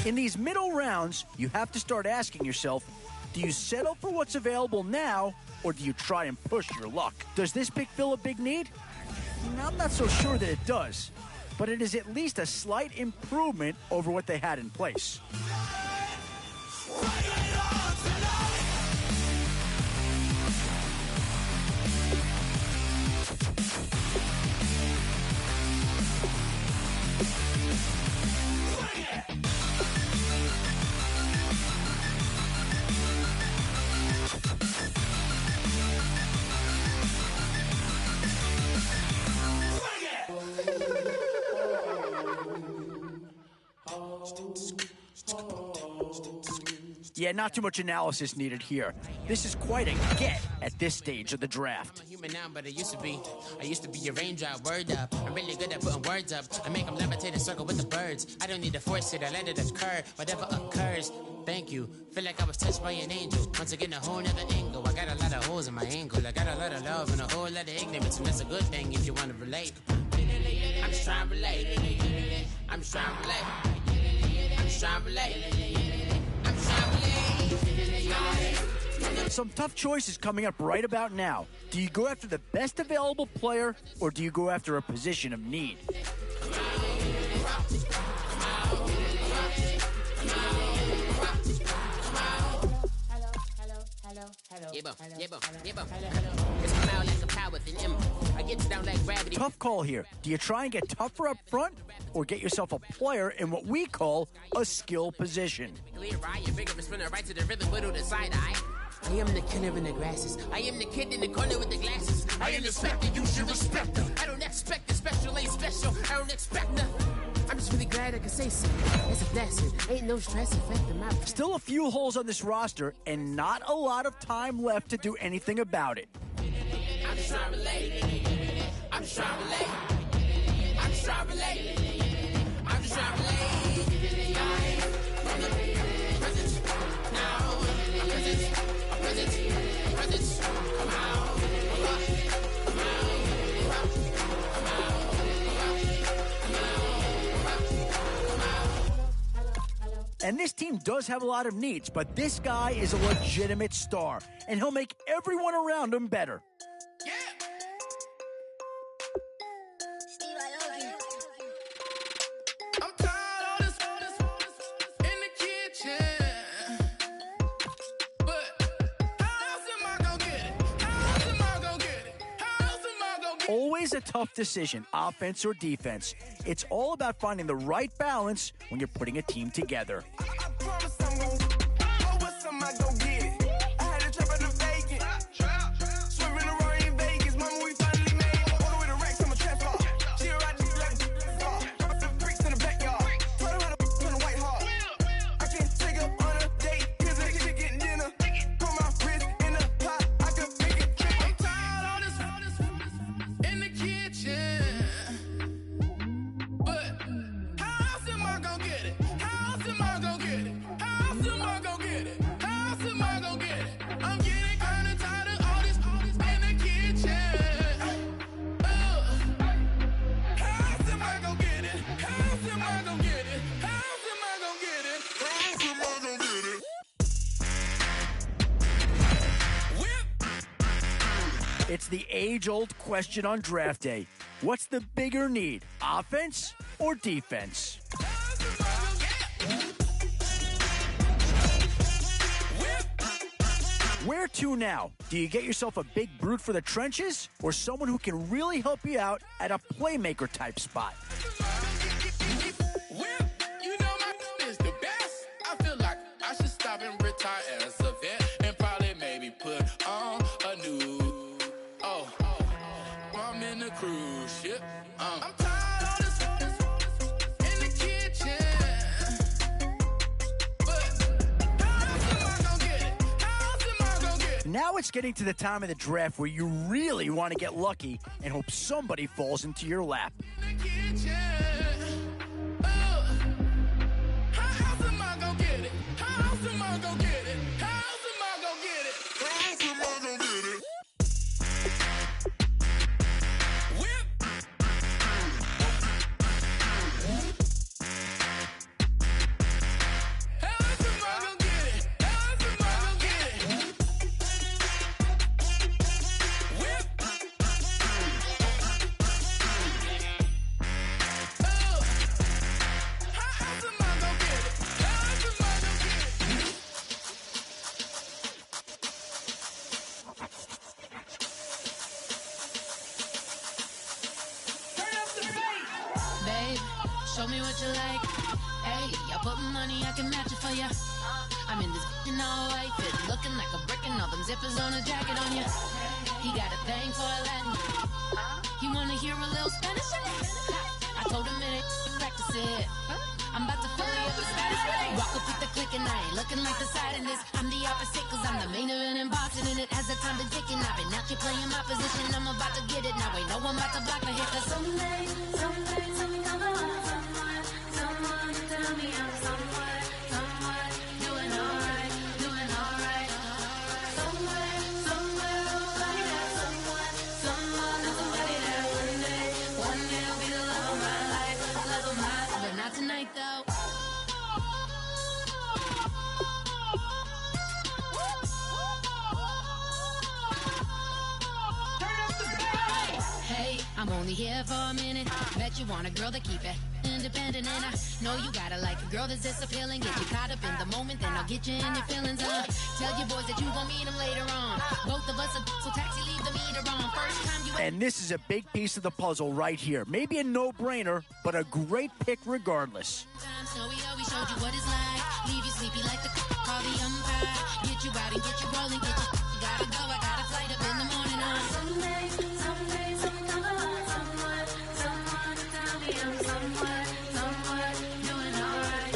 In these middle rounds, you have to start asking yourself, do you settle for what's available now, or do you try and push your luck? Does this pick fill a big need? I'm not so sure that it does, but it is at least a slight improvement over what they had in place. Yeah, not too much analysis needed here. This is quite a get at this stage of the draft. I'm a human now, but I used to be a raindrop, word up. I'm really good at putting words up. I make them levitate and circle with the birds. I don't need to force it, I let it occur. Whatever occurs, thank you. Feel like I was touched by an angel. Once again, a whole nother angle. I got a lot of holes in my angle. I got a lot of love and a whole lot of ignorance. And that's a good thing if you want to relate. I'm just trying to relate. I'm just trying to relate. I'm just trying to relate. I'm just trying to relate. Some tough choices coming up right about now. Do you go after the best available player, or do you go after a position of need? Tough call here. Do you try and get tougher up front, or get yourself a player in what we call a skill position? I am the killer in the grasses. I am the kid in the corner with the glasses. I am the specter, you should respect them. I don't expect the special, ain't special. I don't expect nothing. I'm just really glad I can say something. It's a blessing. Ain't no stress affecting my... Still a few holes on this roster, and not a lot of time left to do anything about it. I'm just trying to relate. I'm just trying to relate. I'm just trying to relate. I'm just trying to relate. And this team does have a lot of needs, but this guy is a legitimate star, and he'll make everyone around him better. Yeah. I'm tired of this in the kitchen. But how else am I gonna get it? How else am I gonna get it? How else am I gonna get it? Always a tough decision, offense or defense. It's all about finding the right balance when you're putting a team together. I promise I'm gon' go with some, I go get it. I had a trip at the vacant. Swerving around in Vegas, mama, we finally made it. All the way to Rex, I'm a trap hawk. She a ride just like a car. Drop the bricks in the backyard. Told her how to on the white heart. I can't take up on a date, cause I can't get dinner. Call my It's the age-old question on draft day. What's the bigger need, offense or defense? Where to now? Do you get yourself a big brute for the trenches or someone who can really help you out at a playmaker type spot? You know my is the best. I feel like I should stop and retire as a vet and probably maybe put on a new. I'm in a cruise ship. I'm tired of this in the kitchen. But how else am I gonna get it? How else am I gonna get it? Now it's getting to the time of the draft where you really want to get lucky and hope somebody falls into your lap. In the kitchen. How else am I gonna get it? How else am I gonna get it? How else am I gonna get it? How else am I gonna get it? Show me what you like. Hey, I put money, I can match it for ya. I'm in this in all white fit, looking like a brick and all them zippers on a jacket on ya. He got a thing for a Latin. He wanna hear a little Spanish? I told him it ain't practice it. I'm about to fully up the status. Rock up with the click and I ain't looking like the side in this. I'm the opposite cause I'm the main event in boxing and it has the time been ticking. I've been out here playing my position, I'm about to get it. Now ain't no one about to block the hit cause someday something come along. Someone tell me I'm somewhere doing alright. Somewhere, somebody that someone is somebody that one day will be the love of my life, but not tonight though. Hey, I'm only here for a minute. Bet you want a girl to keep it independent, and I know you gotta like a girl that's this appealing. Get you caught up in the moment, then I'll get you in your feelings. Tell your boys that you gon' meet them later on. Both of us are so taxi, leave the meter on. First time you. And this is a big piece of the puzzle right here. Maybe a no-brainer, but a great pick regardless. So we always showed you what it's like. Leave you sleepy like the call the umpire. Get you out and get you rolling. Get you gotta go. I got a flight up in the morning on someday, something come along. Someone tell me I'm somewhere doing alright.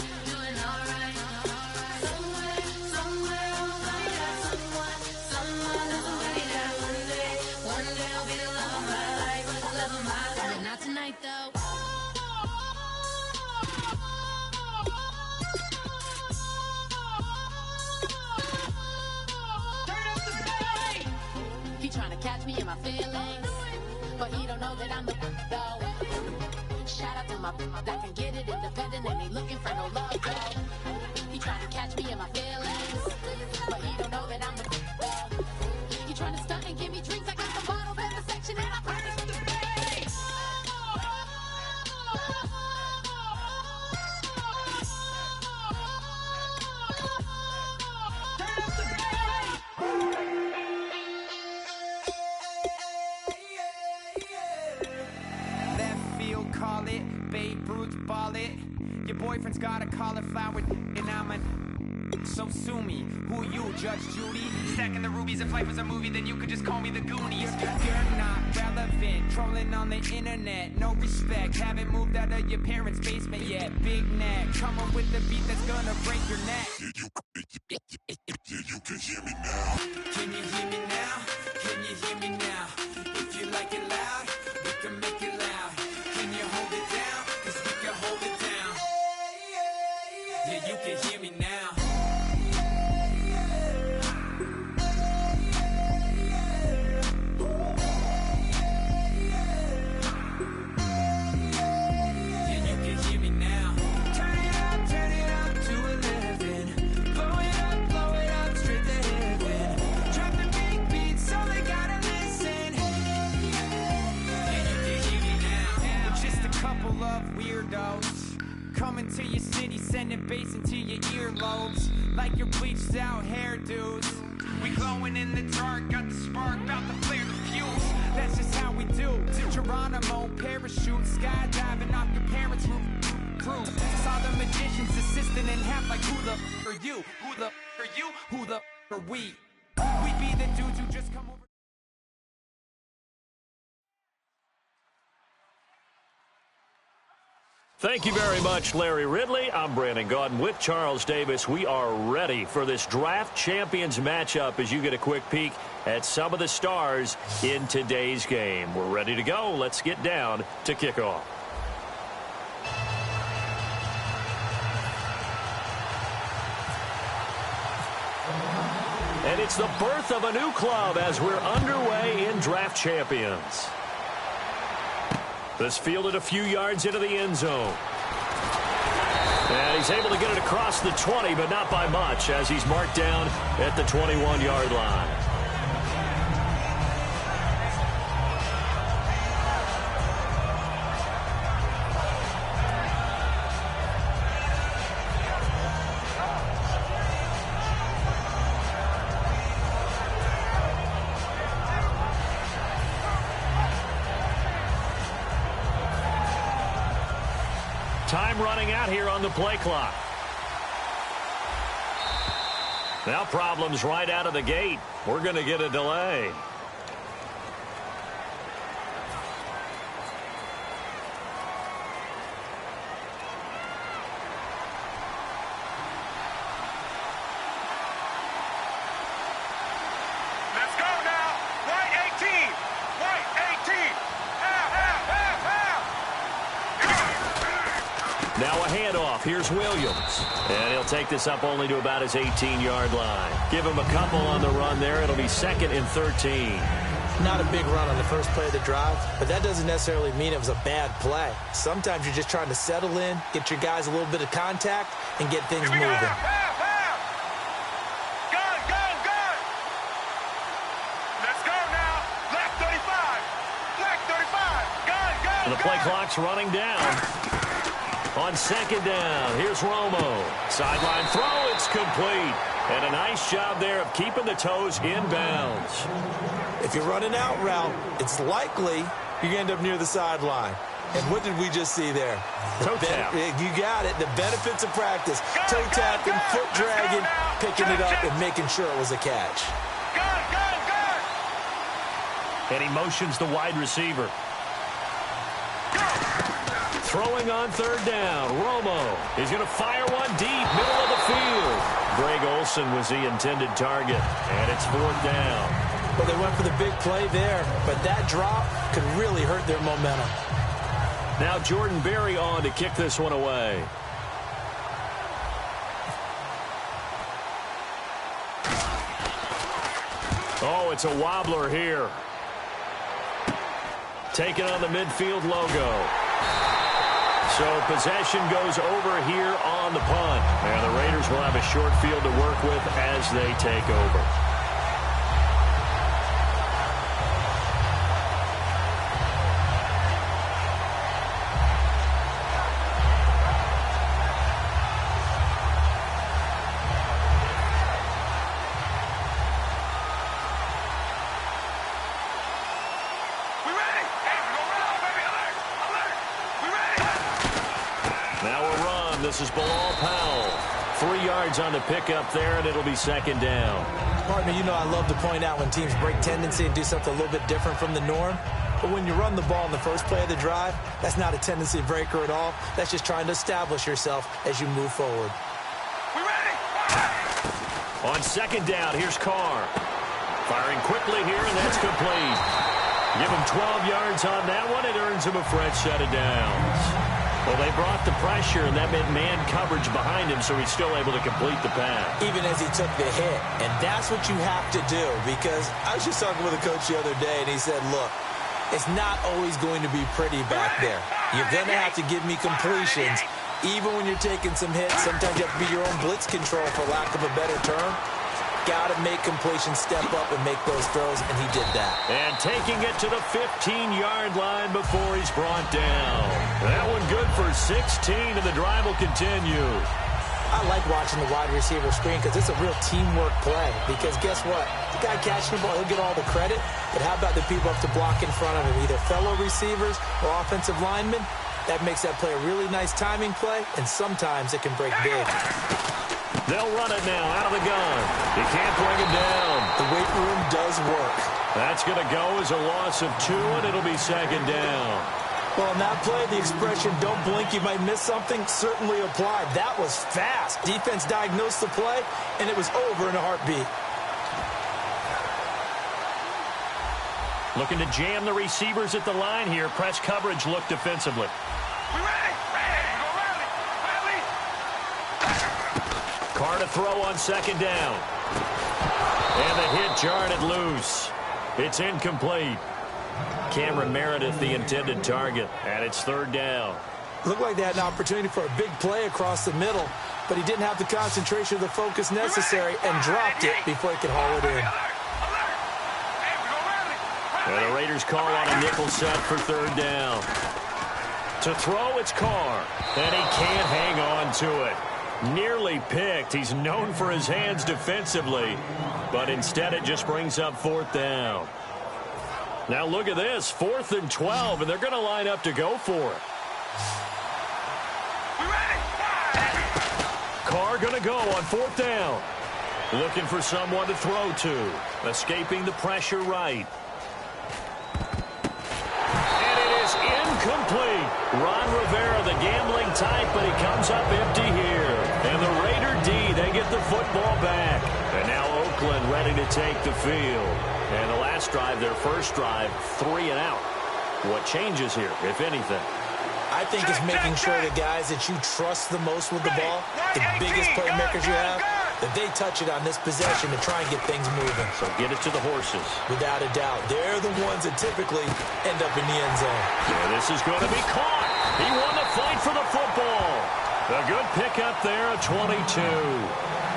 Somewhere, somebody that someone is somebody that one day will be the love of my life, but not tonight though. He tryna catch me in my feelings, but he don't know that I'm the though. Shout out to my that can get it independent and he looking for no love though. He tryna catch me in my feelings, but he don't know that I'm the though. He tryna stunt and give me drinks. I got the bottles in the section and I promise to pay. Call it, Babe Ruth ball it. Your boyfriend's got a cauliflower and I'm a. So sue me, who you, Judge Judy? Stacking the rubies if life was a movie, then you could just call me the Goonies. You're not relevant, trolling on the internet, no respect. Haven't moved out of your parents' basement yet. Big neck, come up with the beat that's gonna break your neck. You can hear me now. Can you hear me now? Can you hear me now? If you like it loud, we can make it loud. Can you hold it down? 'Cause we can hold it down. Yeah, you can hear me now. Yeah, you can hear me now. Turn it up to 11. Blow it up straight to heaven. Drop the big beats, so they gotta listen. coming to your city, sending bass into your earlobes, like your bleached out hairdos. We glowing in the dark, got the spark, about to flare the fuse. That's just how we do. To Geronimo, parachute, skydiving off your parents' roof. Saw the magician's assistant in half, like who the are you? Who the are you? Who the are we? We be the dudes who just come over. Thank you very much, Larry Ridley. I'm Brandon Gaudin with Charles Davis. We are ready for this draft champions matchup as you get a quick peek at some of the stars in today's game. We're ready to go. Let's get down to kickoff. And it's the birth of a new club as we're underway in draft champions. This fielded a few yards into the end zone. And he's able to get it across the 20, but not by much, as he's marked down at the 21-yard line. Time running out here on the play clock. Now problems right out of the gate. We're going to get a delay. Let's go now. White 18. White 18. Now a handoff. Here's Williams. And he'll take this up only to about his 18-yard line. Give him a couple on the run there. It'll be 2nd and 13. Not a big run on the first play of the drive, but that doesn't necessarily mean it was a bad play. Sometimes you're just trying to settle in, get your guys a little bit of contact, and get things moving. Gun. Let's go now. Left 35. Left 35. Gun. And the play clock's running down. On 2nd down, here's Romo. Sideline throw, it's complete. And a nice job there of keeping the toes in bounds. If you're running out route, it's likely you end up near the sideline. And what did we just see there? Toe tap. You got it. The benefits of practice. Toe tapping, foot dragging, picking it up, and making sure it was a catch. Gun. And he motions the wide receiver. Throwing on 3rd down, Romo. He's going to fire one deep, middle of the field. Greg Olsen was the intended target, and it's 4th down. Well, they went for the big play there, but that drop could really hurt their momentum. Now Jordan Berry on to kick this one away. Oh, it's a wobbler here. Taking on the midfield logo. So possession goes over here on the punt. And the Raiders will have a short field to work with as they take over. This is Bilal Powell. 3 yards on the pickup there, and it'll be 2nd down. Partner, you know I love to point out when teams break tendency and do something a little bit different from the norm. But when you run the ball in the first play of the drive, that's not a tendency breaker at all. That's just trying to establish yourself as you move forward. We ready? On 2nd down, here's Carr. Firing quickly here, and that's complete. Give him 12 yards on that one. It earns him a fresh set of downs. Well, they brought the pressure, and that meant man coverage behind him, so he's still able to complete the pass. Even as he took the hit. And that's what you have to do, because I was just talking with a coach the other day, and he said, look, it's not always going to be pretty back there. You're going to have to give me completions. Even when you're taking some hits, sometimes you have to be your own blitz control, for lack of a better term. got to make completion step up and make those throws, and he did that. And taking it to the 15-yard line before he's brought down. That one good for 16, and the drive will continue. I like watching the wide receiver screen because it's a real teamwork play. Because guess what? The guy catching the ball, he'll get all the credit. But how about the people up to block in front of him, either fellow receivers or offensive linemen? That makes that play a really nice timing play, and sometimes it can break big. They'll run it now out of the gun. He can't bring it down. The weight room does work. That's going to go as a loss of 2, and it'll be second down. Well, in that play, the expression, don't blink, you might miss something, certainly applied. That was fast. Defense diagnosed the play, and it was over in a heartbeat. Looking to jam the receivers at the line here. Press coverage look defensively. We ready? Go rally. Carr to throw on second down. And the hit jarred it loose. It's incomplete. Cameron Meredith, the intended target, and it's third down. Looked like they had an opportunity for a big play across the middle, but he didn't have the concentration or the focus necessary and dropped it before he could haul it in. And the Raiders call on a nickel set for third down. To throw, it's Carr, and he can't hang on to it. Nearly picked. He's known for his hands defensively, but instead it just brings up fourth down. Now look at this, 4th and 12, and they're going to line up to go for it. Carr going to go on 4th down. Looking for someone to throw to. Escaping the pressure right. And it is incomplete. Ron Rivera, the gambling type, but he comes up empty here. And the Raider D, they get the football back. And now Oakland ready to take the field. And the last drive, their first drive, 3 and out. What changes here, if anything? I think it's making sure the guys that you trust the most with the ball, the biggest playmakers you have, that they touch it on this possession to try and get things moving. So get it to the horses. Without a doubt. They're the ones that typically end up in the end zone. Yeah, this is going to be caught. He won the fight for the football. A good pickup there, a 22.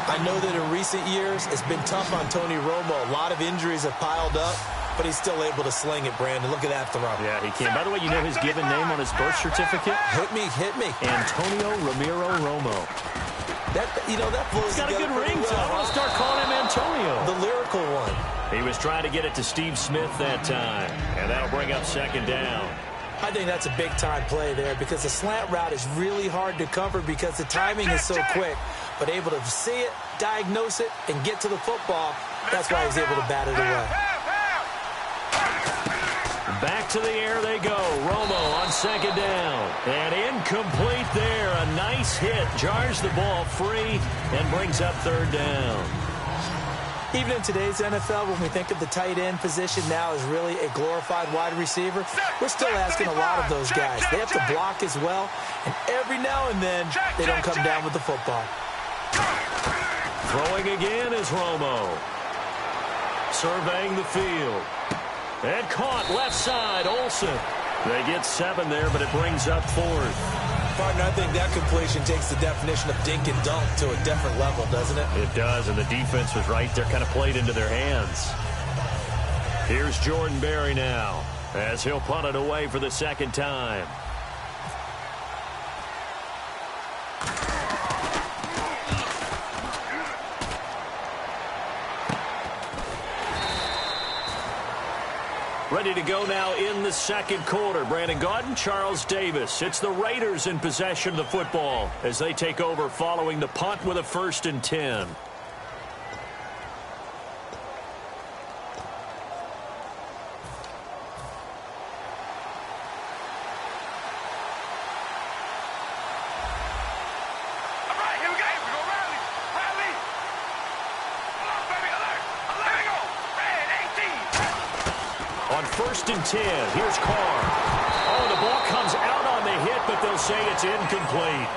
I know that in recent years, it's been tough on Tony Romo. A lot of injuries have piled up, but he's still able to sling it, Brandon. Look at that throw. Yeah, he can. By the way, you know his given name on his birth certificate? Hit me. Antonio Ramiro Romo. That flows He's got a good ring, well, so I want to start calling him Antonio. The lyrical one. He was trying to get it to Steve Smith that time, and that'll bring up second down. I think that's a big-time play there because the slant route is really hard to cover because the timing is so quick. But able to see it, diagnose it, and get to the football, that's why he's able to bat it away. Back to the air they go. Romo on second down. And incomplete there. A nice hit. Jars the ball free and brings up third down. Even in today's NFL, when we think of the tight end position now as really a glorified wide receiver, we're still asking a lot of those guys. They have to block as well, and every now and then they don't come down with the football. Throwing again is Romo. Surveying the field. And caught left side, Olsen. They get 7 there, but it brings up 4th. Partner, I think that completion takes the definition of dink and dunk to a different level, doesn't it? It does, and the defense was right there, kind of played into their hands. Here's Jordan Berry now, as he'll punt it away for the second time. Ready to go now in the second quarter. Brandon Gaudin, Charles Davis. It's the Raiders in possession of the football as they take over following the punt with a 1st and 10. On 1st and 10, here's Carr. Oh, the ball comes out on the hit, but they'll say it's incomplete.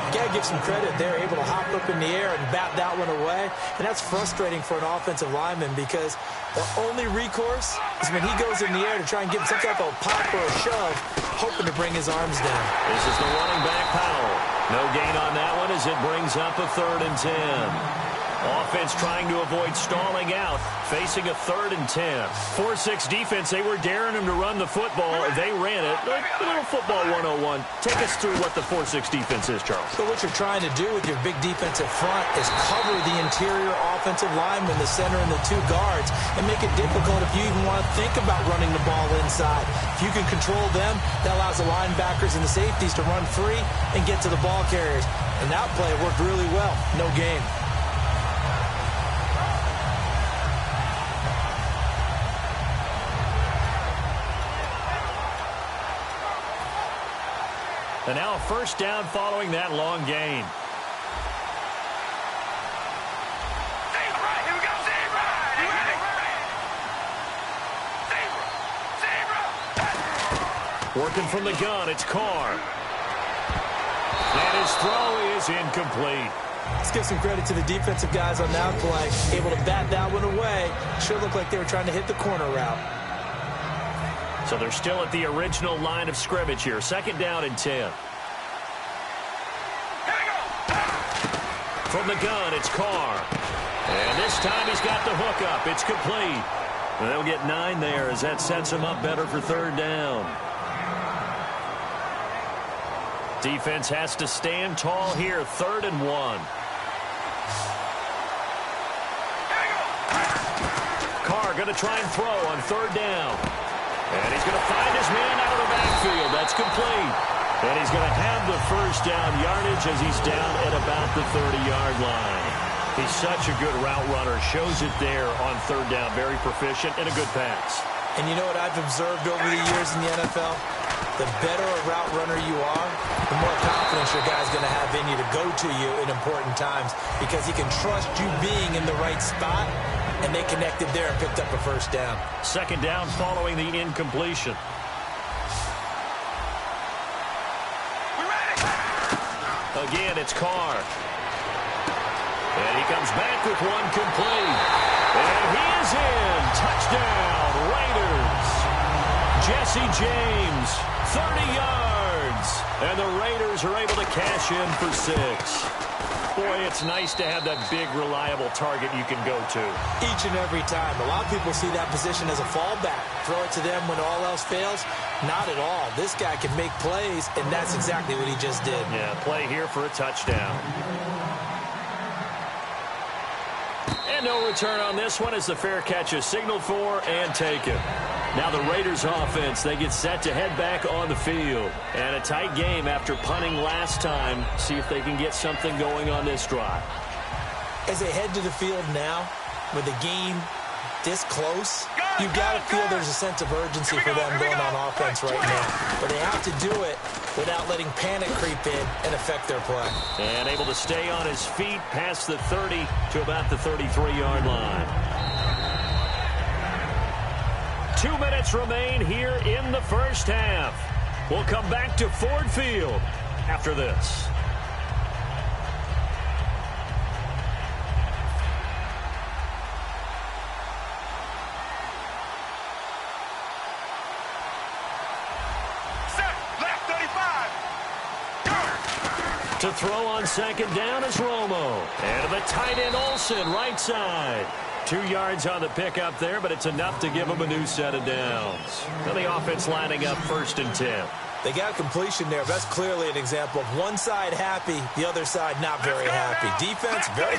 You got to give some credit. They're able to hop up in the air and bat that one away. And that's frustrating for an offensive lineman because the only recourse is when he goes in the air to try and get some type of pop or a shove, hoping to bring his arms down. This is the running back, Powell. No gain on that one as it brings up a 3rd and 10. Offense trying to avoid stalling out, facing a 3rd and 10. 4-6 defense, they were daring him to run the football. They ran it. A little football 101. Take us through what the 4-6 defense is, Charles. So what you're trying to do with your big defensive front is cover the interior offensive lineman, the center, and the 2 guards, and make it difficult if you even want to think about running the ball inside. If you can control them, that allows the linebackers and the safeties to run free and get to the ball carriers. And that play worked really well. No game. And now a first down following that long gain. Working from the gun, it's Carr. And his throw is incomplete. Let's give some credit to the defensive guys on that play. Able to bat that one away. Sure looked like they were trying to hit the corner route. So they're still at the original line of scrimmage here. 2nd down and 10. From the gun, it's Carr. And this time he's got the hook up. It's complete. And they'll get 9 there as that sets him up better for 3rd down. Defense has to stand tall here. 3rd and 1. Carr going to try and throw on 3rd down. And he's going to find his man out of the backfield. That's complete. And he's going to have the first down yardage as he's down at about the 30-yard line. He's such a good route runner. Shows it there on 3rd down. Very proficient and a good pass. And you know what I've observed over the years in the NFL? The better a route runner you are, the more confidence your guy's going to have in you to go to you in important times because he can trust you being in the right spot, and they connected there and picked up a first down. 2nd down following the incompletion. Again, it's Carr. And he comes back with one complete. And he is in. Touchdown, Raiders. Jesse James, 30 yards. And the Raiders are able to cash in for 6. Boy, it's nice to have that big, reliable target you can go to. Each and every time. A lot of people see that position as a fallback. Throw it to them when all else fails. Not at all. This guy can make plays, and that's exactly what he just did. Yeah, play here for a touchdown. And no return on this one as the fair catch is signaled for and taken. Now the Raiders offense, they get set to head back on the field. And a tight game after punting last time. See if they can get something going on this drive. As they head to the field now, with the game this close, you've got to feel there's a sense of urgency for them going on offense right now. But they have to do it without letting panic creep in and affect their play. And able to stay on his feet past the 30 to about the 33-yard line. 2 minutes remain here in the first half. We'll come back to Ford Field after this. To throw on 2nd down is Romo. And the tight end Olsen, right side. 2 yards on the pickup there, but it's enough to give him a new set of downs. Now the offense lining up 1st and 10. They got completion there. That's clearly an example of one side happy, the other side not very happy. Defense, very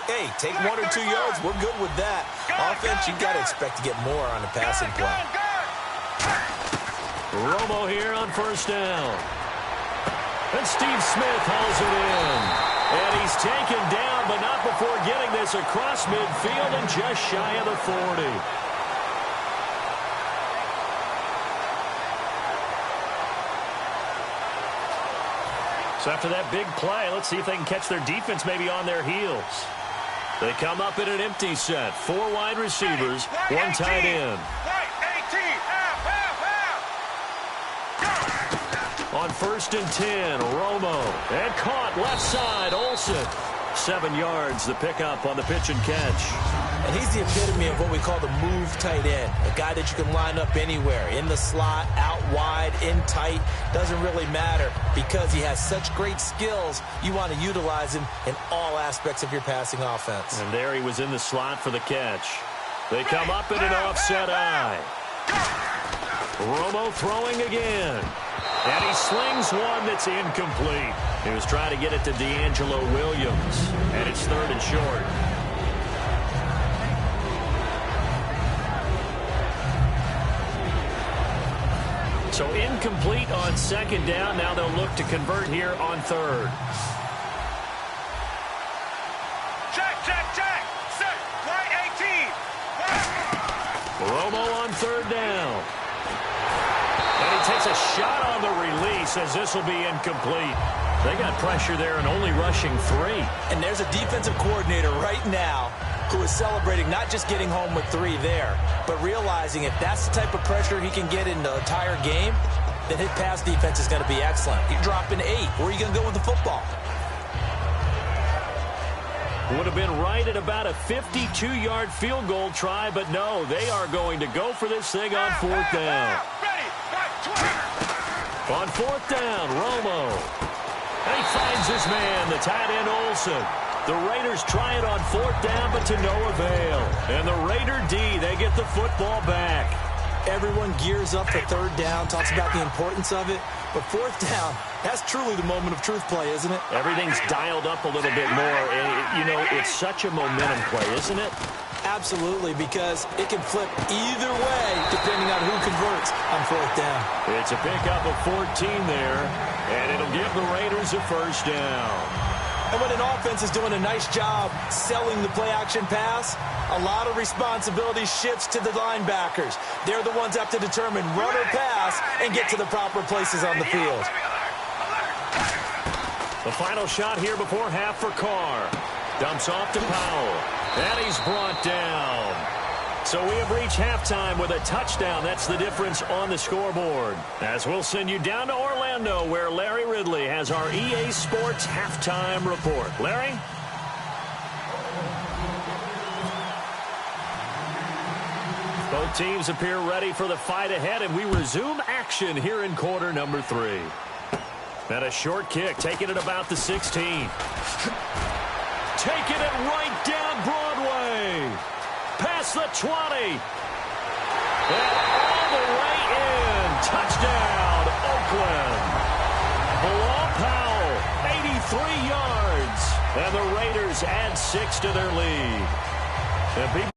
hey, take 1 or 2 yards. We're good with that. Offense, you got to expect to get more on the passing play. Romo here on 1st down. And Steve Smith hauls it in. And he's taken down, but not before getting this across midfield and just shy of the 40. So after that big play, let's see if they can catch their defense maybe on their heels. They come up in an empty set. 4 wide receivers, 1 tight end. On 1st and 10, Romo. And caught left side, Olsen. 7 yards, the pickup on the pitch and catch. And he's the epitome of what we call the move tight end, a guy that you can line up anywhere, in the slot, out wide, in tight, doesn't really matter because he has such great skills. You want to utilize him in all aspects of your passing offense. And there he was in the slot for the catch. They come up in an offset eye. Romo throwing again. And he slings one that's incomplete. He was trying to get it to D'Angelo Williams. And it's 3rd and short. So incomplete on 2nd down. Now they'll look to convert here on 3rd. Check, check, check. Set. Right 18. Romo on 3rd down. And he takes a shot on the release as this will be incomplete. They got pressure there and only rushing 3. And there's a defensive coordinator right now who is celebrating not just getting home with 3 there, but realizing if that's the type of pressure he can get in the entire game, then his pass defense is going to be excellent. You're dropping 8. Where are you going to go with the football? Would have been right at about a 52-yard field goal try, but no, they are going to go for this thing on 4th down. On 4th down, Romo. And he finds his man, the tight end Olsen. The Raiders try it on 4th down, but to no avail. And the Raider D, they get the football back. Everyone gears up for 3rd down, talks about the importance of it. But 4th down, that's truly the moment of truth play, isn't it? Everything's dialed up a little bit more. And, you know, it's such a momentum play, isn't it? Absolutely, because it can flip either way depending on who converts on 4th down. It's a pickup of 14 there, and it'll give the Raiders a 1st down. And when an offense is doing a nice job selling the play-action pass, a lot of responsibility shifts to the linebackers. They're the ones that have to determine run or pass and get to the proper places on the field. The final shot here before half for Carr. Dumps off to Powell. And he's brought down. So we have reached halftime with a touchdown. That's the difference on the scoreboard. As we'll send you down to Orlando, where Larry Ridley has our EA Sports halftime report. Larry? Both teams appear ready for the fight ahead, and we resume action here in quarter number 3. And a short kick, taking it about the 16. Taking it right down Broadway. Past the 20. And all the way in. Touchdown, Oakland. Bilal Powell, 83 yards. And the Raiders add 6 to their lead. And people